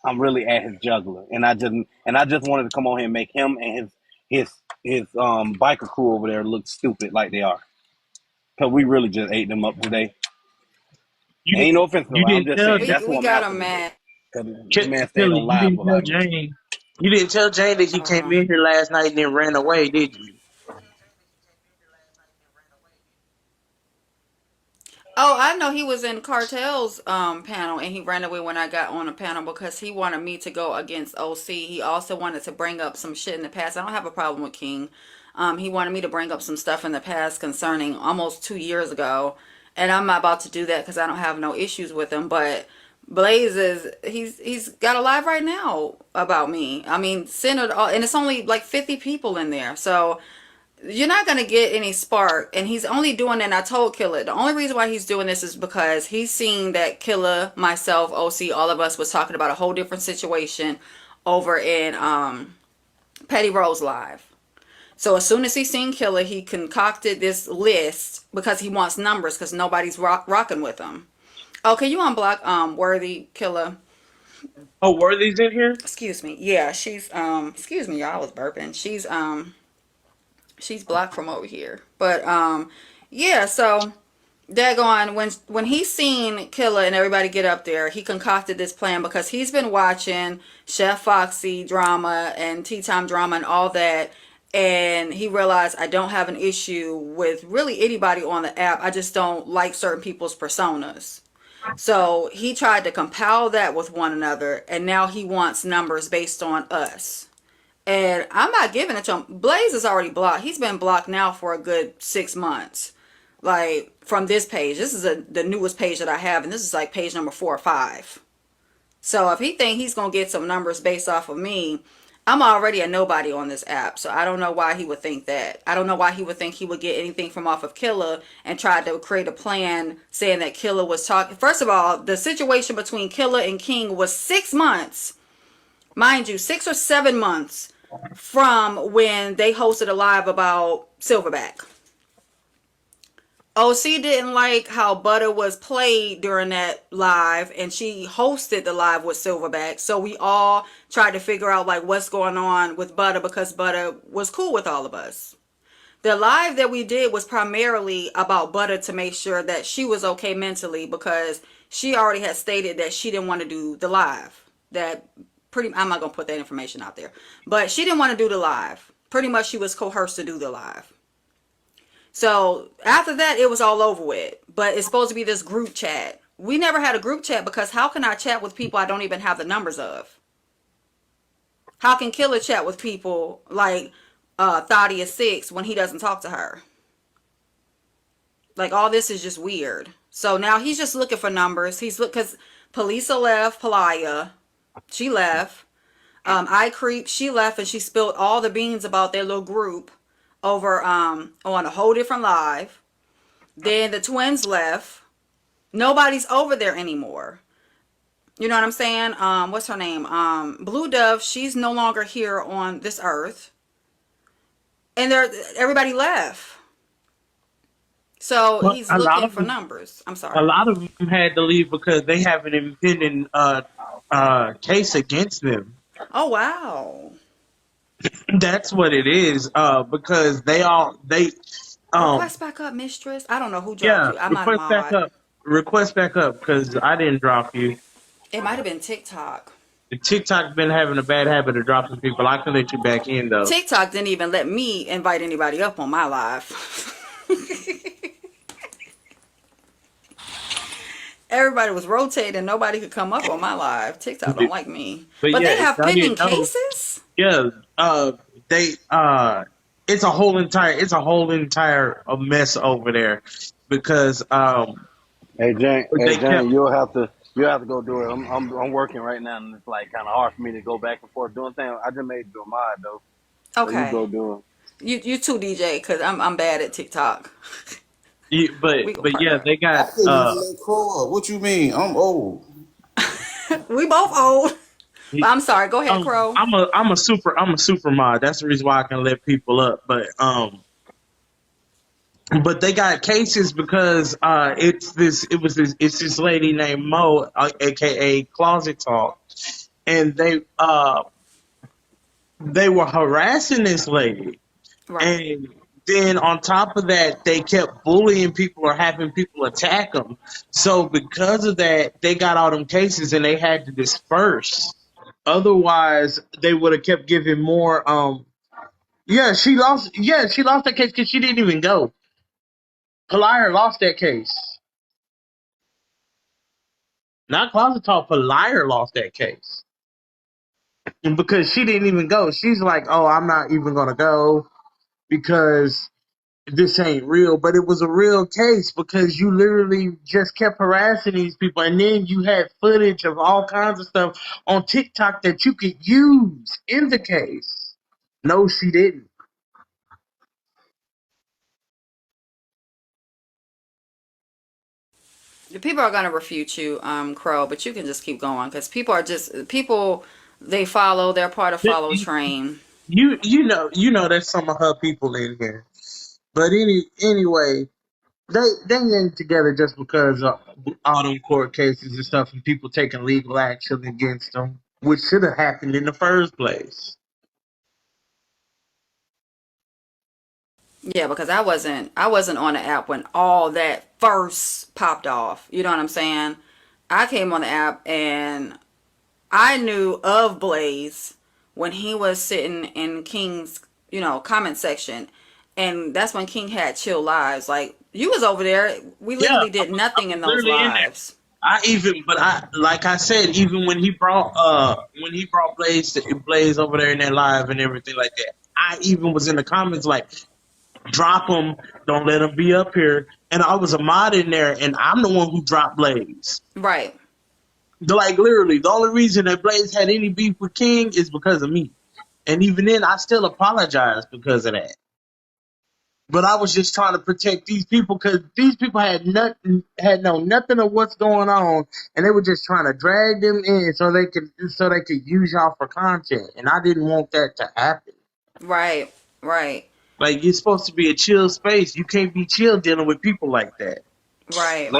I'm really at his juggler. And I just wanted to come on here and make him and his biker crew over there look stupid like they are. Cause we really just ate them up today. you Ain't no offense to you them. I'm didn't just tell saying We that's who we I'm got after him today. mad. Cause that man stayed Killa, on live about me. You didn't tell Jane that he came in here last night and then ran away, did you? Oh, I know he was in Cartel's panel and he ran away when I got on the panel because he wanted me to go against OC. He also wanted to bring up some shit in the past. I don't have a problem with King. He wanted me to bring up some stuff in the past concerning almost 2 years ago, and I'm not about to do that because I don't have no issues with him. But Blaze is he's got a live right now about me. I mean, centered and it's only like 50 people in there, so you're not going to get any spark. And he's only doing it, and I told Killa the only reason why he's doing this is because he's seen that Killa, myself, OC, all of us was talking about a whole different situation over in Petty Rose live. So as soon as he seen Killa, he concocted this list because he wants numbers because nobody's rocking with him. Oh, can you unblock Worthy, Killa? Oh, Worthy's in here? Excuse me. Yeah, she's excuse me, y'all, I was burping. She's blocked from over here. But yeah, so daggone, when he seen Killa and everybody get up there, he concocted this plan because he's been watching Chef Foxy drama and Tea Time drama and all that, and he realized I don't have an issue with really anybody on the app. I just don't like certain people's personas. So he tried to compile that with one another, and now he wants numbers based on us. And I'm not giving it to him. Blaze is already blocked. He's been blocked now for a good 6 months. Like, from this page. This is the newest page that I have, and this is like page number 4 or 5. So if he think he's going to get some numbers based off of me, I'm already a nobody on this app. So I don't know why he would think that. I don't know why he would think he would get anything from off of Killa and try to create a plan saying that Killa was talking. First of all, the situation between Killa and King was 6 months. Mind you, 6 or 7 months from when they hosted a live about Silverback. OC didn't like how Butter was played during that live, and she hosted the live with Silverback. So we all tried to figure out like what's going on with Butter because Butter was cool with all of us. The live that we did was primarily about Butter to make sure that she was okay mentally because she already had stated that she didn't want to do the live. I'm not going to put that information out there. But she didn't want to do the live. Pretty much she was coerced to do the live. So after that, it was all over with. But it's supposed to be this group chat. We never had a group chat because how can I chat with people I don't even have the numbers of? How can Killa chat with people like Thadia 6 when he doesn't talk to her? Like, all this is just weird. So now he's just looking for numbers. Because Palisa left, Palaya. She left. iCreep, she left, and she spilled all the beans about their little group over on a whole different live. Then the twins left. Nobody's over there anymore. You know what I'm saying? What's her name? Blue Dove, she's no longer here on this earth. And everybody left. So Well, he's looking for numbers. I'm sorry. A lot of them had to leave because they have an impending case against them. Oh, wow. That's what it is. Because request back up, mistress. I don't know who dropped you. I'm not a request back mod. up. Request back up because I didn't drop you. It might have been TikTok. TikTok's been having a bad habit of dropping people. I can let you back in though. TikTok didn't even let me invite anybody up on my live. Everybody was rotating. Nobody could come up on my live. TikTok don't like me. But yeah, they have pending know, cases? Yeah. It's a whole entire mess over there because Hey Jane, kept, you'll have to go do it. I'm working right now, and it's like kind of hard for me to go back and forth doing things. I just made you a mod though. Okay. So you go do it. You too, DJ, because I'm bad at TikTok. but yeah, they got. What you mean? I'm old. We both old. But I'm sorry. Go ahead, Crow. I'm a super mod. That's the reason why I can let people up. But they got cases because it's this lady named Mo, aka Closet Talk, and they were harassing this lady, Right. and then on top of that, they kept bullying people or having people attack them. So because of that, they got all them cases and they had to disperse. Otherwise, they would have kept giving more. Yeah, she lost. Yeah, she lost that case because she didn't even go. Palayer lost that case. Not Closet Talk. Palayer lost that case, and because she didn't even go, she's like, "Oh, I'm not even gonna go because this ain't real." But it was a real case because you literally just kept harassing these people, and then you had footage of all kinds of stuff on TikTok that you could use in the case. No, she didn't. The people are gonna refute you, Crow, but you can just keep going because people are just people. They follow. They're part of follow train. You know there's some of her people in here. But anyway, they ain't together just because of all them court cases and stuff and people taking legal action against them, which should have happened in the first place. Yeah, because I wasn't on the app when all that first popped off. You know what I'm saying? I came on the app and I knew of Blaze when he was sitting in King's, comment section. And that's when King had chill lives. Like you was over there. We Yeah, literally did I nothing was in those literally in there. lives. Like I said, even when he brought Blaze over there in that live and everything like that, I even was in the comments like, drop him, don't let him be up here. And I was a mod in there, and I'm the one who dropped Blaze. Right. Like literally, the only reason that Blaze had any beef with King is because of me. And even then, I still apologize because of that. But I was just trying to protect these people because these people had known nothing of what's going on, and they were just trying to drag them in so they could use y'all for content, and I didn't want that to happen. Right. Right. Like you're supposed to be a chill space. You can't be chill dealing with people like that. Right.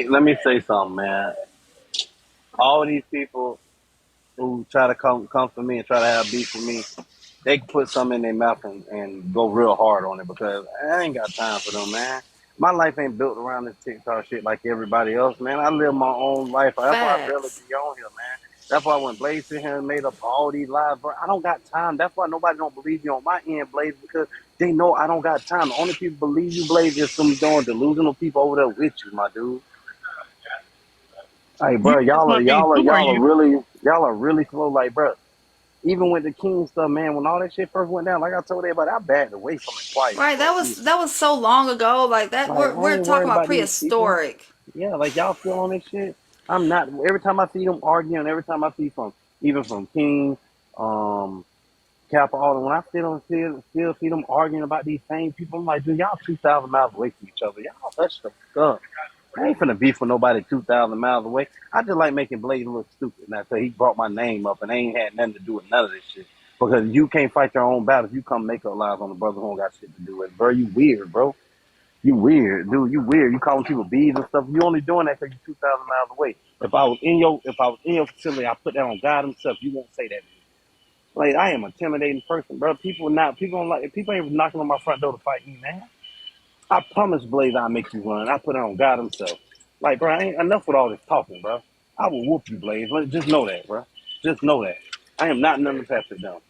Let me say something, man. All these people who try to come for me and try to have beef with me, they can put something in their mouth and go real hard on it because I ain't got time for them, man. My life ain't built around this TikTok shit like everybody else, man. I live my own life. That's why I barely Facts. be on here, man. That's why when Blaze sit here and made up all these lives, bro, I don't got time. That's why nobody don't believe you on my end, Blaze, because they know I don't got time. The only people believe you, Blaze, is some delusional people over there with you, my dude. Hey, Yeah, bro, that's y'all are my thing y'all are too. Are y'all are you? really y'all are really slow, like, bro. Even with the King stuff, man, when all that shit first went down, like I told everybody, I backed away from it twice, Right. bro. That was so long ago. Like that. Like, I We're ain't talking worried about about these people. prehistoric. Yeah, like y'all still on this shit. I'm not. Every time I see them arguing, every time I see even from King, um, Kappa, all them, when I still see them arguing about these same people, I'm like, dude, y'all 2,000 miles away from each other. Y'all hush the fuck up. I ain't finna beef with nobody 2,000 miles away. I just like making Blade look stupid now, so he brought my name up and they ain't had nothing to do with none of this shit. Because you can't fight your own battles. You come make up lies on the brother who don't got shit to do with it. Bro, you weird, bro. You weird, dude. You weird. You calling people bees and stuff. You only doing that because you 2,000 miles away. If I was in your facility, I put that on God Himself. You won't say that. Like I am a intimidating person, bro. People don't like people ain't knocking on my front door to fight me, man. I promise, Blaze, I'll make you run. I put it on God Himself. Like, bro, I ain't enough with all this talking, bro. I will whoop you, Blaze. Just know that, bro. Just know that. I am not none of the pass it down.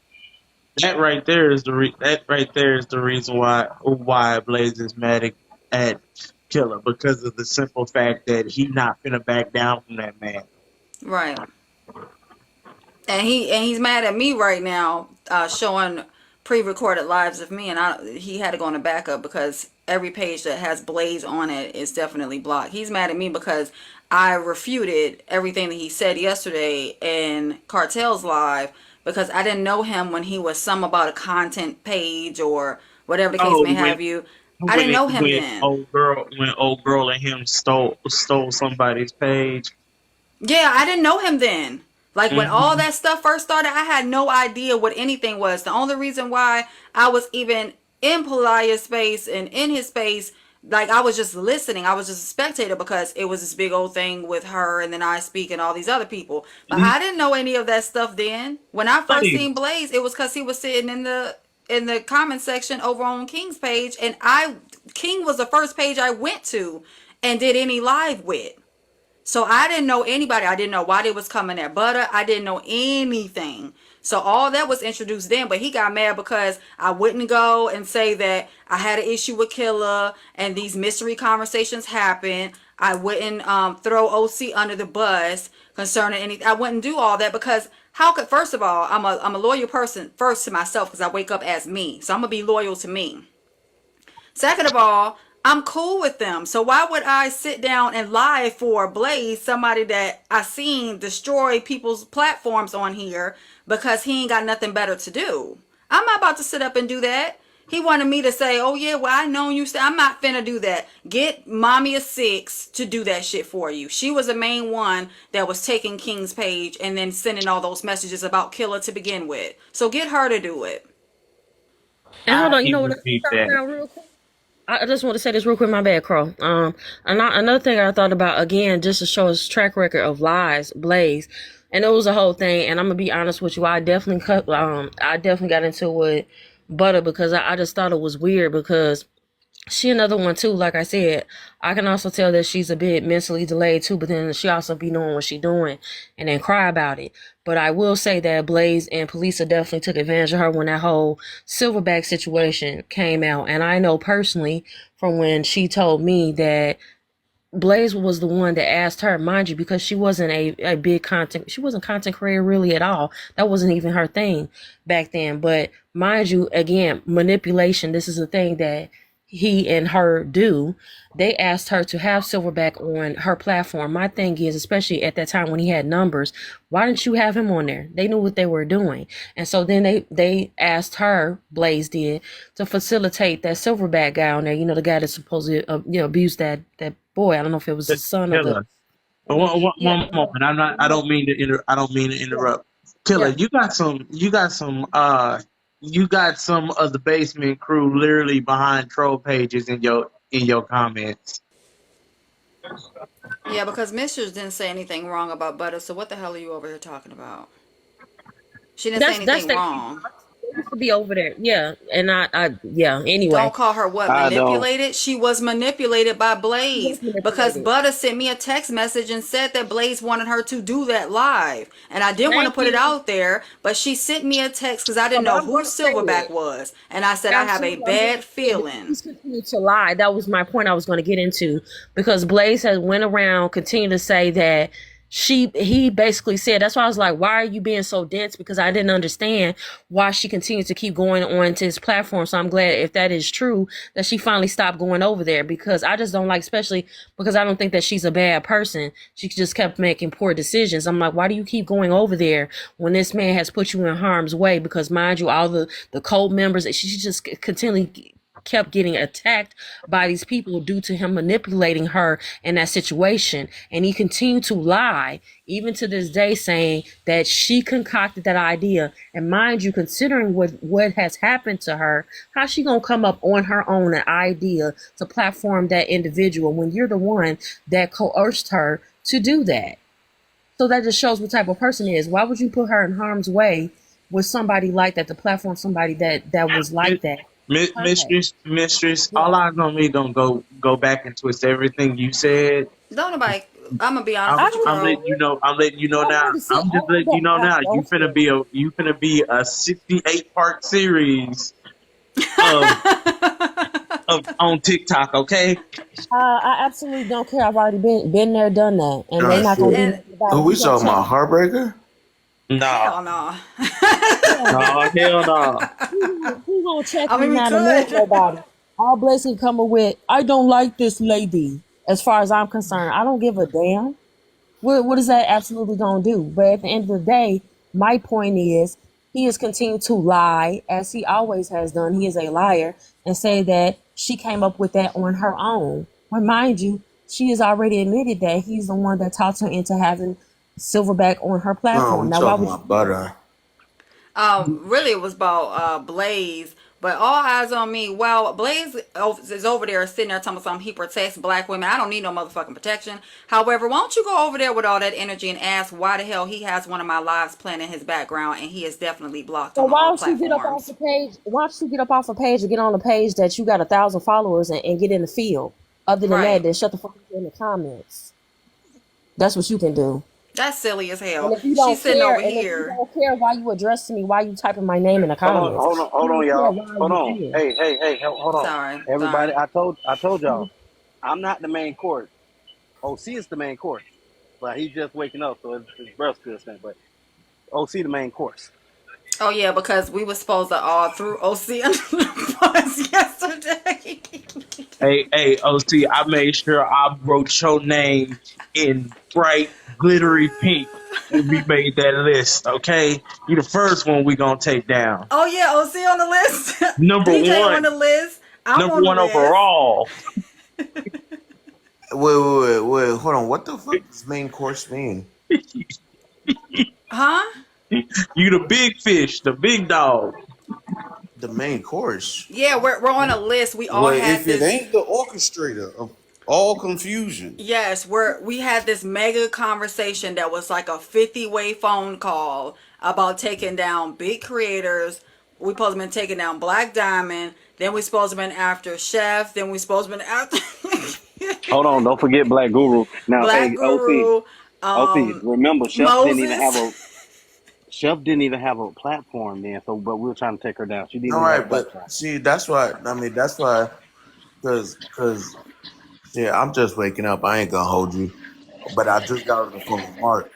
That right there is the reason why Blaze is mad at Killer because of the simple fact that he not finna back down from that man. Right. And he's mad at me right now, showing pre-recorded lives of me, and he had to go on a backup because every page that has Blaze on it is definitely blocked. He's mad at me because I refuted everything that he said yesterday in Cartel's live because I didn't know him when he was some about a content page or whatever the case Oh, may have you. I didn't know him then. when old girl and him stole somebody's page. Yeah, I didn't know him then. Like when all Hmm. that stuff first started, I had no idea what anything was. The only reason why I was even in Palaya's space and in his space, like I was just listening. I was just a spectator because it was this big old thing with her and then I speak and all these other people. But I didn't know any of that stuff then. When I first Blaze, seen Blaze, it was because he was sitting the comment section over on King's page, and King was the first page I went to and did any live with. So I didn't know anybody. I didn't know why they was coming at Butter. I didn't know anything. So all that was introduced then, but he got mad because I wouldn't go and say that I had an issue with Killa and these mystery conversations happened. I wouldn't throw OC under the bus concerning anything. I wouldn't do all that because how could, first of all, I'm a loyal person first to myself because I wake up as me. So I'm going to be loyal to me. Second of all, I'm cool with them. So why would I sit down and lie for Blazee, somebody that I seen destroy people's platforms on here because he ain't got nothing better to do? I'm not about to sit up and do that. He wanted me to say, oh yeah, well I know you say I'm not finna do that. Get mommy of 6 to do that shit for you. She was the main one that was taking King's page and then sending all those messages about Killa to begin with. So get her to do it. And hold I on, you know can what? repeat that. Real quick. I just want to say this real quick. My bad, Crow. Another thing I thought about again, just to show his track record of lies, Blazee, and it was a whole thing. And I'm gonna be honest with you, I definitely got into it with Butter because I just thought it was weird because she another one too. Like I said, I can also tell that she's a bit mentally delayed too. But then she also be knowing what she doing and then cry about it. But I will say that Blazee and Police definitely took advantage of her when that whole Silverback situation came out. And I know personally from when she told me that Blazee was the one that asked her, mind you, because she wasn't a big she wasn't content creator really at all. That wasn't even her thing back then. But mind you, again, manipulation, this is a thing that he and her do. They asked her to have Silverback on her platform. My thing is, especially at that time when he had numbers, why didn't you have him on there? They knew what they were doing. And so then they asked her, Blazee did, to facilitate that Silverback guy on there, the guy that supposedly abused that boy. I don't know if it was the son of the. One Yeah, moment. I don't mean to I don't mean to interrupt. Killer, yeah. you got some of the basement crew literally behind troll pages in your comments. Yeah, because Mistress didn't say anything wrong about Butter, so what the hell are you over here talking about? She didn't say That's anything that wrong. used to be over there. Yeah. And yeah, anyway. Don't call her what? I don't. Manipulated? She was manipulated by She was Blazee because manipulated. Butter sent me a text message and said that Blazee wanted her to do that live. And I didn't want to Thank put it you. out there, but she sent me a text because I No, didn't but know I'm who going to say Silverback it. was. And I said, I have a Absolutely. I'm going bad to say that feeling. he's continued to lie. That was my point I was going to get into because Blazee has went around continuing to say that he basically said, that's why I was like, why are you being so dense? Because I didn't understand why she continues to keep going on to his platform. So I'm glad if that is true that she finally stopped going over there because I just don't like, especially because I don't think that she's a bad person. She just kept making poor decisions. I'm like, why do you keep going over there when this man has put you in harm's way? Because mind you, all the cult members, she just continually kept getting attacked by these people due to him manipulating her in that situation. And he continued to lie, even to this day, saying that she concocted that idea. And mind you, considering what has happened to her, how's she gonna come up on her own an idea to platform that individual when you're the one that coerced her to do that? So that just shows what type of person he is. Why would you put her in harm's way with somebody like that, to platform somebody that was like that? Okay. Mistress, Yeah. all eyes on me gonna go back and twist everything you said. Don't nobody, I'm going to be honest with you, I'm Crow. letting you know. I'm letting you know I now. want to see I'm just all of letting you that. know I now. don't feel You finna be a 68 part series of on TikTok. Okay. I absolutely don't care. I've already been there, done that, and they're God, not gonna shit. do And nothing about Who it. we You gonna talking check? about? Heartbreaker? No. hell no. No. Hell no. Who gonna check I me mean, we now to move could. nobody? All Blazee come up with, I don't like this lady. As far as I'm concerned, I don't give a damn. What is that absolutely gonna do? But at the end of the day, my point is he has continued to lie as he always has done. He is a liar and say that she came up with that on her own. When mind you, she has already admitted that he's the one that talked her into having Silverback on her No, platform. we Now, why talking would you about do that? butter. Really, it was about Blazee But all eyes on me. Well, Blaze is over there sitting there talking about something. He protects black women. I don't need no motherfucking protection. However, why don't you go over there with all that energy and ask why the hell he has one of my lives playing in his background and he is definitely blocked So on why all don't you get up off the platforms. page? Why don't you get up off a page and get on the page that you got 1,000 followers and get in the field? Other than that, Right. then shut the fuck up in the comments. That's what you can do. That's silly as And hell. if you She's don't sitting care, over and if you here. don't care why you addressing me, why you typing my name in the comments? Hold You on, don't care y'all. why Hold you on. here. Hey, hold on. Sorry. Everybody, Sorry. I told y'all, I'm not the main course. OC is the main course, but he's just waking up, so his breath still stinks. But OC the main course. Oh yeah, because we were supposed to all through OC under the bus yesterday. Hey, OC, I made sure I wrote your name in bright, glittery pink when we made that list, okay? You the first one we gonna take down. Oh yeah, OC on the list. Number DJ on the one. list. I'm Number on the one list. overall. Wait. Hold on. What the fuck does main course mean? Huh? You the big fish, the big dog. The main course. Yeah, we're on a list. We all Well, had if it this. ain't the orchestrator of all confusion, Yes, we had this mega conversation that was like a 50-way phone call about taking down big creators. We supposed to been taking down Black Diamond. Then we supposed to been after Chef. Then we supposed to been after Hold on, don't forget Black Guru. Now, Black hey, OC, Guru, remember, Moses. Chef didn't even have a platform then. So, but we were trying to take her down. She didn't All even have a right, but platform. see, that's why. I mean, that's why. Because yeah, I'm just waking up. I ain't gonna hold you, but I just got on the phone with Mark,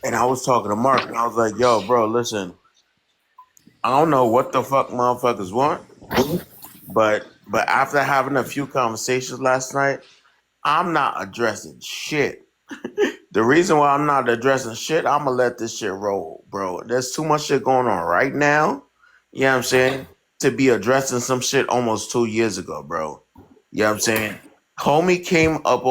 and I was talking to Mark, and I was like, "Yo, bro, listen, I don't know what the fuck motherfuckers want, but after having a few conversations last night, I'm not addressing shit. The reason why I'm not addressing shit, I'm gonna let this shit roll, bro. There's too much shit going on right now. You know what I'm saying? To be addressing some shit almost 2 years ago, bro. You know what I'm saying? Homie came up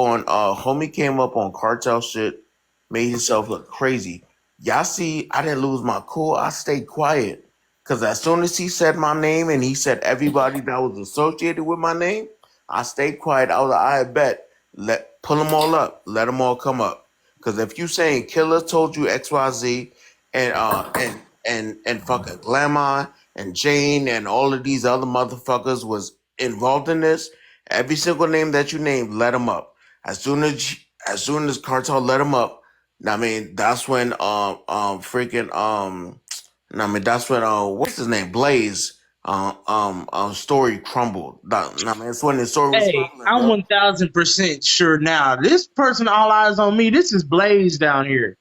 on cartel shit, made himself look crazy. Y'all see, I didn't lose my cool. I stayed quiet. Cause as soon as he said my name and he said everybody that was associated with my name, I stayed quiet. I was like, I bet. Pull them all up. Let them all come up. Because if you saying Killer told you XYZ and fucking Glamour and Jane and all of these other motherfuckers was involved in this, every single name that you named, let them up. As soon as Cartel let them up, I mean that's when freaking I mean that's when what's his name Blaze story crumbled. I mean it's when his story was Hey, crumbling, I'm bro. 1000% sure now. This person, all eyes on me. This is Blaze down here.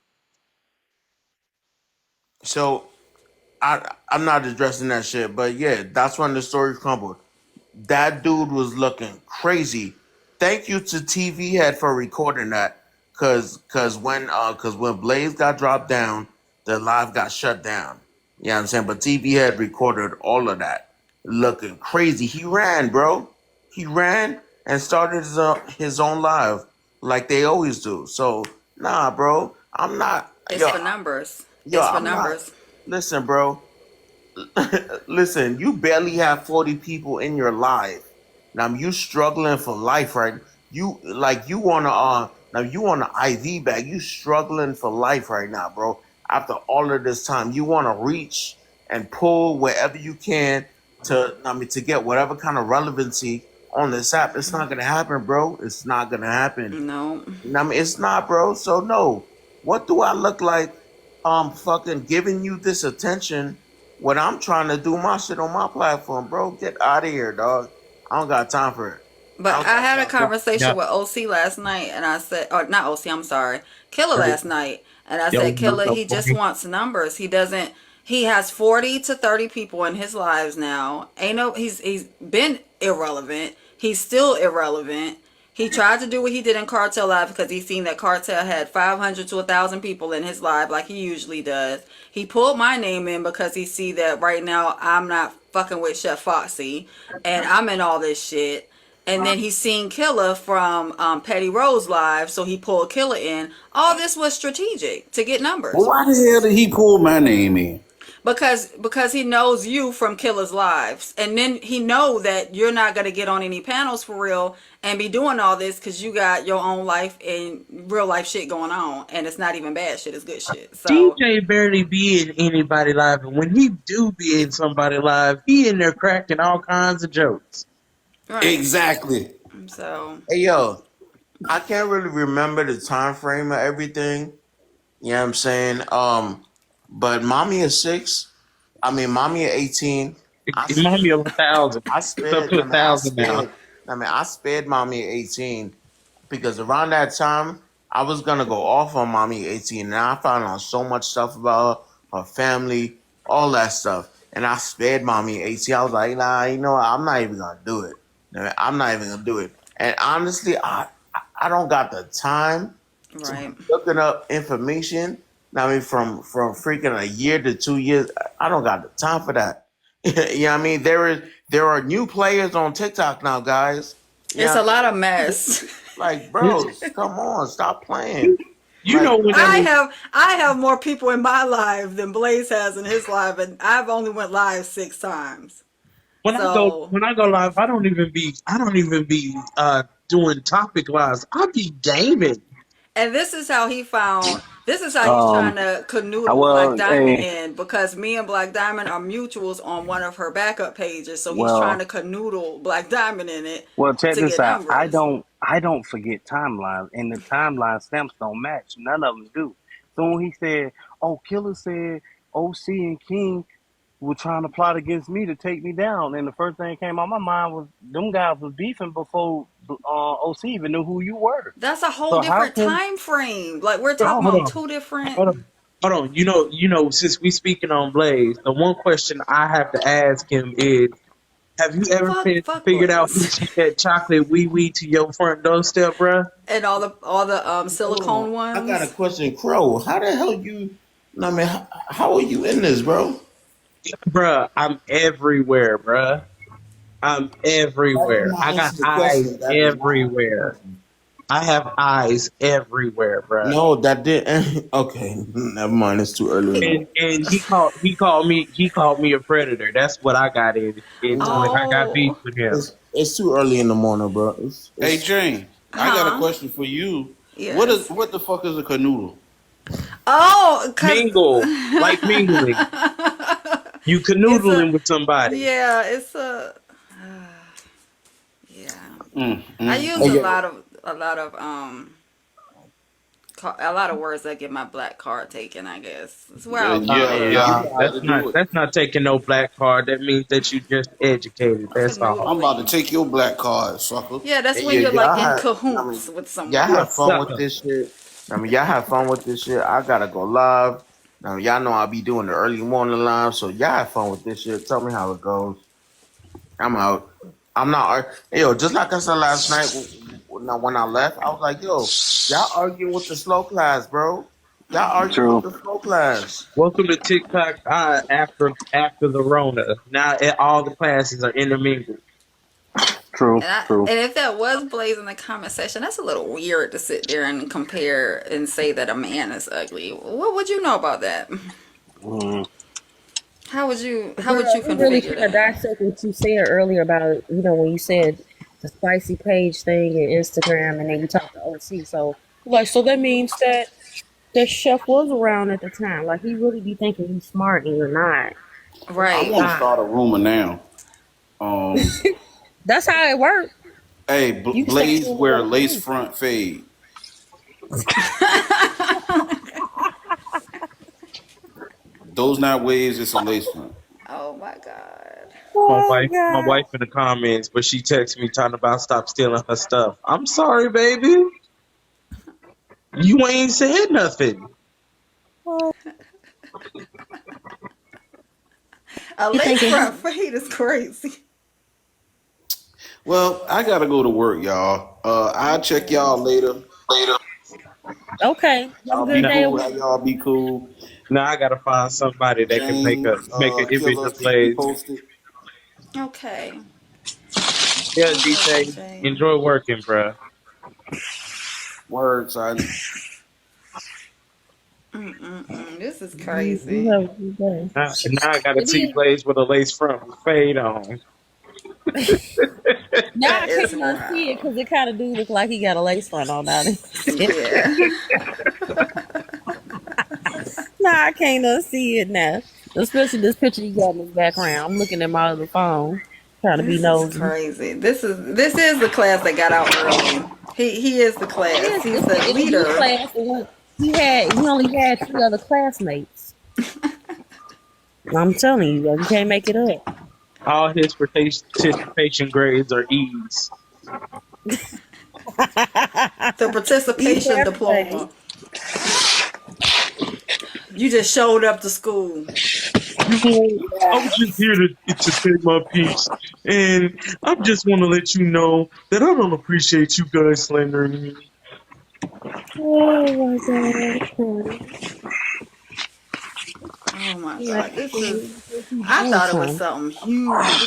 So I'm not addressing that shit, but yeah, that's when the story crumbled. That dude was looking crazy. Thank you to TV Head for recording that, cause when Blaze got dropped down, the live got shut down. You know what I'm saying? But TV Head recorded all of that, looking crazy. He ran, bro. He ran and started his own live like they always do. So nah, bro. I'm not. It's for numbers. Yo. It's for I'm not. numbers. Listen, bro. Listen, you barely have 40 people in your life. Now you struggling for life, right? You want an IV bag. You struggling for life right now, bro. After all of this time, you want to reach and pull wherever you can to get whatever kind of relevancy on this app. It's not gonna happen, bro. It's not gonna happen. No. It's not, bro. So no. What do I look like? Fucking giving you this attention when I'm trying to do my shit on my platform, bro. Get out of here, dog. I don't got time for it. I But don't I got had a time for it. conversation Yeah. with OC last night, and I said, or not OC, I'm sorry, Killer Yo, last night, and I yo, said, Killer, yo, he just boy. wants numbers. He doesn't. He has 40 to 30 people in his lives now. Ain't no. He's been irrelevant. He's still irrelevant. He tried to do what he did in Cartel Live because he seen that Cartel had 500 to 1,000 people in his live like he usually does. He pulled my name in because he see that right now I'm not fucking with Chef Foxy and I'm in all this shit. And then he seen Killa from Petty Rose Live, so he pulled Killa in. All this was strategic to get well, numbers. why the hell did he pull my name in? because he knows you from Killa's lives, and then he know that you're not gonna get on any panels for real and be doing all this because you got your own life and real life shit going on, and it's not even bad shit, it's good shit. So DJ barely be in anybody live, and when he do be in somebody live, he in there cracking all kinds of jokes. right, Exactly. so Hey yo, I can't really remember the time frame of everything. You know what I'm saying? But mommy is 6. I mean, mommy is 18. I It might be spared. a 1,000. I It's up spared. to I a mean, I 1,000 now. spared. I spared mommy at 18 because around that time I was gonna go off on mommy at 18, and I found out so much stuff about her family, all that stuff, and I spared mommy at 18. I was like, nah, you know what? I'm not even gonna do it. I'm not even gonna do it. And honestly, I don't got the time to be right. looking up information. I mean, from freaking a year to 2 years, I don't got the time for that. You know what I mean? There are new players on TikTok now, guys. It's Yeah, a lot of mess. like bros, come on, stop playing. You, you Like, know when that was I have more people in my life than Blaze has in his life, and I've only went live 6 times. So, when I go live, I don't even be doing topic lives. I be gaming. and this is how he's trying Um, to I canoodle Black well, Diamond hey, in, because me and Black Diamond are mutuals on one of her backup pages. So he's trying well, to canoodle Black Diamond in it well. Check to this get out. numbers. I don't forget timelines, and the timeline stamps don't match. None of them do. So when he said, "Oh, Killer said OC and King were trying to plot against me to take me down," and the first thing that came out my mind was them guys was beefing before OC even knew who you were. That's a whole So how different can time frame. Like, we're Hold talking about on, two different. hold on, hold on. Since we speaking on Blaze, the one question I have to ask him is: have you ever Fuck figured out who Blaze. sent that chocolate wee wee to your front doorstep, bruh? And all the hold on, silicone I got a ones. question, Crow. How the hell you? I mean, how are you in this, bro? Bruh, I'm everywhere, bruh. I'm That did everywhere. not I got answer the eyes question. That did not answer the everywhere. question. I have eyes everywhere, bruh. No, that did. Okay, never mind. It's too early in the morning. And he called me a predator. That's what I got into it. I got beef Oh, with him. It's too early in the morning, bro. Hey, It's Jane, I got a huh? question for you. Yes. What the fuck is a canoodle? Oh, cause Mingle, like mingling. You it's a canoodling with somebody. yeah, it's a yeah. Mm, I mm, use Hey, mm. yo, a lot of a lot of words that get my black card taken. I guess it's where I Yeah, was born yeah, at. yeah. Nah, You gotta do it. that's not taking no black card. That means that you just educated. That's all. I'm about to Canoodling. take your black card, sucker. Yeah, that's when yeah, you're like y'all in have. I cahoots mean, with y'all You someone. a have fun with sucker. this shit. Y'all have fun with this shit. I gotta go live. Y'all know I'll be doing the early morning live, so y'all have fun with this shit. Tell me how it goes. I'm out. I'm not. Hey, yo, just like I said last night when I left, I was like, yo, y'all arguing with the slow class, bro. Y'all arguing with true, the slow class. Welcome to TikTok after the Rona. Now all the classes are intermingled. true, true. And if that was Blaze in the comment section, that's a little weird to sit there and compare and say that a man is ugly. What would you know about that? Mm, How would Girl, you we really configure kind of that? dissect what you said earlier about, when you said the spicy page thing and Instagram, and then you talked to OC. So, like, so that means that chef was around at the time. Like, he really be thinking he's smart and you're not. I Right. want to start a rumor now. Um, That's how it works. hey, You can start Blaze doing wear whatever you lace want. front fade. Those not waves, it's a lace front. Oh my god. Oh My God. wife in the comments, but she texted me talking about stop stealing her stuff. I'm sorry, baby. You ain't said nothing. A You lace thinking front he fade is crazy. Well, I gotta go to work, y'all. I'll check y'all later. okay? Have a Y'all good be No, day at cool. How work. y'all be cool. now I gotta find somebody that can Jane, make an image Killer, of keep me Blaze. posted. Okay. Yeah, All right, DJ, DJ. enjoy working, bruh. Word, son. This is You crazy. have a good day. Now I gotta It see is. Blaze with a lace front with fade on. Now That I is can't unsee it wild. because it kind of do look like he got a lace front on now. Yeah. Nah, I can't unsee it now. Especially this picture you got in the background. I'm looking at my other phone, trying to be This is nosy. crazy. This is the class that got out early. He is the class. Yes, He's it's the the interview leader. class. He only had 3 other classmates. I'm telling you, you can't make it up. All his participation grades are E's. The Eat participation everything. diploma. You just showed up to school. You know, I'm just here to say my piece, and I just want to let you know that I don't appreciate you guys slandering me. Oh my god. Oh my Like, God. This is he I doing thought it was something. something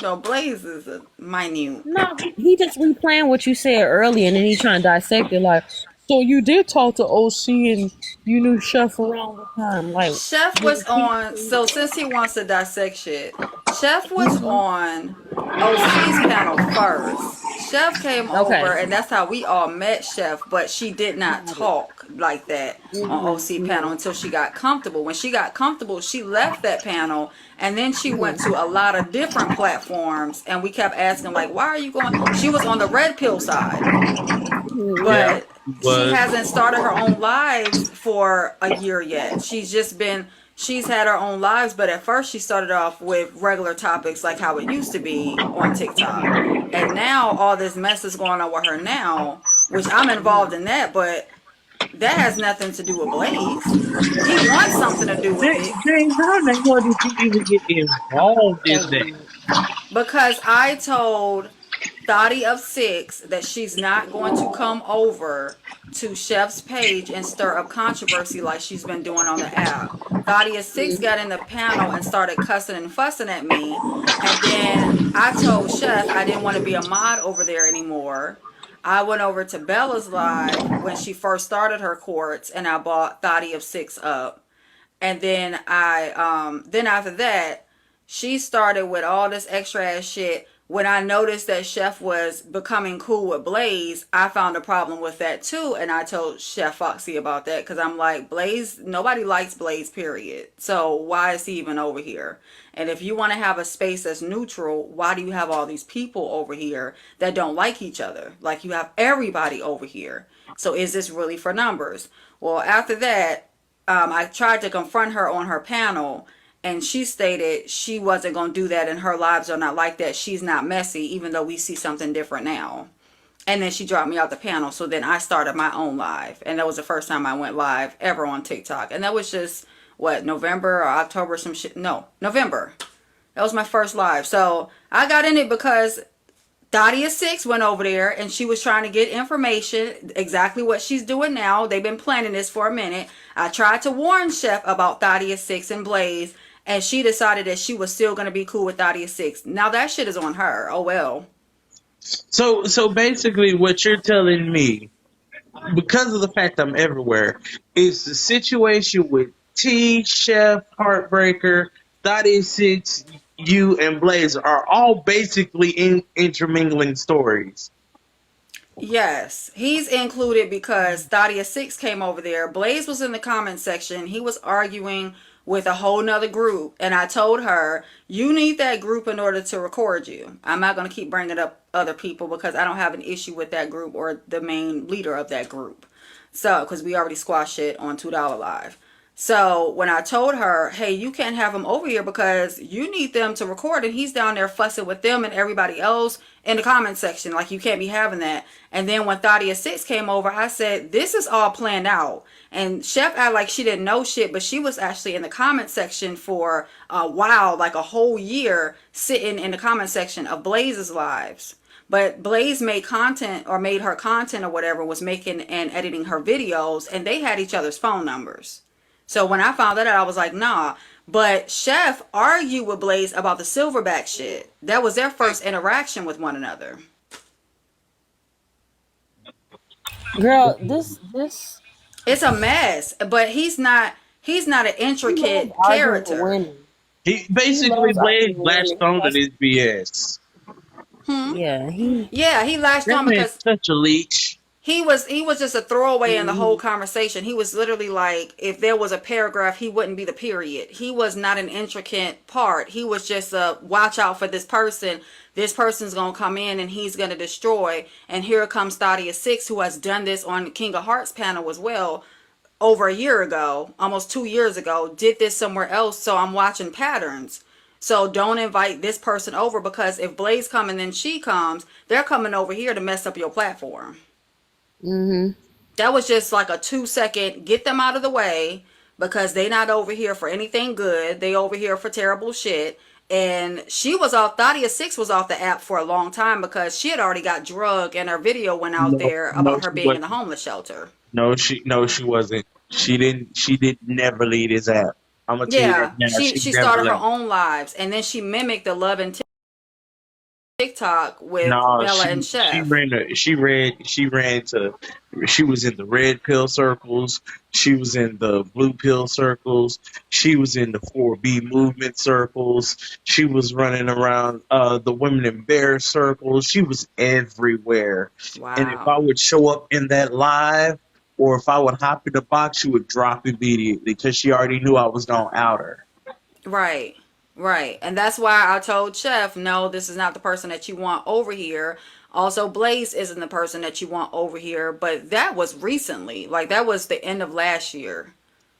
huge. Blaze is a minute. No, he just replaying what you said earlier, and then he trying to dissect it. Like, so you did talk to OC, and you knew Chef around the time. Like, Chef was did he? on, so since he wants to dissect shit, Chef was Mhm. on OC's panel first. Chef came over, Okay. and that's how we all met Chef, but she did not Got it. talk like that on OC panel No. until she got comfortable. When she got comfortable, she left that panel, and then she went to a lot of different platforms, and we kept asking, like, why are you going? She was on the red pill side, Yeah, but he she was. hasn't started her own lives for a year yet. She's had her own lives, but at first she started off with regular topics like how it used to be on TikTok. And now all this mess is going on with her now, which I'm involved in that, but that has nothing to do with Blaze. He wants something to do with it James, how in the hell did you even get involved in that? because I told Thotty of Six that she's not going to come over to Chef's page and stir up controversy like she's been doing on the app. Thotty of Six got in the panel and started cussing and fussing at me. And then I told Chef I didn't want to be a mod over there anymore. I went over to Bella's live when she first started her courts and I bought Thotty of Six up. And then after that, she started with all this extra ass shit. When I noticed that Chef was becoming cool with Blaze, I found a problem with that too, and I told Chef Foxy about that because I'm like, Blaze, nobody likes Blaze, period. So why is he even over here? And if you want to have a space that's neutral, why do you have all these people over here that don't like each other? Like you have everybody over here. So is this really for numbers? Well, after that, I tried to confront her on her panel, and she stated she wasn't going to do that, and her lives are not like that. She's not messy, even though we see something different now. And then she dropped me off the panel. So then I started my own live, and that was the first time I went live ever on TikTok. And that was just what, November or October, some shit. No, November. That was my first live. So I got in it because Dadia Six went over there and she was trying to get information, exactly what she's doing now. They've been planning this for a minute. I tried to warn Chef about Dadia Six and Blaze, and she decided that she was still going to be cool with Dadia Six. Now that shit is on her. Oh well. So basically, what you're telling me, because of the fact I'm everywhere, is the situation with T, Chef, Heartbreaker, 36, you, and Blaze are all basically intermingling stories. Yes, he's included because Thadia Six came over there. Blaze was in the comment section. He was arguing with a whole nother group. And I told her, you need that group in order to record you. I'm not going to keep bringing up other people because I don't have an issue with that group or the main leader of that group. So, because we already squashed it on $2 Live. So when I told her, hey, you can't have him over here because you need them to record, and he's down there fussing with them and everybody else in the comment section, like you can't be having that. And then when Thadia Six came over, I said, this is all planned out. And Chef acted like she didn't know shit, but she was actually in the comment section for a while, like a whole year, sitting in the comment section of Blaze's lives. But Blaze made content, or made her content or whatever, was making and editing her videos, and they had each other's phone numbers. So when I found that out, I was like, nah. But Chef argued with Blaze about the silverback shit. That was their first interaction with one another. Girl, this It's a mess. But he's not He's not an He loves intricate arguing with character. women. He He basically loves Blade arguing with latched women. on to this BS. Yeah, he Yeah, he latched That on man's because such a leech. he was just a throwaway in the whole mhm. conversation. He was literally like, if there was a paragraph, he wouldn't be the period. He was not an intricate part. He was just a watch out for this person. This person's gonna come in and he's gonna destroy. And here comes Stadia Six, who has done this on the King of Hearts panel as well over a year ago, almost 2 years ago. Did this somewhere else, so I'm watching patterns. So don't invite this person over, because if Blaze comes and then she comes, they're coming over here to mess up your platform. That was just like a 2 second get them out of the way, because they not over here for anything good. They over here for terrible shit. And she was off, Thadia Six was off the app for a long time because she had already got drugged and her video went out No, there no, about her she being in the wasn't. homeless shelter. No, she wasn't. She did never leave his app. I'm gonna tell you that Yeah, now. she She she never started her left. own lives, and then she mimicked the Love and TikTok with No, Bella and she Chef. ran to she was in the red pill circles, she was in the blue pill circles, she was in the 4B movement circles, she was running around the women in bear circles, she was everywhere. And if Wow. I would show up in that live or if I would hop in the box, she would drop immediately because she already knew I was gonna out her. Right. Right. And that's why I told Chef, no, this is not the person that you want over here. Also, Blaze isn't the person that you want over here. But that was recently. Like, that was the end of last year.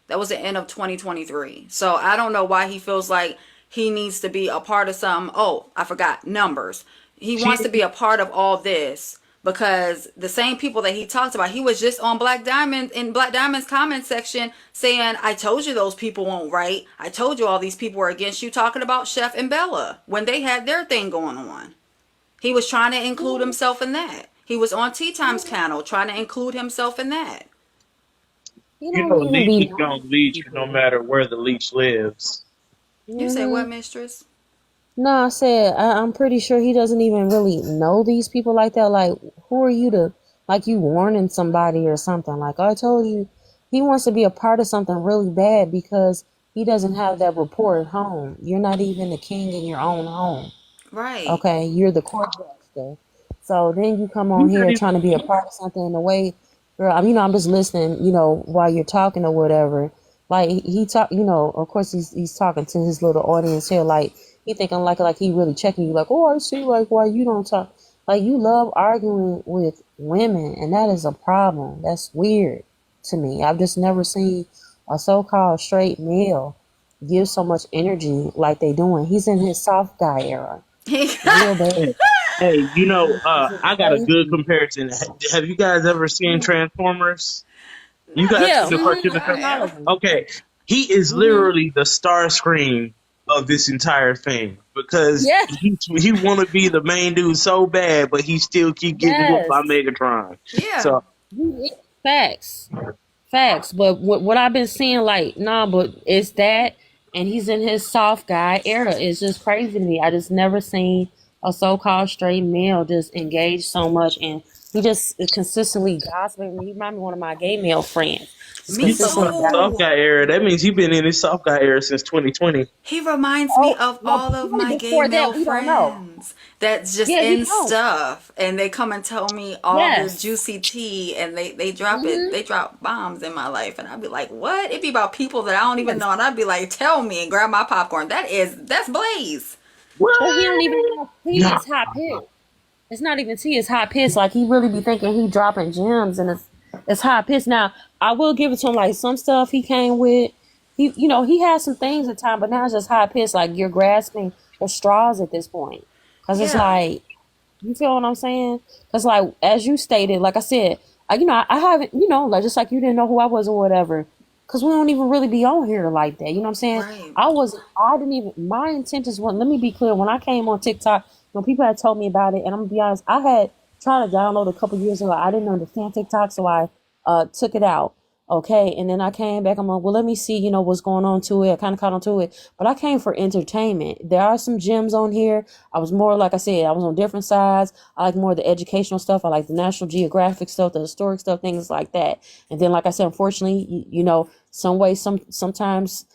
That was the end of 2023. So I don't know why he feels like he needs to be a part of some. Oh, I forgot numbers. He She wants to be a part of all this because the same people that he talked about, he was just on Black Diamond in Black Diamond's comment section saying, I told you those people won't write. I told you all these people were against you, talking about Chef and Bella when they had their thing going on. He was trying to include himself in that. He was on Tea Time's panel trying to include himself in that. He You don't know even be leech is gonna knowing these leech no people. matter where the leech lives. You say what, hmm mistress? No, I said I'm pretty sure he doesn't even really know these people like that. Like, who are you to, like, you warning somebody or something? Like, I told you, he wants to be a part of something really bad because he doesn't have that rapport at home. You're not even the king in your own home. Right. Okay, you're the court jester. So then you come on You not here even trying to be a part of something in a way, girl. I'm just listening. While you're talking or whatever. Like he talk. Of course he's talking to his little audience here. Like he thinking like he really checking you. Like, oh, I see. Like why you don't talk. Like you love arguing with women, and that is a problem. That's weird to me. I've just never seen a so-called straight male give so much energy like they doing. He's in his soft guy era. Real bad. Hey, This is I got a good crazy. comparison. Have you guys ever seen Transformers? You Not guys the Yeah, seen the soft cartoon? I've seen guy all era. of them. Okay, he is literally the star screen of this entire thing because Yes, he want to be the main dude so bad, but he still keep getting whooped by yes. Megatron. Yeah. So Facts. Facts. But what I've been seeing, like, nah, but it's that, and he's in his soft guy era. It's just crazy to me. I just never seen a so-called straight male just engage so much, and he just is consistently gossiping. He remind me of one of my gay male friends. Just Me you talking consistently about the soft too. guy era? That means he been in his soft guy era since 2020. He reminds me Oh of no, all of probably my gay before male that we don't know. friends that's just Yeah, we in don't. stuff, and they come and tell me all the Yes. juicy tea, and they drop it, Mm-hmm. they drop bombs in my life, and I'd be like, what? It'd be about people that I don't even Yes. know, and I'd be like, tell me, and grab my popcorn. That's Blaze. But he don't What? even have tea. Nah. It's hot piss. It's not even tea. It's hot piss. Like he really be thinking he dropping gems, and it's hot piss. Now I will give it to him. Like some stuff he came with, he has some things at time, but now it's just hot piss. Like you're grasping the straws at this point, because it's Yeah. like you feel what I'm saying? Because, like, as you stated, like I said, I haven't, like, just like you didn't know who I was or whatever. Because we don't even really be on here like that. You know what I'm saying? Right. I didn't even, my intentions weren't, let me be clear. When I came on TikTok, people had told me about it. And I'm going to be honest, I had tried to download a couple years ago. I didn't understand TikTok, so I took it out. Okay, and then I came back. I'm like, well, let me see, what's going on to it. I kind of caught on to it, but I came for entertainment. There are some gems on here. I was more, like I said, I was on different sides. I like more of the educational stuff. I like the National Geographic stuff, the historic stuff, things like that. And then, like I said, unfortunately, sometimes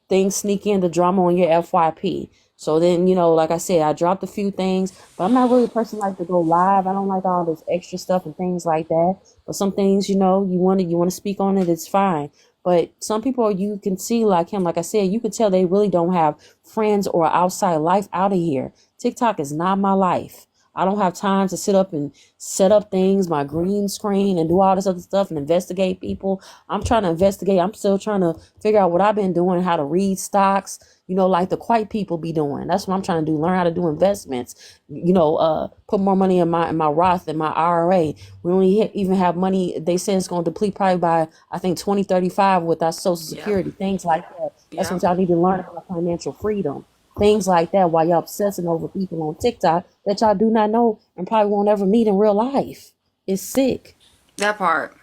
things sneak in the drama on your FYP. So then, like I said, I dropped a few things, but I'm not really a person like to go live. I don't like all this extra stuff and things like that. But some things, you want to speak on it, it's fine. But some people you can see like him, like I said, you can tell they really don't have friends or outside life out of here. TikTok is not my life. I don't have time to sit up and set up things, my green screen, and do all this other stuff and investigate people. I'm trying to investigate. I'm still trying to figure out what I've been doing, how to read stocks, like the white people be doing. That's what I'm trying to do. Learn how to do investments, put more money in my Roth and my IRA. We only even have money. They say it's going to deplete probably by, I think, 2035 with our social security, things like that. That's what y'all need to learn about financial freedom. Things like that while y'all obsessing over people on TikTok that y'all do not know and probably won't ever meet in real life. It's sick. That part.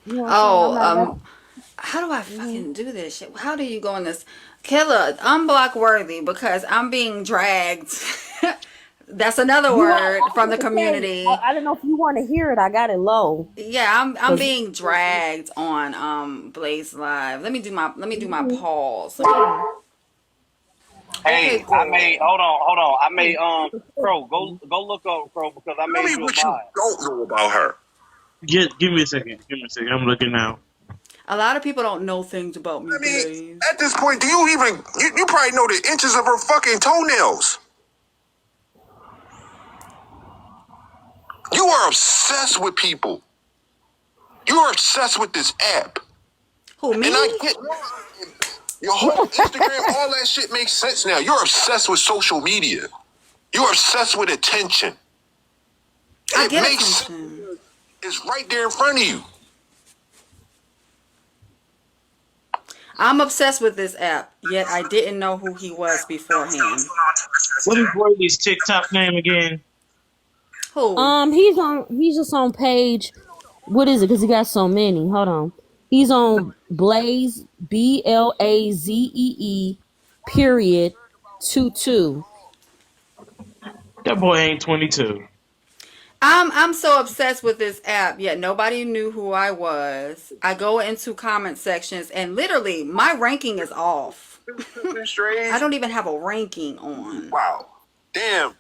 You know what I'm saying? How do I fucking do this shit? How do you go in this? Killa, unblock worthy because I'm being dragged. That's another word from the community. I don't know if you want to hear it. I got it low. Yeah, I'm being dragged on Blazee Live. Let me do my pause. Hey, Okay, cool. hold on. I made Crow, go look up Crow because I made you a what you don't know about her. Give me a second. I'm looking now. A lot of people don't know things about me. I mean, at this point, do you even you probably know the inches of her fucking toenails? You are obsessed with people. You are obsessed with this app. Who, me? And I get your whole Instagram, all that shit makes sense now. You're obsessed with social media. You're obsessed with attention. I It get makes attention. sense. It's right there in front of you. I'm obsessed with this app, yet I didn't know who he was beforehand. What is Worthy's TikTok name again? Who? He's just on page, what is it? Because he got so many. Hold on. He's on Blazee, BLAZEE, period, 22. That boy ain't 22. I'm so obsessed with this app, yet nobody knew who I was. I go into comment sections and literally my ranking is off. I don't even have a ranking on. Wow. Damn.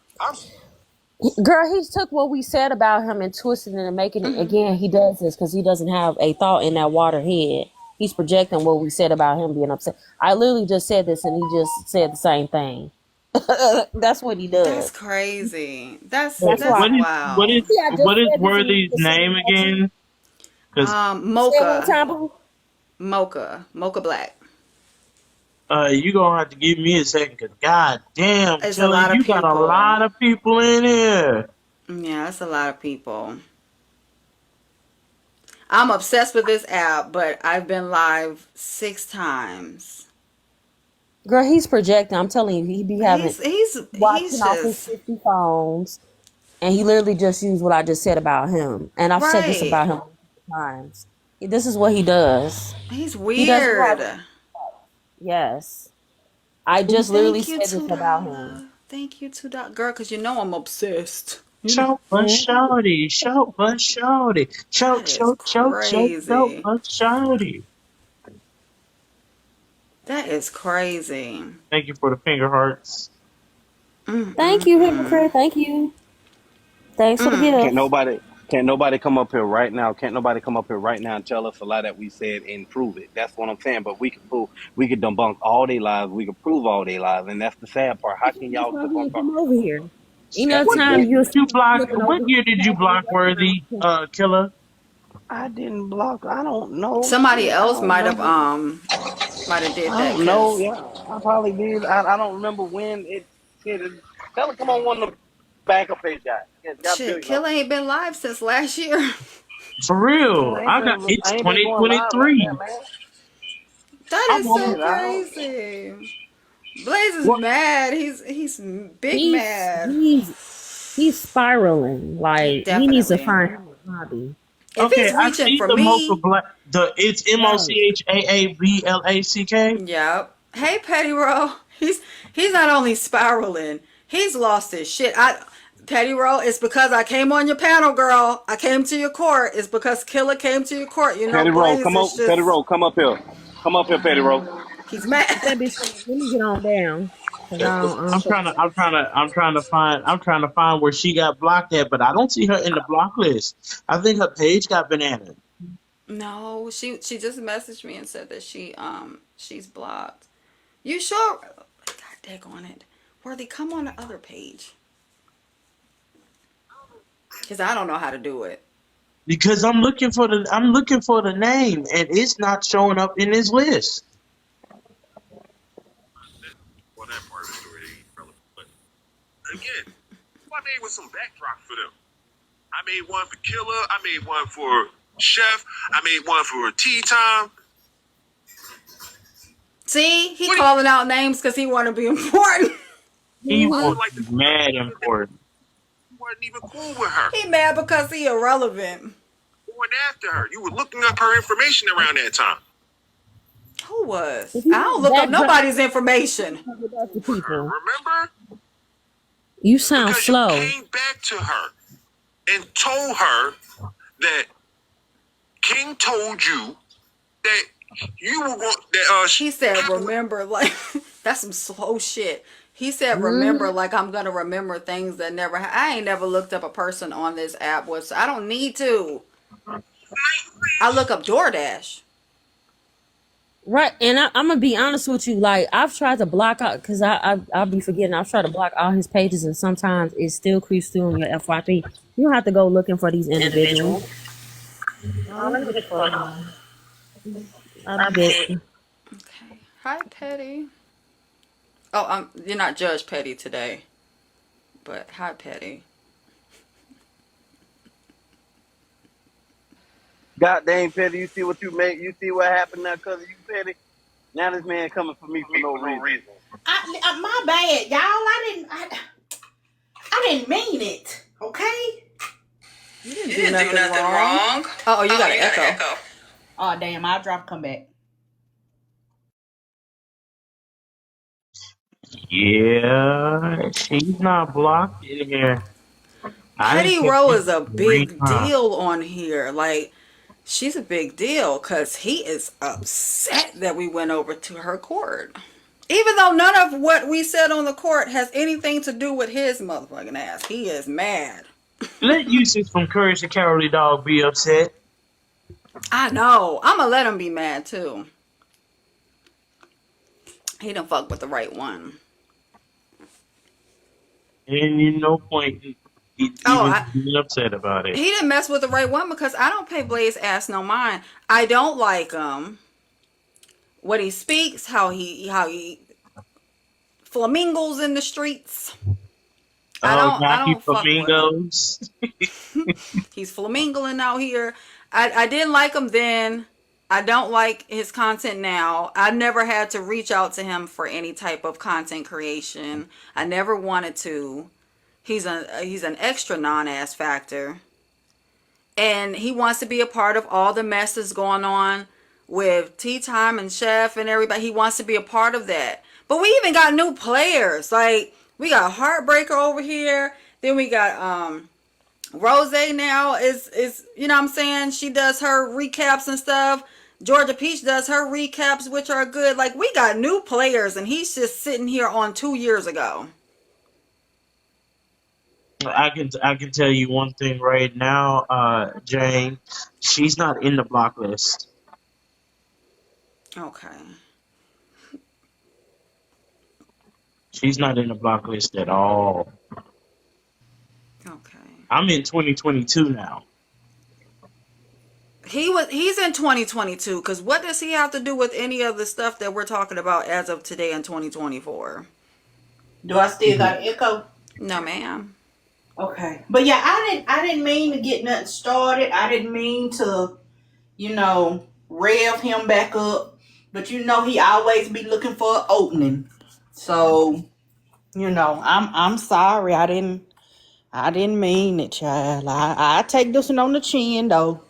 Girl, he took what we said about him and twisted it and making it again. He does this because he doesn't have a thought in that water head. He's projecting what we said about him being upset. I literally just said this and he just said the same thing. That's what he does. That's crazy. That's why. wow. What is Worthy's name again? Mocha. Mocha Black. You gonna have to give me a second, cause god damn, It's Killa, a lot of you got a people. lot of people in here. Yeah, that's a lot of people. I'm obsessed with this app, but I've been live 6 times. Girl, he's projecting. I'm telling you, he be having He's watching off his 50 phones, and he literally just used what I just said about him. And I've said this about him times. This is what he does. He's weird. Yes. I just literally said this about him. Thank you, $2. Girl, because you know I'm obsessed. Show but shorty. Show but shorty. Show but shorty. That is crazy. Thank you for the finger hearts. Thank you, Hypocrite. Thank you. Thanks for the gift. Can't nobody come up here right now. Can't nobody come up here right now and tell us a lie that we said and prove it. That's what I'm saying. But we can prove, we can debunk all their lies. We can prove all their lies, and that's the sad part. How can y'all debunk? Come over here. What year did you block Worthy, Killa? I didn't block. I don't know. Somebody else might have did that. I don't know. Yeah, I probably did. I don't remember when it. Tell her come on one of the backup page guys. Shit, Killa ain't been live since last year. For real, it's 2023. That is so crazy. Blazee is mad. He's mad. He's spiraling. Like he needs to find a hobby. If Okay, he's I reaching see for the Mocha me, Black. It's Right. MOCHAABLACK. yep. Hey, Petty Roll. He's not only spiraling, he's lost his shit. Petty Roll, it's because I came on your panel, girl. I came to your court. It's because Killa came to your court. You know, Petty Roll, Blaze come is on, Petty just Roll, come up here. Come up here, Petty Roll. he's mad. Let that bitch come up. Let me get on down. Cause I'm trying to find where she got blocked at, but I don't see her in the block list. I think her page got bananas. No, she just messaged me and said that she's blocked. You sure? God daggone it. Worthy, come on the other page. Cause I don't know how to do it. Because I'm looking for the name and it's not showing up in this list. Well, that part of the story ain't relevant. But again, I made with some backdrop for them. I made one for Killa. I made one for Chef. I made one for Tea Time. See, he calling out names because he want to be important. He I feel was like the mad important. you weren't even cool with her. He mad because he irrelevant. You went after her. You were looking up her information around that time. Who was? if you I don't want look up backdrop nobody's information. with other people, Remember? you sound Because slow. you came back to her and told her that King told you that you were going that He said, remember, like, that's some slow shit. He said, remember, like, I'm going to remember things that never I ain't never looked up a person on this app. I don't need to. I look up DoorDash. Right, and I'm gonna be honest with you. Like I've tried to block out because I'll be forgetting. I've tried to block all his pages, and sometimes it still creeps through in your FYP. You don't have to go looking for these individuals. Oh, let me get I bet. Okay. Hi, Petty. Oh, you're not Judge Petty today. But hi, Petty. God dang, Petty, you see what you make? You see what happened now, cause of you, Petty? Now this man coming for me for no reason. My bad, y'all. I didn't mean it. Okay. You didn't do nothing wrong. Oh, you got an echo. Oh damn! I'll drop. Come back. Yeah, she's not blocked in here. I Petty didn't catch Row it is a the green big time. deal on here. Like, she's a big deal because he is upset that we went over to her court. Even though none of what we said on the court has anything to do with his motherfucking ass. He is mad. Let Usage from Courage the Cowardly Dog be upset. I know. I'm going to let him be mad too. He done fuck with the right one. And you no point Oh, even being upset about it. he didn't mess with the right one because I don't pay Blaze ass no mind. I don't like him. What he speaks, how he flamingos in the streets. Oh, I Nike don't fuck with him. Flamingos. He's flamingoing out here. I didn't like him then. I don't like his content now. I never had to reach out to him for any type of content creation. I never wanted to. He's an extra non-ass factor. And he wants to be a part of all the mess that's going on with Tea Time and Chef and everybody. He wants to be a part of that. But we even got new players. Like, we got Heartbreaker over here. Then we got Rose now is you know what I'm saying? She does her recaps and stuff. Georgia Peach does her recaps, which are good. Like, we got new players, and he's just sitting here on 2 years ago. I can tell you one thing right now, Jane. She's not in the block list. Okay. She's not in the block list at all. Okay. I'm in 2022 now. He's in 2022 because what does he have to do with any of the stuff that we're talking about as of today in 2024? Do I still got an echo? No, ma'am. Okay. But yeah, I didn't mean to get nothing started. I didn't mean to, rev him back up. But he always be looking for an opening. So, I'm sorry. I didn't mean it, child. I take this one on the chin though.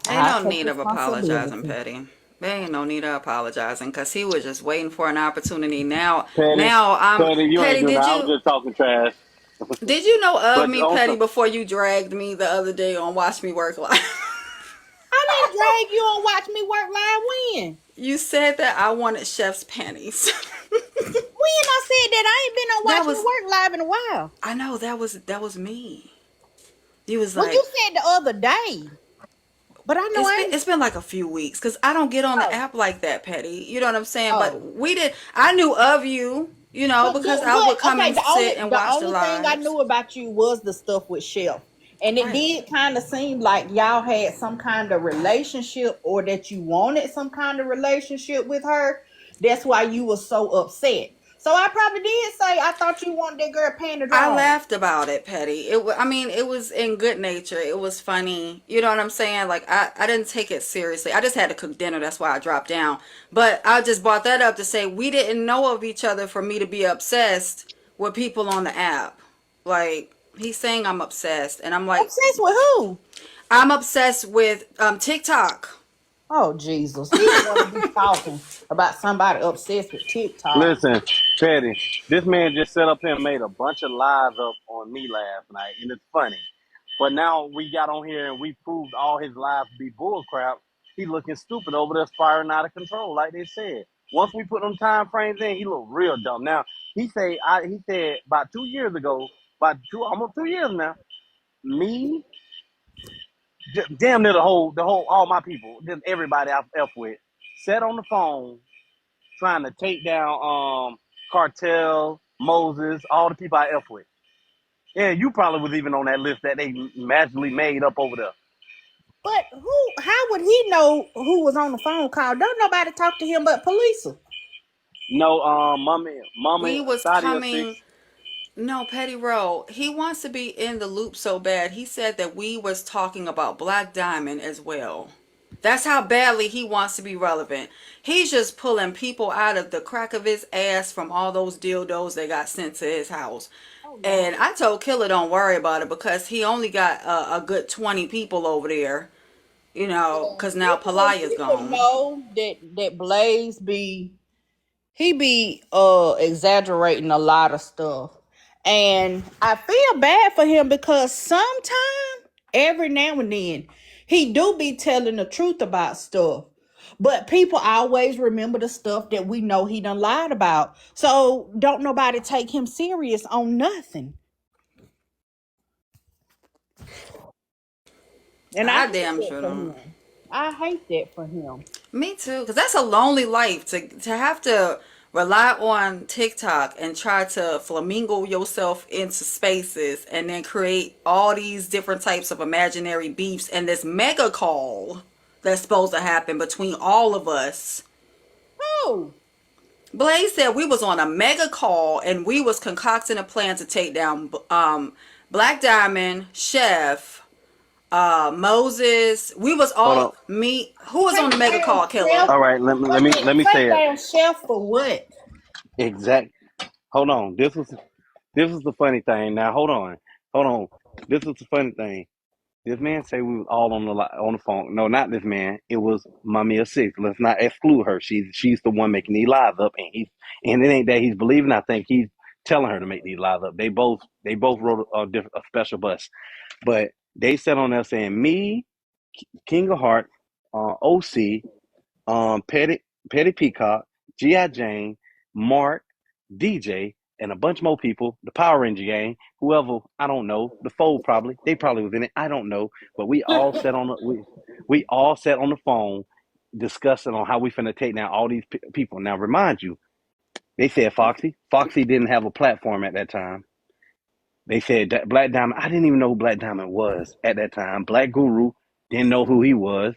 Ain't I no take need of apologizing, responsibility. Petty. There ain't no need of apologizing because he was just waiting for an opportunity. Now, Petty, now I'm Petty, you ain't Petty. doing that. Did I was you just talking trash. did you know of But me, Petty, also, before you dragged me the other day on Watch Me Work Live? I didn't drag you on Watch Me Work Live when? You said that I wanted chef's panties. When I said that I ain't been on That Watch Me was Work Live in a while. I know that was me. You was Well, you like, said the other day, but I know it's I been ain't. it's been like a few weeks because I don't get on the Oh, app like that, Petty. You know what I'm saying? But oh. we did. I knew of you, because I would come Okay, and sit and the watch the only thing I lives. knew about you was the stuff with Chef. And it Right. did kind of seem like y'all had some kind of relationship or that you wanted some kind of relationship with her. That's why you were so upset. So I probably did say I thought you wanted that girl paying the I draw. laughed about it, Petty. I mean, it was in good nature. It was funny. You know what I'm saying? Like, I didn't take it seriously. I just had to cook dinner. That's why I dropped down. But I just brought that up to say we didn't know of each other for me to be obsessed with people on the app. Like, he's saying I'm obsessed. And I'm like, Obsessed with who? I'm obsessed with TikTok. Oh Jesus. He wanna be talking about somebody obsessed with TikTok. listen, Petty, this man just set up here and made a bunch of lies up on me last night, and it's funny. But now we got on here and we proved all his lies to be bullcrap. He looking stupid over there, spiraling out of control, like they said. Once we put them time frames in, he look real dumb. Now he said about 2 years ago, almost 2 years now, me, damn near the whole, all my people, just everybody I've f with, sat on the phone trying to take down Cartel, Moses, all the people I f with. Yeah, you probably was even on that list that they magically made up over there. But how would he know who was on the phone call? Don't nobody talk to him but police. No, mommy, We was Sadia six. coming. No, Petty Rowe. He wants to be in the loop so bad. He said that we was talking about Black Diamond as well. That's how badly he wants to be relevant. He's just pulling people out of the crack of his ass from all those dildos that got sent to his house. Oh And Lord. I told Killer don't worry about it because he only got a good 20 people over there, because now Palaya's People gone. know that Blaze be exaggerating a lot of stuff. And I feel bad for him because sometimes every now and then he do be telling the truth about stuff. But people always remember the stuff that we know he done lied about. So don't nobody take him serious on nothing. And I I hate damn that sure for don't. him. I hate that for him. Me too, because that's a lonely life to have to rely on TikTok and try to flamingo yourself into spaces and then create all these different types of imaginary beefs and this mega call that's supposed to happen between all of us. Oh, Blaze said we was on a mega call and we was concocting a plan to take down Black Diamond, Chef, Moses. We was Hold on. all me. Who was on the take mega down call, Killer? Chef. All right, let Wait a me minute. let me Take say it down Chef for what? exact. Hold on. This was the funny thing. Now hold on. This was the funny thing. This man say we was all on the phone. No, not this man. It was Mamiya Six. Let's not exclude her. She's the one making these lies up, and it ain't that he's believing. I think he's telling her to make these lies up. They both wrote a special bus, but they sat on there saying me, King of Hearts, OC, Petty Peacock, G.I. Jane, Mark, DJ, and a bunch more people, the Power Ranger gang, whoever, I don't know, the Fold probably, they probably was in it, I don't know, but we all sat on the phone discussing on how we finna take down all these people. Now remind you, they said Foxy didn't have a platform at that time. They said that Black Diamond. I didn't even know who Black Diamond was at that time. Black Guru didn't know who he was.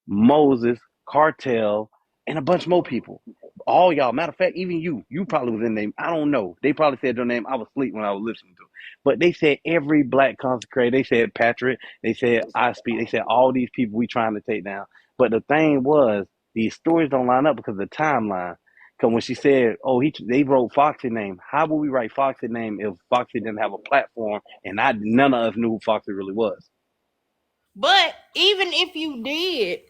Moses, Cartel, and a bunch more people. All y'all. Matter of fact, even you. You probably was in name. I don't know. They probably said your name. I was asleep when I was listening to it. But they said every black consecrated. They said Patrick. They said I speak. They said all these people we trying to take down. But the thing was, these stories don't line up because of the timeline. Because when she said, "Oh, they wrote Foxy name," how would we write Foxy name if Foxy didn't have a platform and none of us knew who Foxy really was? But even if you did,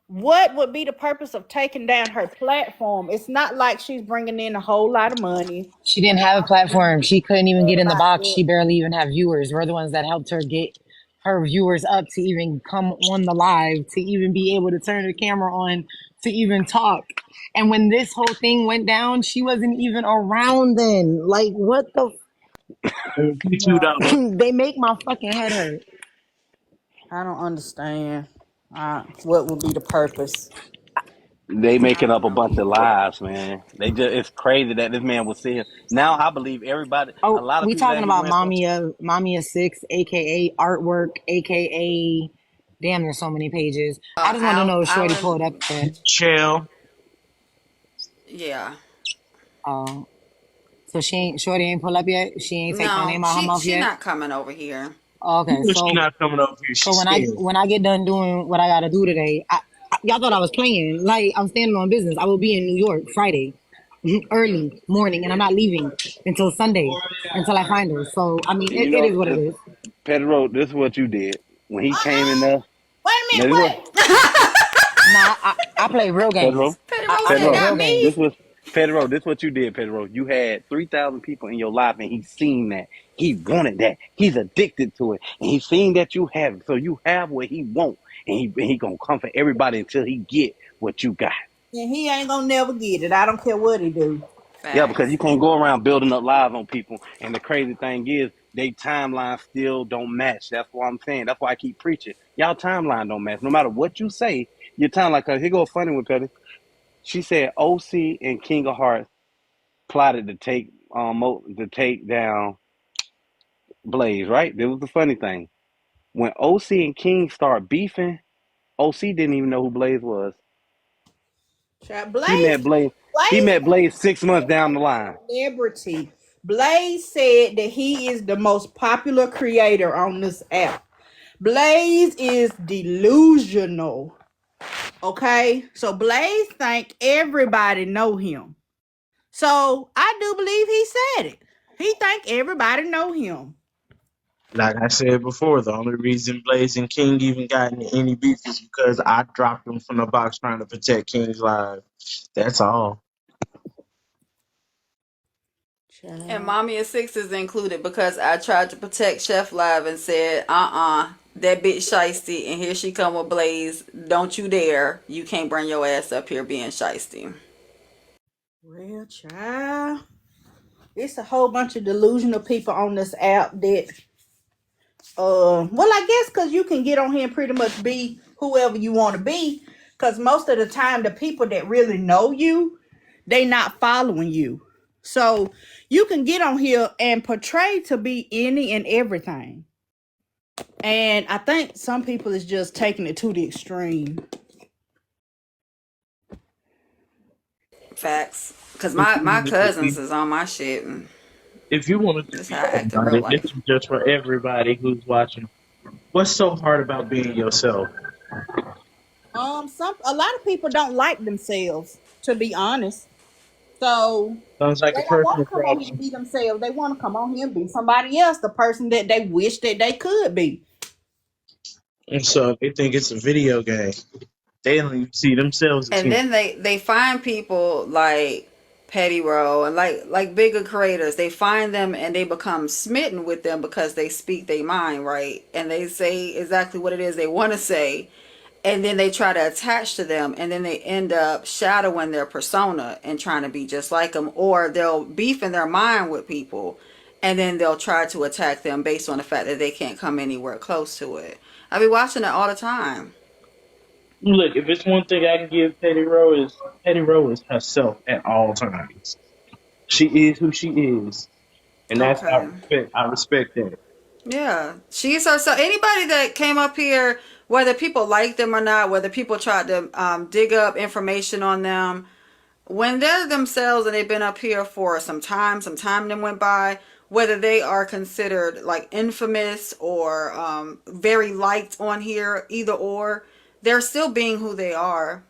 what would be the purpose of taking down her platform? It's not like she's bringing in a whole lot of money. She didn't have a platform. She couldn't even get in the About box. that. She barely even had viewers. We're the ones that helped her get her viewers up to even come on the live, to even be able to turn the camera on, to even talk. And when this whole thing went down, she wasn't even around then. Like, what the? $2. They make my fucking head hurt. I don't understand. What would be the purpose? They I making don't up a know bunch of either. lies, man. They just it's crazy that this man was sitting. Now I believe everybody, a Oh, lot of we people that talking he about went for. Mommy of Six, aka Artwork, aka damn. There's so many pages. I just want to know if Shorty Alan, pulled up that. Chill. yeah. Oh, so Shorty ain't pull up yet. She ain't take my No, name out her she mouth she yet. not coming over here. Okay, She so not coming over here. so She's when I scared. when I get done doing what I gotta do today, y'all thought I was playing. Like I'm standing on business. I will be in New York Friday, early morning, and I'm not leaving until Sunday until I find her. So I mean, You it know, is what it is. Pedro, this is what you did when he came in there. Wait a Now minute, this was what? Nah, I play real Pedro, games. Petty I, Rose I said play Pedro. not real me. games. This was Pedro. This what you did, Pedro. You had 3,000 people in your life, and he seen that. He wanted that. He's addicted to it, and he seen that you have it. So you have what he want, and he gonna come for everybody until he get what you got. And he ain't gonna never get it. I don't care what he do. Yeah, because you Facts. can't go around building up lies on people. And the crazy thing is, they timeline still don't match. That's what I'm saying. That's why I keep preaching. Y'all timeline don't match. No matter what you say, your timeline. Cause here go funny with Petty. She said OC and King of Hearts plotted to take down Blaze. Right? This was the funny thing. When OC and King start beefing, OC didn't even know who Blaze was. He Blaze, met Blaze. He Blaze met Blaze 6 months down the line. celebrity. Blaze said that he is the most popular creator on this app. Blaze is delusional. Okay, so Blaze think everybody know him. So I do believe he said it. He think everybody know him. Like I said before, the only reason Blaze and King even got into any beef is because I dropped them from the box trying to protect King's live. That's all. And Child. Mommy of Six is included because I tried to protect Chef Live and said, that bitch shiesty, and here she come with Blaze. Don't you dare. You can't bring your ass up here being shiesty. Well, child, it's a whole bunch of delusional people on this app that well, I guess because you can get on here and pretty much be whoever you want to be, because most of the time the people that really know you, they not following you, so you can get on here and portray to be any and everything. And I think some people is just taking it to the extreme. Facts. Because If my you, cousins is on my shit. And if you want to this is be how I act in real somebody, this life. is just for everybody who's watching. What's so hard about being yourself? Some a lot of people don't like themselves, to be honest. So Sounds like they a don't want personal to come on here and problem. be themselves. They want to come on here and be somebody else, the person that they wish that they could be. And so if they think it's a video game, they don't even see themselves as And human. then they find people like Petty Row and like bigger creators. They find them and they become smitten with them because they speak their mind, right? And they say exactly what it is they want to say. And then they try to attach to them, and then they end up shadowing their persona and trying to be just like them, or they'll beef in their mind with people, and then they'll try to attack them based on the fact that they can't come anywhere close to it. I be watching it all the time. Look, if it's one thing I can give Petty Row is herself at all times. She is who she is, and that's Okay. I respect that. Yeah, she's her. So anybody that came up here, whether people like them or not, whether people tried to dig up information on them, when they're themselves and they've been up here for some time then went by, whether they are considered like infamous or very liked on here, either or, they're still being who they are.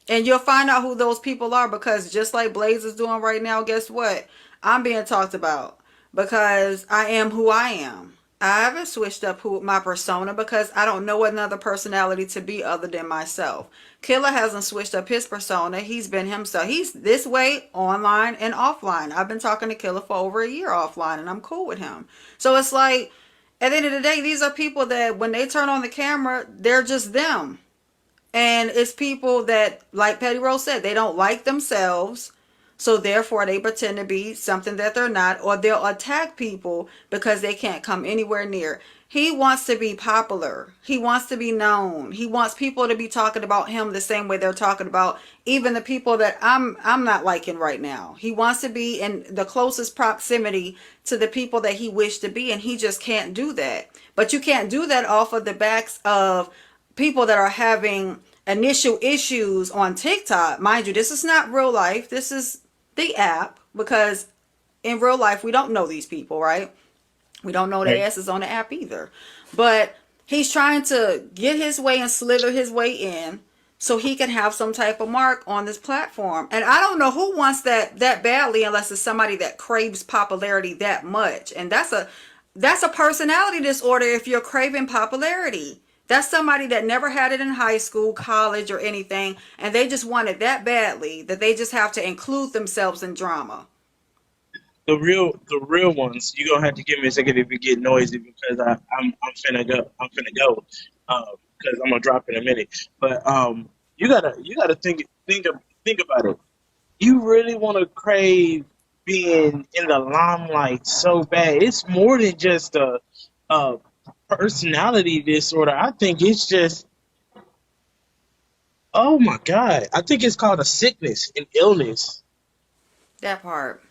And you'll find out who those people are because just like Blaze is doing right now, guess what? I'm being talked about because I am who I am. I haven't switched up who my persona because I don't know another personality to be other than myself. Killa hasn't switched up his persona. He's been himself. He's this way online and offline. I've been talking to Killa for over a year offline and I'm cool with him. So it's like at the end of the day, these are people that when they turn on the camera, they're just them. And it's people that, like Petty Rose said, they don't like themselves. So therefore they pretend to be something that they're not, or they'll attack people because they can't come anywhere near. He wants to be popular. He wants to be known. He wants people to be talking about him the same way they're talking about even the people that I'm not liking right now. He wants to be in the closest proximity to the people that he wished to be, and he just can't do that. But you can't do that off of the backs of people that are having initial issues on TikTok. Mind you, this is not real life. This is the app, because in real life we don't know these people, right? We don't know their Right. asses on the app either. But he's trying to get his way and slither his way in so he can have some type of mark on this platform. And I don't know who wants that badly unless it's somebody that craves popularity that much. And that's a personality disorder if you're craving popularity. That's somebody that never had it in high school, college, or anything, and they just want it that badly that they just have to include themselves in drama. The real ones. You gonna have to give me a second if it get noisy because I'm finna go. I'm finna go. Because I'm gonna drop in a minute. But you gotta think about it. You really want to crave being in the limelight so bad. It's more than just a personality disorder. I think it's just, oh my God. I think it's called a sickness, an illness. That part.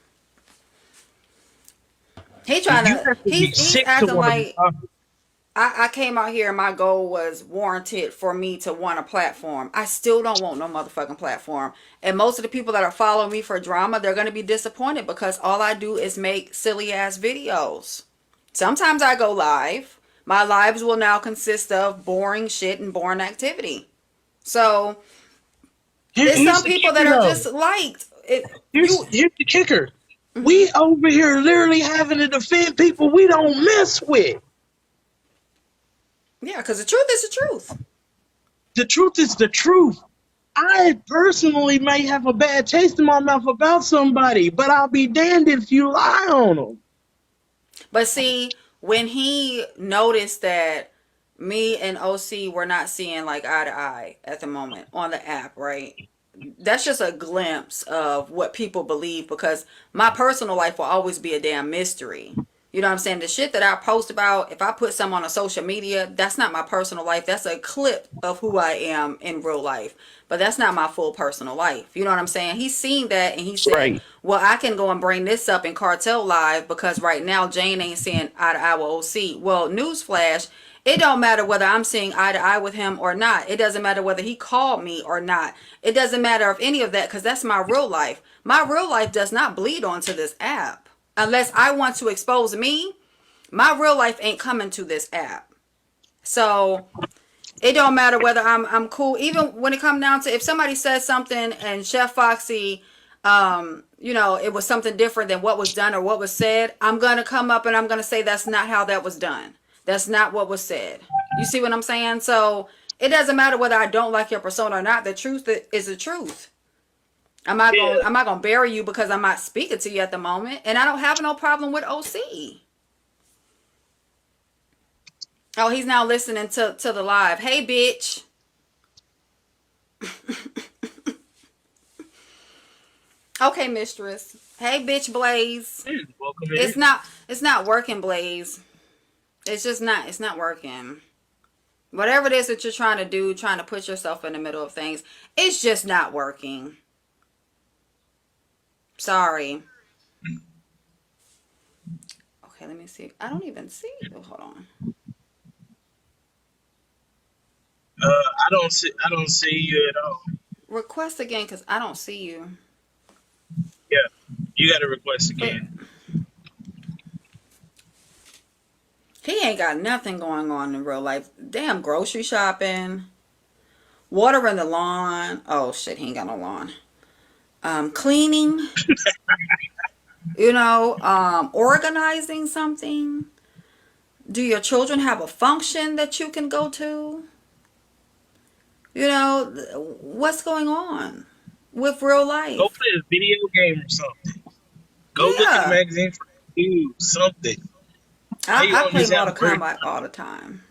He trying And you to have to be he's sick to acting want to be like popular. I came out here and my goal was warranted for me to want a platform. I still don't want no motherfucking platform. And most of the people that are following me for drama, they're going to be disappointed because all I do is make silly ass videos. Sometimes I go live. My lives will now consist of boring shit and boring activity. So it's Here's some the people that kicker are though. just liked it. Here's the kicker. Mhm. We over here literally having to defend people we don't mess with. Yeah, because the truth is the truth. The truth is the truth. I personally may have a bad taste in my mouth about somebody, but I'll be damned if you lie on them. But see, when he noticed that me and OC were not seeing like eye to eye at the moment on the app, right? That's just a glimpse of what people believe because my personal life will always be a damn mystery. You know what I'm saying? The shit that I post about, if I put some on a social media, that's not my personal life. That's a clip of who I am in real life. But that's not my full personal life. You know what I'm saying? He's seen that and he said, Right. well, I can go and bring this up in Cartel Live because right now Jane ain't seeing eye to eye with OC. Well, newsflash, it don't matter whether I'm seeing eye to eye with him or not. It doesn't matter whether he called me or not. It doesn't matter of any of that because that's my real life. My real life does not bleed onto this app. Unless I want to expose me, my real life ain't coming to this app. So it don't matter whether I'm cool. Even when it comes down to if somebody says something and Chef Foxy, it was something different than what was done or what was said, I'm gonna come up and I'm gonna say that's not how that was done. That's not what was said. You see what I'm saying? So it doesn't matter whether I don't like your persona or not. The truth is the truth. Yeah. I'm not gonna bury you because I'm not speaking to you at the moment, and I don't have no problem with OC. Oh, he's now listening to the live. Hey, bitch. Okay, mistress. Hey, bitch, Blaze. Welcome It's in. not it's not working, Blaze. It's not working. Whatever it is that you're trying to do, trying to put yourself in the middle of things, it's just not working. Sorry. Okay, let me see. I don't even see you. Hold on. I don't see you at all. Request again because I don't see you. Yeah. You got to request But again. he ain't got nothing going on in real life. Damn grocery shopping, watering the lawn. Oh shit, he ain't got no lawn. Cleaning, organizing something. Do your children have a function that you can go to? You know, what's going on with real Go life? play a video game or something. Go look in the Yeah. magazine for news, something. How you I gonna play just have Mortal work? Kombat all the time.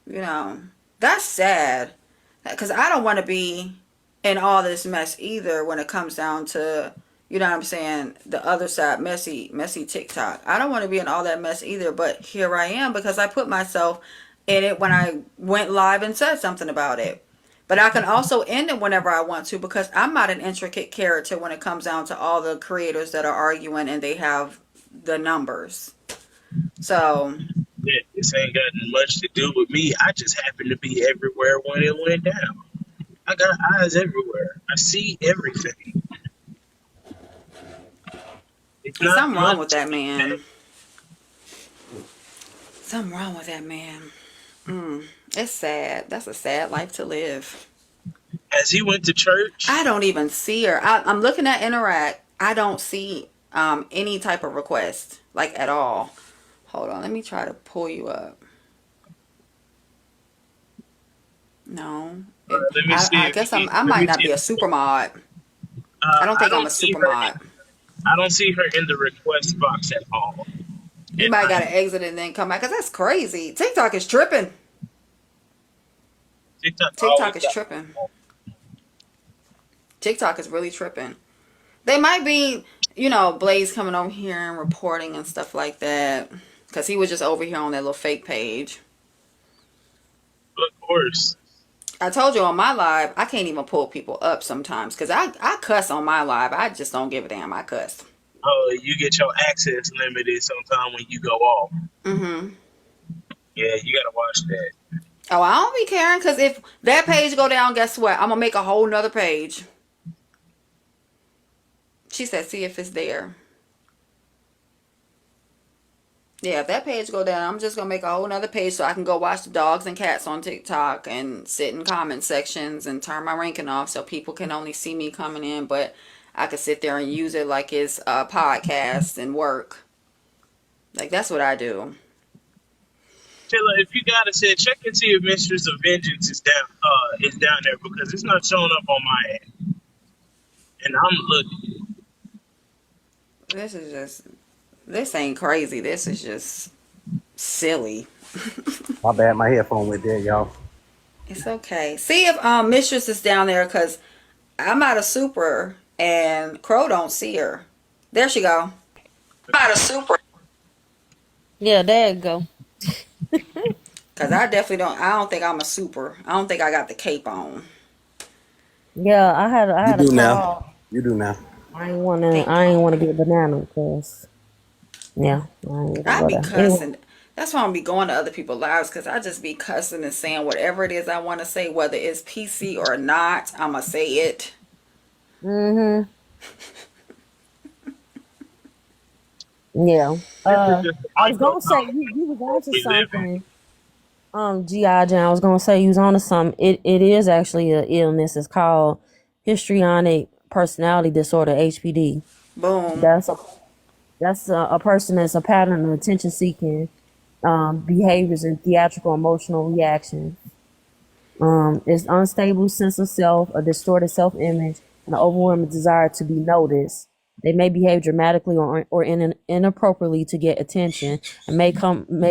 You know, that's sad. Because I don't want to be in all this mess either when it comes down to, you know what I'm saying, the other side, messy TikTok. I don't want to be in all that mess either, but here I am because I put myself in it when I went live and said something about it. But I can also end it whenever I want to because I'm not an intricate character when it comes down to all the creators that are arguing and they have the numbers. So, Yeah, this ain't got much to do with me. I just happened to be everywhere when it went down. I got eyes everywhere. I see everything. It's and not something wrong with much. that man. Something wrong with that man. It's sad. That's a sad life to live. As he went to church, I don't even see her. I'm looking at Interact. I don't see any type of request, like at all. Hold on, let me try to pull you up. No, let me see I if guess he. I Let might me not see. be a super mod. I don't I think I'm don't a see super her. mod. I don't see her in the request box at all. You And might I got to exit and then come back, cause that's crazy. TikTok is tripping. TikTok always TikTok is got. tripping. TikTok is really tripping. They might be, Blaze coming over here and reporting and stuff like that. Because he was just over here on that little fake page. Of course, I told you on my live, I can't even pull people up sometimes. Because I cuss on my live. I just don't give a damn. I cuss. you get your access limited sometime when you go off. Mm-hmm. Yeah, you gotta watch that. Oh, I don't be caring. Because if that page go down, guess what? I'm going to make a whole nother page. She said, see if it's there. Yeah, if that page go down, I'm just gonna make a whole nother page so I can go watch the dogs and cats on TikTok and sit in comment sections and turn my ranking off so people can only see me coming in, but I could sit there and use it like it's a podcast and work. Like that's what I do. Taylor, if you got it, check and see if Mistress of Vengeance is down there because it's not showing up on my end. And I'm looking. This ain't crazy. This is just silly. My bad, my headphone went dead, y'all. It's okay. See if Mistress is down there because I'm not a super and Crow don't see her. There she go. I'm not a super. Yeah, there you go. Cause I don't think I'm a super. I don't think I got the cape on. Yeah, I You had a do now. call. You do now. Thank I you. ain't wanna get banana because yeah, I ain't gonna I go be there. Anyway, cussing. That's why I'm be going to other people's lives because I just be cussing and saying whatever it is I want to say, whether it's PC or not. I'ma say it. mm-hmm. Yeah. This is just a I was gonna say microcosm you was of what onto we live in. something. G.I. Jane, I was gonna say you was onto something. It is actually an illness. It's called histrionic personality disorder, HPD. Boom. That's a a person that's a pattern of attention seeking behaviors and theatrical emotional reactions. It's unstable sense of self, a distorted self image, and an overwhelming desire to be noticed. They may behave dramatically or inappropriately to get attention, and may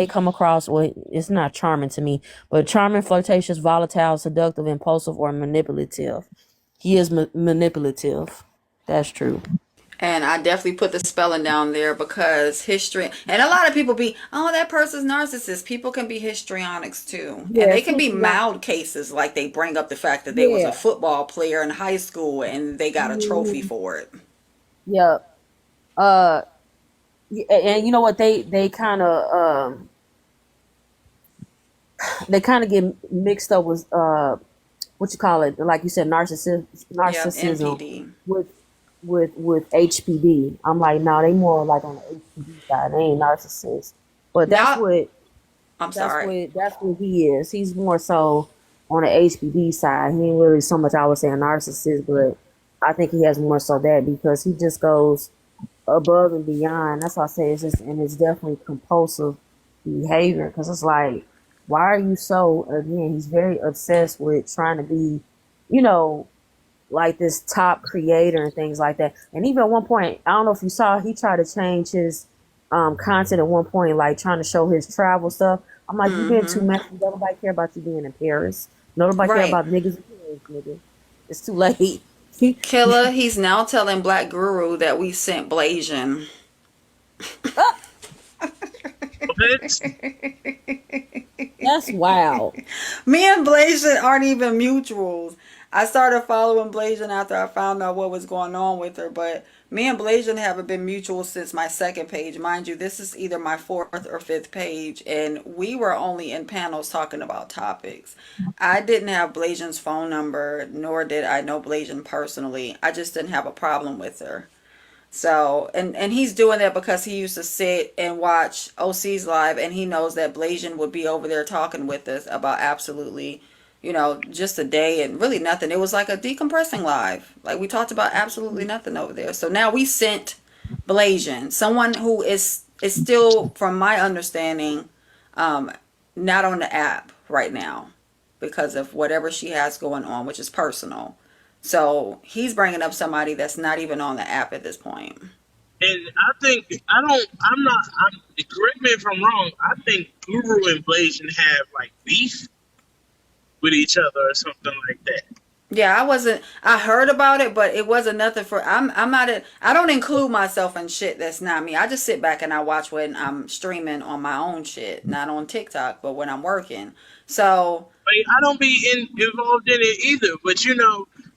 come across well, it's not charming to me, but charming, flirtatious, volatile, seductive, impulsive, or manipulative. He is manipulative. That's true. And I definitely put the spelling down there because history, and a lot of people be, oh, that person's narcissist. People can be histrionics too. And Yeah, they it's can be histrionic. mild cases, like they bring up the fact that they was a Yeah. football player in high school and they got a trophy Mhm. for it. Yeah. Uh, and you know what? They kind of get mixed up with what you call it, like you said, Yep, narcissism NPD. with with HPD. I'm like, no, they more like on the HPD side. They ain't narcissists, but Now, I'm that's sorry. what that's what he is. He's more so on the HPD side. He ain't really so much I would say a narcissist, but I think he has more so that because he just goes. above and beyond. That's why I say it's just, and it's definitely compulsive behavior because it's like, why are you so, again, he's very obsessed with trying to be, you know, like this top creator and things like that. And even at one point, I don't know if you saw, he tried to change his content at one point, like trying to show his travel stuff. I'm like, you been too messy. Don't nobody care about you being in Paris. Nobody care Right. about niggas in Paris, nigga. It's too late. Killa, he's now telling Black Guru that we sent Blazing. That's wild. Me and Blazing aren't even mutuals. I started following Blazing after I found out what was going on with her, but me and Blazing haven't been mutual since my second page. Mind you, this is either my fourth or fifth page, and we were only in panels talking about topics. I didn't have Blazing's phone number, nor did I know Blazing personally. I just didn't have a problem with her. So, and he's doing that because he used to sit and watch OC's live, and he knows that Blasian would be over there talking with us about absolutely, just a day and really nothing. It was like a decompressing live. Like we talked about absolutely nothing over there. So now we sent Blasian, someone who is still, from my understanding, not on the app right now because of whatever she has going on, which is personal. So he's bringing up somebody that's not even on the app at this point. And I think correct me if I'm wrong. I think Guru and Blazing have like beef with each other or something like that. Yeah, I heard about it, but it wasn't nothing I don't include myself in shit that's not me. I just sit back and I watch when I'm streaming on my own shit, not on TikTok, but when I'm working. So Like, I don't be involved in it either, but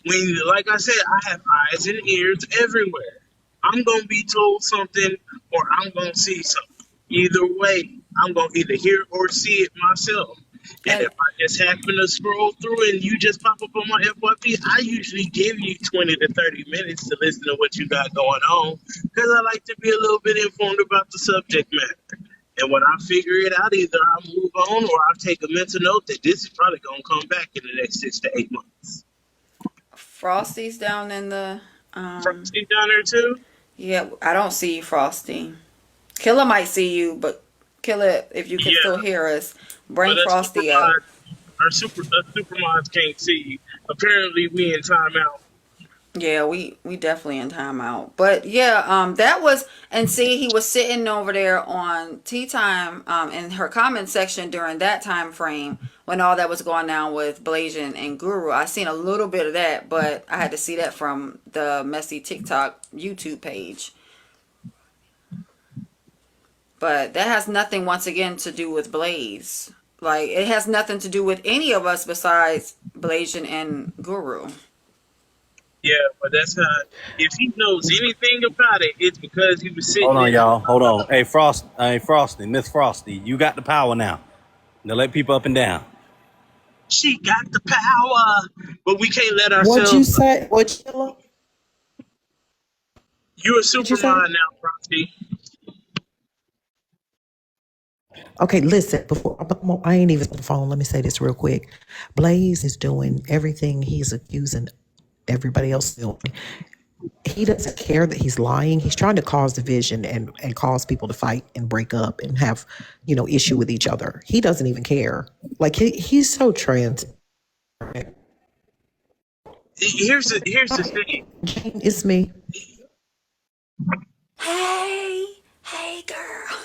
when, like I said, I have eyes and ears everywhere. I'm gonna be told something or I'm gonna see something. Either way, I'm gonna either hear or see it myself. And and if I just happen to scroll through and you just pop up on my FYP, I usually give you 20 to 30 minutes to listen to what you got going on because I like to be a little bit informed about the subject matter. And when I figure it out, either I move on or I take a mental note that this is probably going to come back in the next 6 to 8 months. Frosty's down in the Frosty down there too? yeah, I don't see you, Frosty. Killa might see you, but Killa, if you can still Yeah, hear us, but bring Frosty up. us super mods can't see you. Apparently, we in timeout. Yeah, we definitely in timeout. But yeah, that was, and see, he was sitting over there on Tea Time in her comment section during that time frame when all that was going on with Blasian and Guru. I seen a little bit of that, but I had to see that from the messy TikTok YouTube page. But that has nothing, once again, to do with Blaze. Like, it has nothing to do with any of us besides Blasian and Guru. Yeah, but that's not. If he knows anything about it, it's because he was sitting Hold on, in. y'all. Hold on. Hey, Frosty, Miss Frosty, you got the power now. Now let people up and down. She got the power, but we can't let What'd you ourselves. say? What You're a did you say? supermod now, Frosty. Okay, listen, before I ain't even on the phone, let me say this real quick. Blaze is doing everything he's accusing everybody else of doing. He doesn't care that he's lying. He's trying to cause division and cause people to fight and break up and have, issue with each other. He doesn't even care. Like he's so trans. Here's the thing. Jane, it's me. Hey, girl.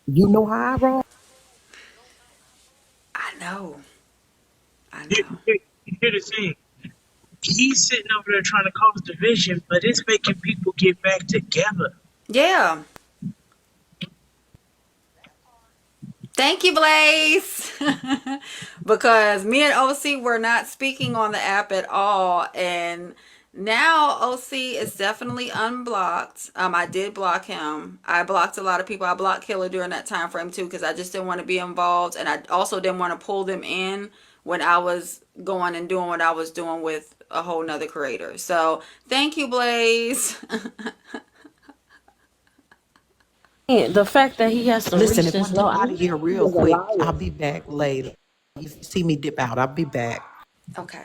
You know how I roll. I know. I Here, know. here, here's the thing. He's sitting over there trying to cause division, but it's making people get back together. Yeah. Thank you, Blaze. Because me and OC were not speaking on the app at all. And now OC is definitely unblocked. I did block him. I blocked a lot of people. I blocked Killa during that time frame too because I just didn't want to be involved. And I also didn't want to pull them in when I was going and doing what I was doing with a whole nother creator. So thank you, Blaze. And the fact that he has to Listen, reach if I this dip low, out he of here he real is a quick, I'll liar. be back later. You see me dip out, I'll be back. Okay.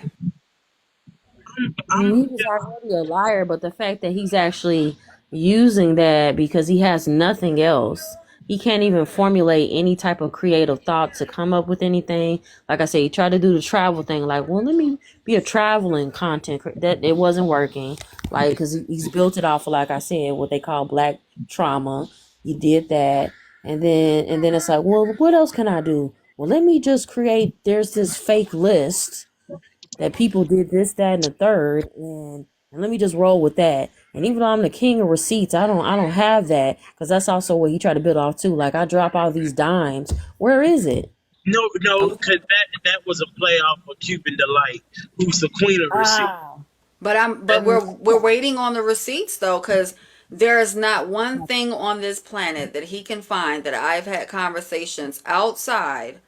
I'm He was already a liar, but the fact that he's actually using that because he has nothing else. He can't even formulate any type of creative thought to come up with anything. Like I said, he tried to do the travel thing. Like, well, let me be a traveling that it wasn't working. Like, because he's built it off of, like I said, what they call black trauma. He did that, and then it's like, well, what else can I do? Well, let me just create. There's this fake list that people did this, that, and the third, and let me just roll with that. And even though I'm the king of receipts, I don't have that because that's also what he tried to build off too. Like I drop all these dimes. Where is it? no, because that was a play off of Cuban Delight, who's the queen of receipts. Ah, But we're waiting on the receipts though, because there is not one thing on this planet that he can find that I've had conversations outside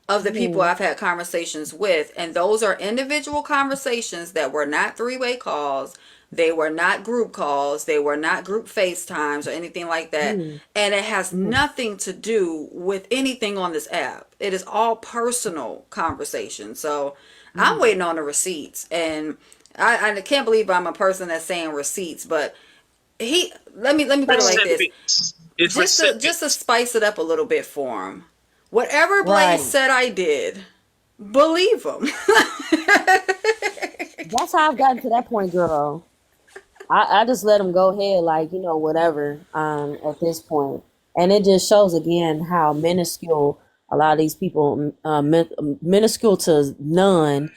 of the people mhm, I've had conversations with, and those are individual conversations that were not three-way calls, they were not group calls, they were not group FaceTimes or anything like that, mhm, and it has mhm, nothing to do with anything on this app. It is all personal conversation. So I'm mhm. waiting on the receipts, and I can't believe I'm a person that's saying receipts, but he let me put it like this, Recipients. It's just to recipients. spice it up a little bit for him. Whatever Blaze Right. said I did, believe him. That's how I've gotten to that point, girl. I just let them go ahead, like, whatever, at this point. And it just shows again how minuscule a lot of these people, minuscule to none,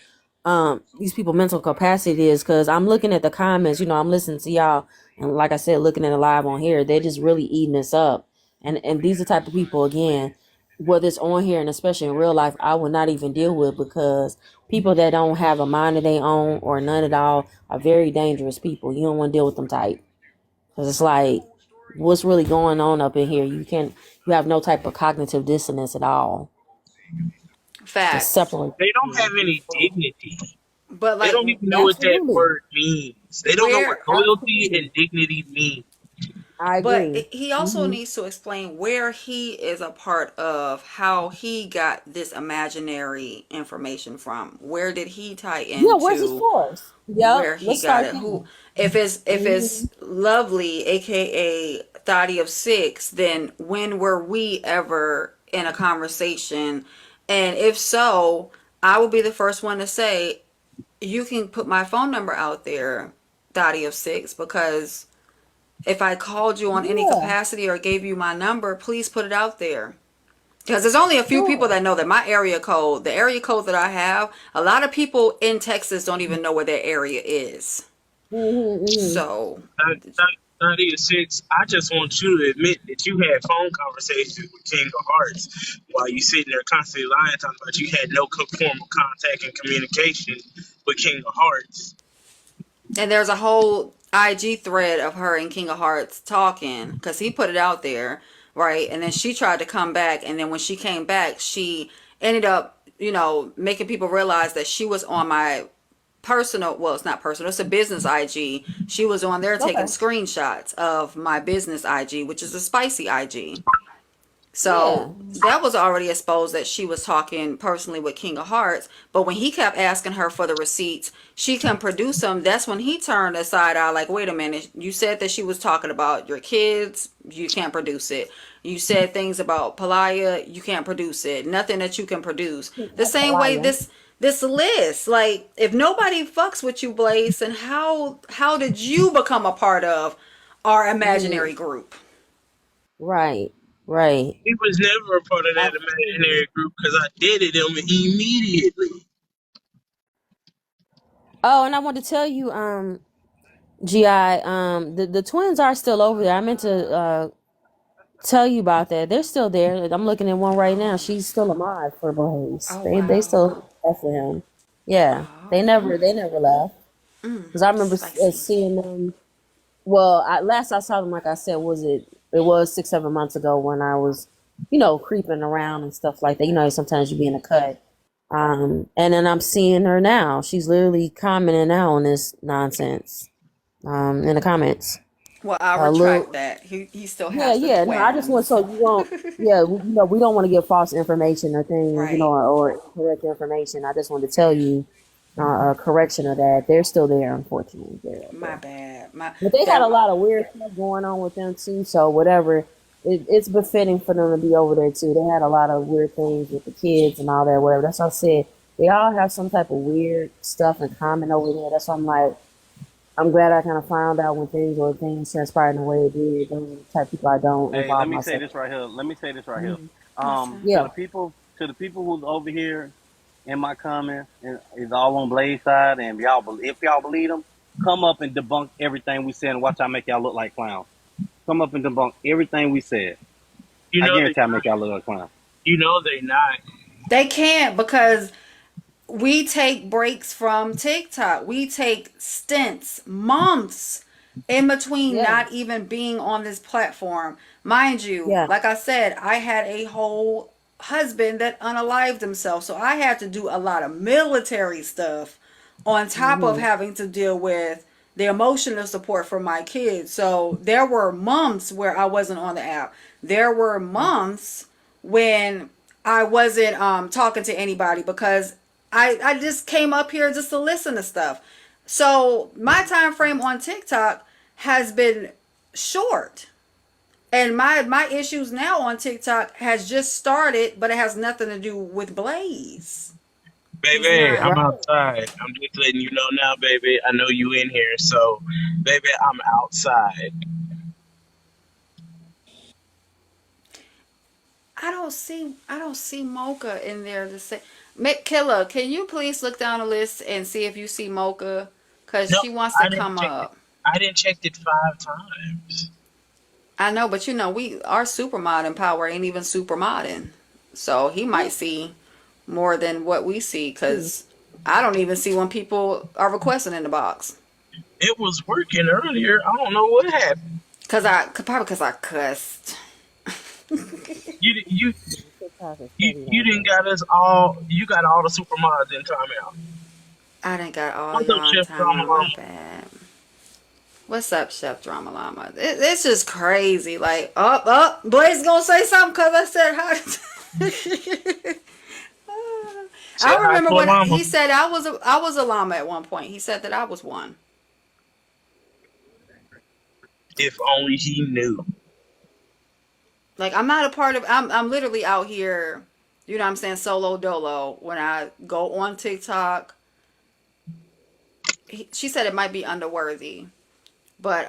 these people mental capacity is. Because I'm looking at the comments, I'm listening to y'all, and like I said, looking at it live on here, they're just really eating this up. And these are the type of people, again, whether it's on here and especially in real life, I will not even deal with, because people that don't have a mind of their own or none at all are very dangerous people. You don't want to deal with them type, because it's like, what's really going on up in here? You have no type of cognitive dissonance at all to Facts. separate They don't have you any from dignity. But They like, don't even know what that absolutely, word means. They don't know what where loyalty absolutely, and dignity mean. I but agree. he also Hmm. needs to explain where he is a part of how he got this imaginary information from. Where did he tie Yeah, where's his into force? Yep, where he let's got start it? there. Who, if it's Hmm. Lovely, aka Thotty of Six, then when were we ever in a conversation? And if so, I will be the first one to say you can put my phone number out there, Thotty of Six, because if I called you on any Yeah, capacity or gave you my number, please put it out there. Because there's only a few people sure. that know that my area code, the area code that I have, a lot of people in Texas don't even know where their area is. Hmm. Hmm. So, 36, I just want you to admit that you had phone conversations with King of Hearts while you sitting there constantly lying, talking about you had no form of contact and communication with King of Hearts. and there's a whole IG thread of her and King of Hearts talking because he put it out there, right? And then she tried to come back, and then when she came back, she ended up, making people realize that she was on my personal, well, it's not personal, it's a business IG. She was on there taking Okay. screenshots of my business IG, which is a spicy IG. Yeah. So that was already exposed that she was talking personally with King of Hearts. But when he kept asking her for the receipts, she couldn't produce them. That's when he turned aside eye like, wait a minute, you said that she was talking about your kids, you can't produce it. You said things about Palaya, you can't produce it. Nothing that you can produce. The That's a same way liar. this list, like, if nobody fucks with you, Blaze, then how did you become a part of our Hmm. imaginary group? Right. Right. He was never a part of that Absolutely. imaginary group because I dated him immediately. Oh, and I want to tell you, GI, the twins are still over there. I meant to tell you about that. They're still there. I'm looking at one right now. She's still alive for Blaze. Oh They wow. still F with him. Yeah, they never left. Because I remember Spicy. seeing them. Well, last I saw them, like I said, it was 6 7 months ago when I was, creeping around and stuff like that. Sometimes you be in a cut. And then I'm seeing her now. She's literally commenting now on this nonsense. In the comments. Well, I'll Look, retract that. He still yeah, has the yeah. No, I just want, twins. so you won't. Yeah, we don't want to give false information or things, Right. or incorrect information. I just want to tell you, correction of that. They're still there, unfortunately. They're up My there. bad. But they had a That lot of weird stuff going on with them too. So whatever, it's befitting for them to be over there too. They had a lot of weird things with the kids and all that. Whatever. That's what I said. They all have some type of weird stuff in common over there. That's why I'm like, I'm glad I kind of found out when things transpired in the way it did. Those are the type of people I don't Hey, let involve me say myself this right here. Let me say this right here. in. what's To Yeah. the people who's over here in my comments and is all on Blaze side, and if y'all believe them, come up and debunk everything we said and watch I make y'all look like clowns. Come up and debunk everything we said. You I know they guarantee I not. make y'all look like clowns. You know they not. they can't because we take breaks from TikTok. We take stints, months in between Yeah. not even being on this platform. Mind you, Yeah. like I said, I had a whole husband that unalived himself. So I had to do a lot of military stuff on top of Hmm. having to deal with the emotional support for my kids. So there were months where I wasn't on the app. There were months when I wasn't talking to anybody because I just came up here just to listen to stuff. So my time frame on TikTok has been short. And my issues now on TikTok has just started, but it has nothing to do with Blaze. It's Baby, not. I'm Right. outside. I'm just letting you know now, baby. I know you in here, so baby, I'm outside. I don't see Mocha in there to say. Killa, can you please look down the list and see if you see Mocha? Cause No, she wants to I didn't come check it. up. I didn't check it 5 times. I know, but we our super mod and power ain't even super modding. So he might see more than what we see because I don't even see when people are requesting in the box. It was working earlier. I don't know what happened. Probably because I cussed. You you TikTok is you petty you like didn't that. got us all. You got all the super mods in timeout. I didn't got all What's up, y'all in Chef time Drama out. My Llama? bad. What's up, Chef Drama Llama? It's just crazy. Like, up, Blaze gonna say something because I said hi. Say I hi remember to a when llama. he said I was a llama at one point. He said that I was one. If only he knew. Like I'm not a part of. I'm literally out here. You know what I'm saying, solo dolo. When I go on TikTok, she said it might be underworthy, but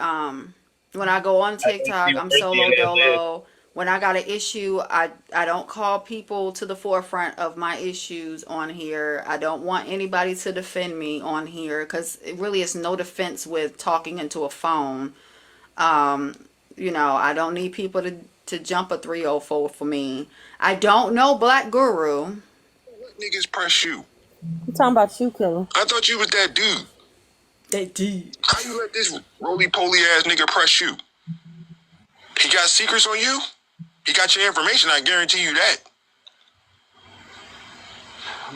when I go on I don't see TikTok, I'm Worthy in solo that list. dolo. When I got an issue, I don't call people to the forefront of my issues on here. I don't want anybody to defend me on here because it really is no defense with talking into a phone. Um, I don't need people to jump a 304 for me. I don't know Black Guru. Let niggas press you. You talking about you, Killer? I thought you was that dude. They did. How you let this roly poly ass nigga press you? He got secrets on you? He got your information, I guarantee you that.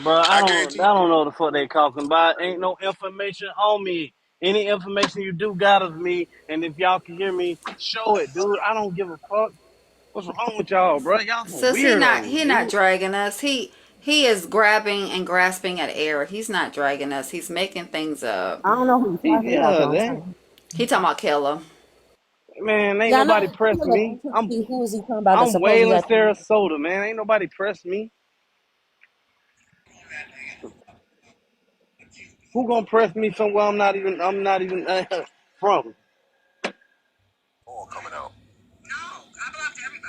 Bro, I I don't guarantee I you. don't know the fuck they talking about. Ain't no information on me. Any information you do got of me, and if y'all can hear me, show it, dude. I don't give a fuck. What's wrong with y'all, bro? Y'all some Sis, he weirdos, not dude. dragging us. He is grabbing and grasping at air. He's not dragging us. He's making things up. I don't know who you're talking about Yeah, though. I'm they, sorry. He talking about Killer. man, ain't Yeah, I know. nobody press Killer, me. I'm trying to see who is he talking about that I'm supposedly Wayland, got. Sarasota, man. Ain't nobody press me. Who gonna press me somewhere I'm not even from? All coming out.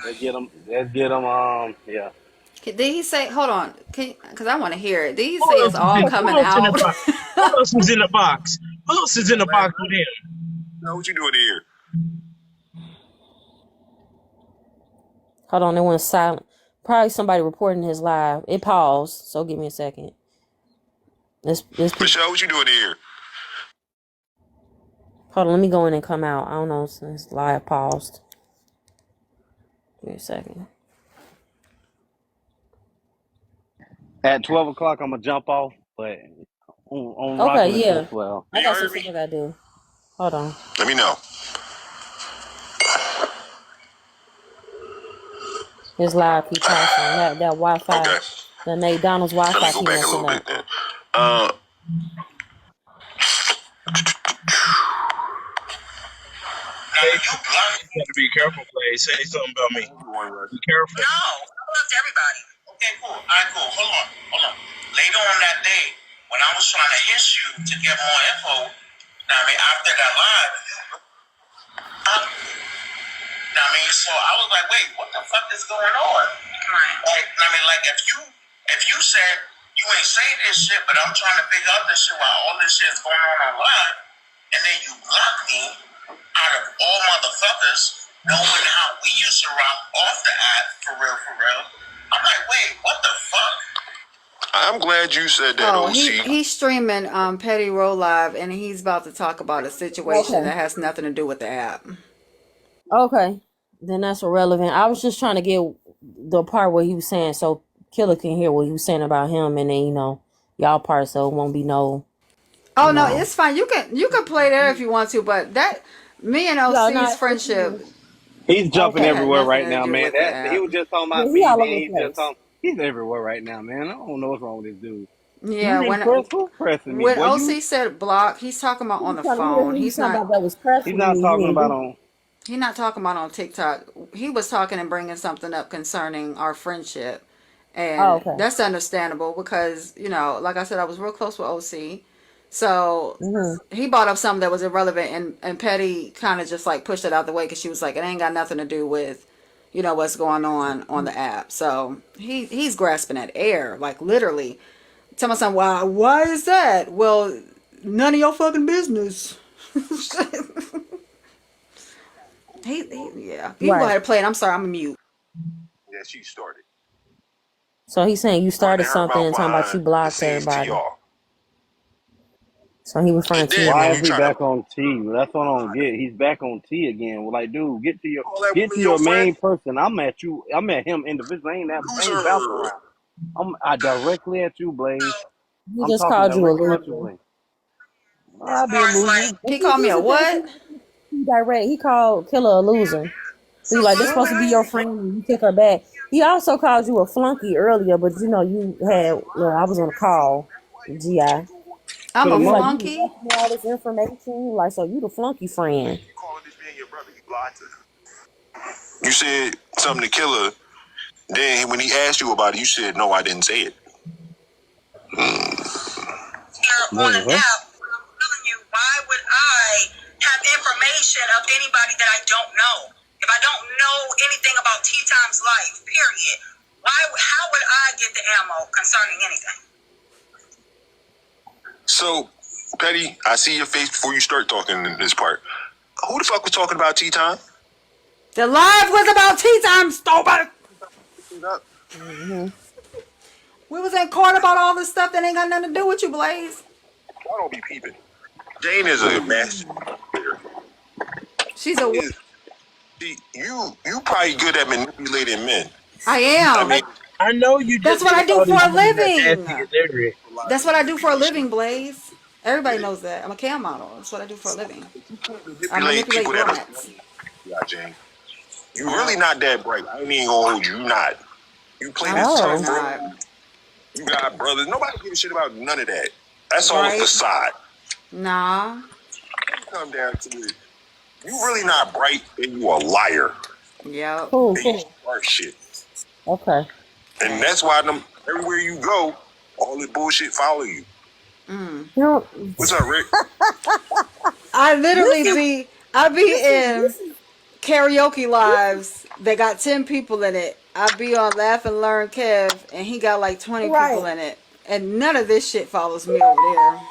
Let's get them. Let's get them. Yeah. Did he say? Hold on, because I want to hear it. Did he say Who it's else is all in? coming Who else in the out? box? Who else is in the box? Who else is in the Last box with night. him? Now what you doing here? Hold on, it went silent. Probably somebody reporting his live. It paused, so give me a second. This people. Michelle, what you doing here? Hold on, let me go in and come out. I don't know since live paused. Give me a second. At 12 o'clock, I'm gonna jump off, but on Okay, rocking until yeah. 12. Do I you got some hear stuff me? I gotta do. Hold on. Let me know. His live keep pausing. That Okay. Wi-Fi, the McDonald's Let Wi-Fi me go keep back a messing little bit up. then. Now Say, you block. you got to be careful, Blazee. Say something about me. Be careful. No, I blocked everybody. Okay, cool. All right, cool. Hold on. Later on that day, when I was trying to hit you to get more info, now I mean after that live, now I mean so I was like, wait, what the fuck is going on? Right. Like, I mean, like if you said you ain't say this shit, but I'm trying to figure out this shit while all this shit is going on live, and then you block me out of all motherfuckers, knowing how we used to rock off the app for real. I'm like, wait, what the fuck? I'm glad you said that, Oh, OC. he's streaming Petty Roll Live, and he's about to talk about a situation Okay. that has nothing to do with the app. Okay. Then that's irrelevant. I was just trying to get the part where he was saying so Killa can hear what he was saying about him, and then y'all part, so it won't be no. Oh no, it's fine. You can play there if you want to, but that me and OC's friendship He's jumping had everywhere nothing right to now, do man. with the He app. was just talking Yeah, about he me, all then over the he just place. talking. He's everywhere right now, man. I don't know what's wrong with this dude. You Yeah, didn't press who's pressing me, when boy. OC said block, he's talking about He on was the trying to hear phone. who he was talking about that was He's pressing not me. talking about on. He's not talking about on TikTok. He was talking and bringing something up concerning our friendship. Oh, And okay. that's understandable because, like I said, I was real close with OC. So he brought up something that was irrelevant, and Petty kind of just like pushed it out the way because she was like, it ain't got nothing to do with, what's going on the app. So he's grasping at air, like literally. Tell my son, why is that? Well, none of your fucking business. Yeah. You can go Right. ahead and play it. I'm sorry, I'm a mute. Yeah, she started So he's saying you running started her something mouth and talking about behind you the blocked scenes to everybody. y'all. So he referring And to then you. when Why you is he try to back on T? That's what I don't get. He's back on T again. Well, like, dude, get to call that get woman to your your friend, main person. I'm at you. I'm at him individually. I ain't bouncing loser. around. I directly at you, Blaze. He I'm just talking called you a directly at you, loser. Blaze. I'll be a Like, loser. He called me He's a a thing. what? He direct. He called Killa a loser. He so was like, "This supposed to be what? your friend, and you took her back." He also called you a flunky earlier, but you had. I was on a call. Gi. I'm To the a He was like, mother. "You was flunky. asking me all this information." Like, so you the flunky friend. You calling this man your brother? You lied to him. You said something to Killer. Then when he asked you about it, you said, no, I didn't say it. On Wait, an what? app, I'm telling you, why would I have information of anybody that I don't know? If I don't know anything about Tea Time's life, period, how would I get the ammo concerning anything? So, Petty, I see your face before you start talking in this part. Who the fuck was talking about Tea Time? The live was about tea time, stupid. Mm-hmm. We was in court about all this stuff that ain't got nothing to do with you, Blaze. Y'all don't be peeping. Jane is a master player. She's a. See, you probably good at manipulating men. I I am. mean, I know you That's just what I hate do all for these a women that's living. nasty and ignorant. That's what I do for a living, Blaze. Everybody knows that. I'm a cam model. That's what I do for a living. I manipulate manipulate people that are brunettes. yeah, Jane. You really Yep. not that bright. I ain't even gonna hold you. You not. You play I'm this so tough, Oh, bro. not. You got brothers. Nobody give a shit about none of that. That's all a Right? facade. Nah. Come down to it. You really not bright, and you a liar. Yep. cool, And you cool. start shit. Okay. And Okay. that's why everywhere you go, all the bullshit follow you. Mm. You know, What's up, Rick? I this literally is I be this is in this is karaoke this is lives that got 10 people in it. I be on Laugh and Learn Kev, and he got like 20 people right. in it. And none of this shit follows me over there.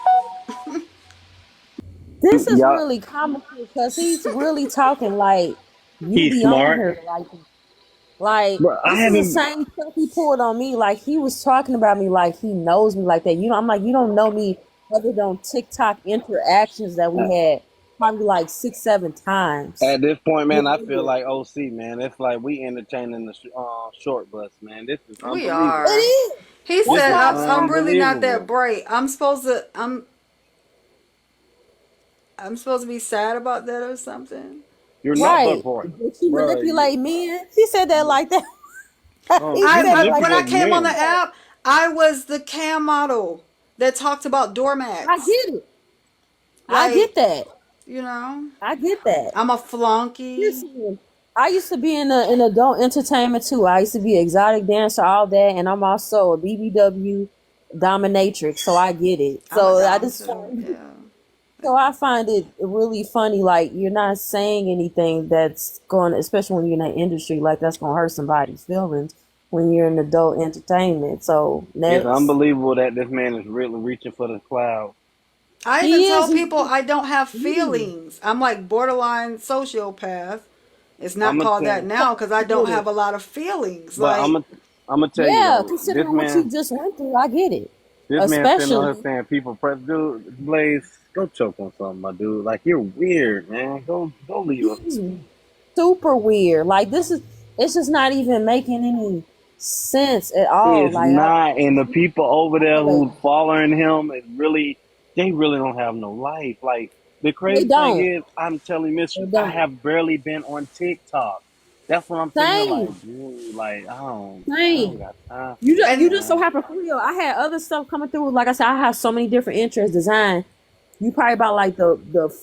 This is Y'all, really comical because he's really talking like you he's be on smart, here like bro. I this is the haven't. same stuff he pulled on me. Like he was talking about me like he knows me like that. I'm like, you don't know me other than TikTok interactions that we had probably like 6, 7 times. At this point, Yeah, man, I feel like OC, man. It's like we entertaining the short bus, man. This is We it unbelievable. are. is. He That's This said, is why I I'm said really not that unbelievable. bright. I'm supposed to be sad about that or something. You're not that right. boy, Did she bro. manipulate men? He said that like that. He You I said it like when I manipulate came on the men. that. app, I was the cam model. that talked about I doormats. get it. I Like, get that. you know, I get that. I'm a flunky. Listen, I used to be in adult entertainment too. I used to be an exotic dancer, all that, and I'm also a BBW dominatrix, so I get it. I'm a So I dom just too. find, Yeah. so I find it really funny. Like you're not saying anything that's going, especially when you're in that industry, like that's gonna hurt somebody's feelings when you're in adult entertainment. So It's next, unbelievable that this man is really reaching for the cloud. I even he is. tell people I don't have He, feelings. I'm like borderline sociopath. It's not I'm gonna called that tell, now because I I don't get have it. a lot of feelings. but Like, I'm gonna tell you Yeah, though, considering what you just went through, I get it. this man sitting on Especially, her saying people press, dude, Blaze, go choke on something, my dude. Like you're weird, man. Go leave us. he's super weird. Like this is, it's just not even making any sense at all. It's Like not, and the people over there they who following him is really, they really don't have no life. Like the crazy thing don't. is, I'm telling you, They I don't. have barely been on TikTok. That's what I'm sitting here Same, like, dude, like I don't same. got time for You this, just, you and just so man. happen for real. I had other stuff coming through. Like I said, I have so many different interests. Design. You probably about like the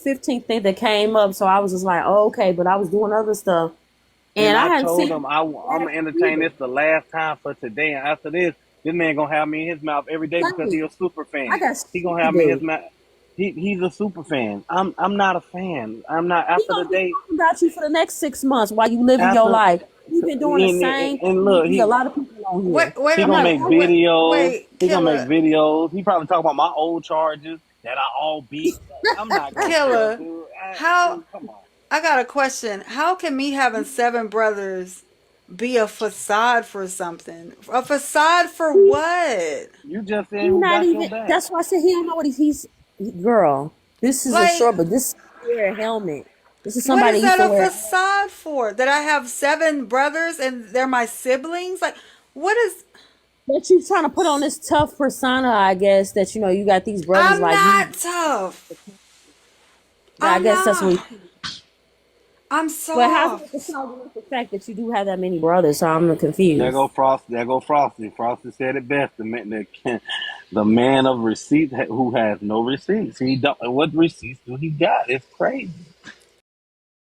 15th thing that came up. So I was just like, oh, okay. But I was doing other stuff, And and I I hadn't told seen him I'm gonna that entertain either. this the last time for today. And after this man gonna have me in his mouth every day because Same. he's a super I fan. got He shit gonna to have me in his do. mouth. He's a super fan. I'm not a fan. I'm not He after the gonna be day talking about you for the next 6 months while you living your after life. You've been doing the same and thing. look, Be a lot of people on wait, here. wait he a I'm gonna like, make minute. what? videos. Wait, He gonna make Killa, videos. He probably talk about my old charges that I all beat. I'm not gonna care, Killa. dude. How? Dude, come on. I got a question. How can me having 7 brothers be a facade for something? A facade for what? You just said He who not got your even. back. That's why I said he don't know what girl. This is a Like, short, but this wear a helmet. This is what somebody is that used that to a wear. facade for? That I have 7 brothers and they're my siblings? Like, what is. That you trying to put on this tough persona, I guess. That you got these brothers I'm like not you. tough. I I'm guess that's not. what. I'm But how's it soft. with the fact that you do have that many brothers? So I'm There confused. go Frost. There go Frosty. Frosty said it best. The man of receipts who has no receipts. He don't. What receipts do he got? It's crazy.